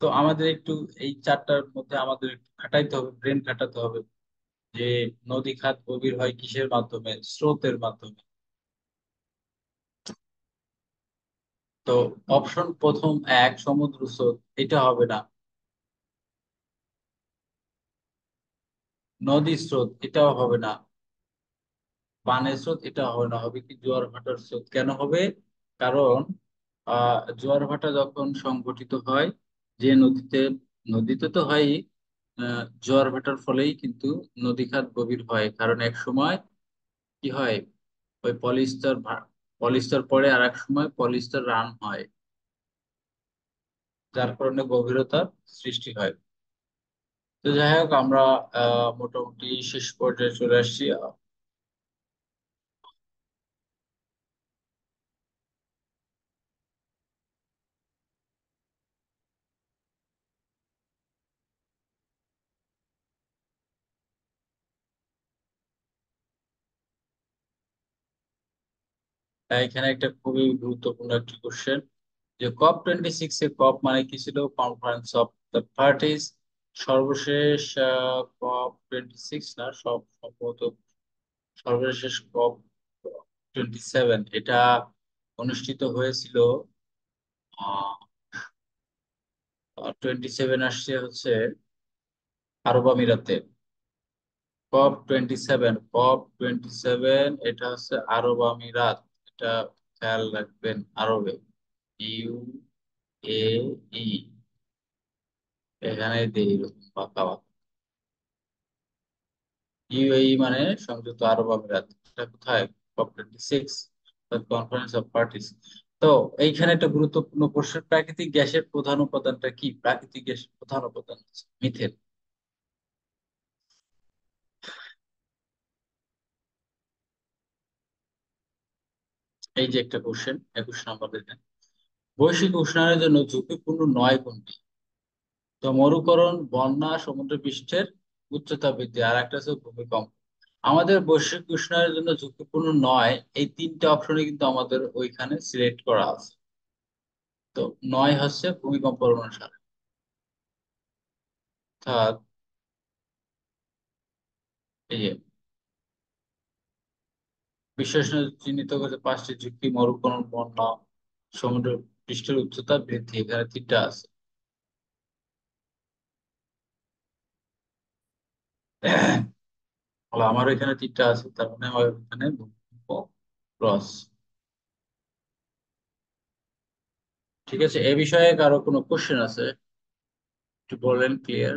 S1: তো আমাদের একটু এই 4টার মধ্যে আমাদের একটু খাটাইতে হবে, ব্রেন খাটাতে হবে যে নদী খাত গভীর হয় কিসের মাধ্যমে? স্রোতের মাধ্যমে। তো অপশন প্রথম এক, সমুদ্র স্রোত, এটা হবে না। নদী স্রোত, এটাও হবে না। পানের স্রোত, এটা হবে না। হবে কি জোয়ার ভাটার স্রোত। কেন হবে? কারণ জোয়ার ভাটা যখন সংঘটিত হয়, যে নদীতে তো হয়ই, জোয়ার ভাটার ফলেই কিন্তু নদী খাত গভীর হয়। কারণ এক সময় কি হয়, ওই পলিস্তর পরে আর এক সময় পলিস্তর রান হয়, যার কারণে গভীরতার সৃষ্টি হয়। তো যাই হোক, আমরা মোটামুটি শেষ পর্যায়ে চলে আসছি। এখানে একটা খুবই গুরুত্বপূর্ণ একটি কোশ্চেন, যে COP26 এ কপ মানে কি ছিল? Conference of the parties. সর্বশেষ COP26 না, সম্ভবত সর্বশেষ COP27 এটা অনুষ্ঠিত হয়েছিল 27 আসছে হচ্ছে আরব আমিরাতে। COP27 এটা হচ্ছে আরব আমিরাত। এটা খেয়াল রাখবেন, আরবে, ইউ এ ই, এখানে দেই এরকম বাঁকা বাঁকা। ইউএই মানে সংযুক্ত আরব আমিরাত। এটা কোথায়? COP26, conference of parties. তো এইখানে একটা গুরুত্বপূর্ণ প্রশ্ন, প্রাকৃতিক গ্যাসের প্রধান উপাদানটা কি? প্রাকৃতিক গ্যাসের প্রধান উপাদান হচ্ছে মিথেন। এই যে একটা কোশ্চেন, 21 নম্বর দেখেন, বৈশ্বিক উষ্ণায়নের জন্য ঝুঁকিপূর্ণ নয় কোনটি? তো মরুকরণ, বন্যা, সমুদ্র পৃষ্ঠের উচ্চতা বৃদ্ধি, আর একটা হচ্ছে ভূমিকম্প। আমাদের বৈশ্বিক উষ্ণায়নের জন্য ঝুঁকিপূর্ণ নয়, এই 3টে অপশনে কিন্তু আমাদের ওইখানে সিলেক্ট করা আছে। তো নয় হচ্ছে ভূমিকম্প অনুসারে। অর্থাৎ এই যে বিশ্লেষণ চিহ্নিত করেছে 5টি ঝুঁকি: মরুকরণ, বন্যা, সমুদ্র পৃষ্ঠের উচ্চতা বৃদ্ধি, এখানে 3টা আছে। তাহলে আমার এখানে 3টা আছে, তার মানে আমার এখানে ক্রস। ঠিক আছে, এ বিষয়ে কারো কোনো কোশ্চেন আছে? একটু বলেন, ক্লিয়ার?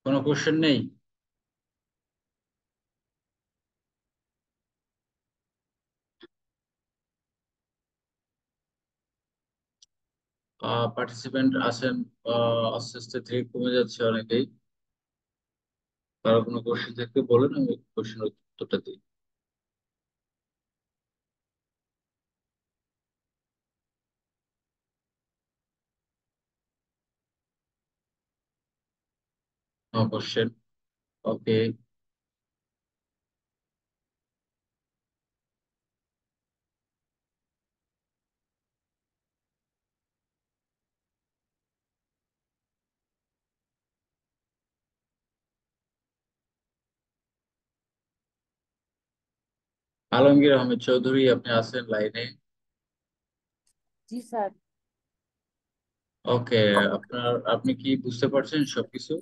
S1: কোনো কোশ্চেন নেই? পার্টিসিপেন্ট আছেন, আস্তে আস্তে ধীরে কমে যাচ্ছে অনেকেই। কারো কোনো কোশ্চেন থাকলে বলেন, আমি কোশ্চেনের উত্তরটা দিই। নো কোশ্চেন, ওকে। আলমগীর আহমেদ চৌধুরী, আপনি আছেন লাইনে?
S3: জি স্যার।
S1: ওকে, আপনি কি বুঝতে পারছেন সবকিছু?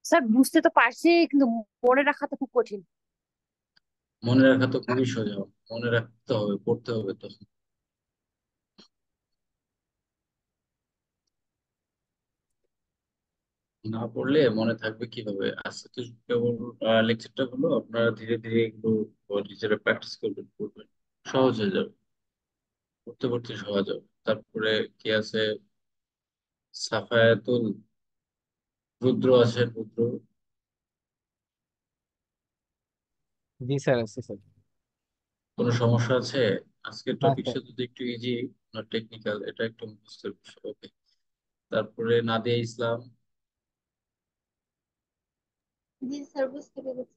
S3: স্যার বুঝতে তো পারছি, কিন্তু মনে রাখা তো খুব কঠিন।
S1: মনে রাখা তো খুবই সোজা, মনে রাখতে হবে, পড়তে হবে তো। না পড়লে মনে থাকবে কিভাবে? আজকে তো কেবল লেকচারটা হলো, আপনারা ধীরে ধীরে এগুলো নিজেরা প্র্যাকটিস করবেন, করবেন, সহজ হয়ে যাবে, পড়তে পড়তে সহজ হবে। তারপরে কি আছে, সাফায়াতুল, রুদ্র আছে, রুদ্র।
S5: জি স্যার, আছে স্যার।
S1: কোনো সমস্যা আছে? আজকের
S5: না
S1: টপিকটা
S5: স্যার।
S1: যদি একটু ইজি, না টেকনিক্যাল, এটা একটু মুখস্থের বিষয়। ওকে। তারপরে নাদিয়া ইসলাম।
S4: জি স্যার, বুঝতে পেরেছি।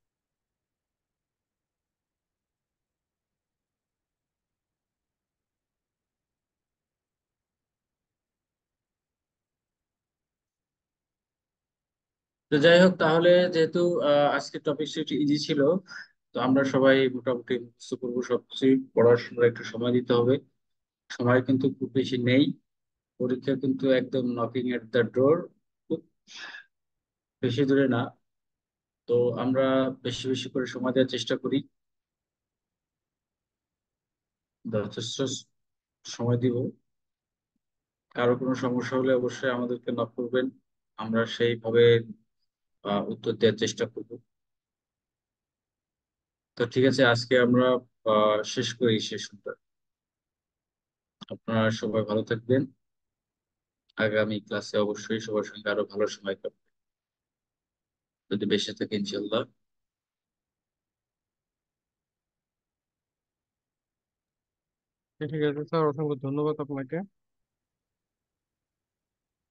S1: তো যাই হোক, তাহলে যেহেতু আজকের টপিকটা একটু ইজি ছিল, তো আমরা সবাই মোটামুটি মুখস্থ করবো সবকিছু। পড়াশোনার একটু সময় দিতে হবে, সময় কিন্তু খুব বেশি নেই। পরীক্ষা কিন্তু একদম নকিং এট দ্য ডোর, খুব বেশি দূরে না। তো আমরা বেশি বেশি করে সময় দেওয়ার চেষ্টা করি, যথেষ্ট সময় দিব। কারো কোনো সমস্যা হলে অবশ্যই আমাদেরকে নক করবেন, আমরা সেইভাবে উত্তর দেওয়ার চেষ্টা করব। তো ঠিক আছে, আজকে আমরা শেষ করি সেশনটা। আপনারা সবাই ভালো থাকবেন, আগামী ক্লাসে অবশ্যই সবার সঙ্গে আরো ভালো সময় কাটাবেন যদি বেঁচে থাকে, ইনশাল্লাহ।
S2: ঠিক আছে স্যার, অসংখ্য ধন্যবাদ আপনাকে।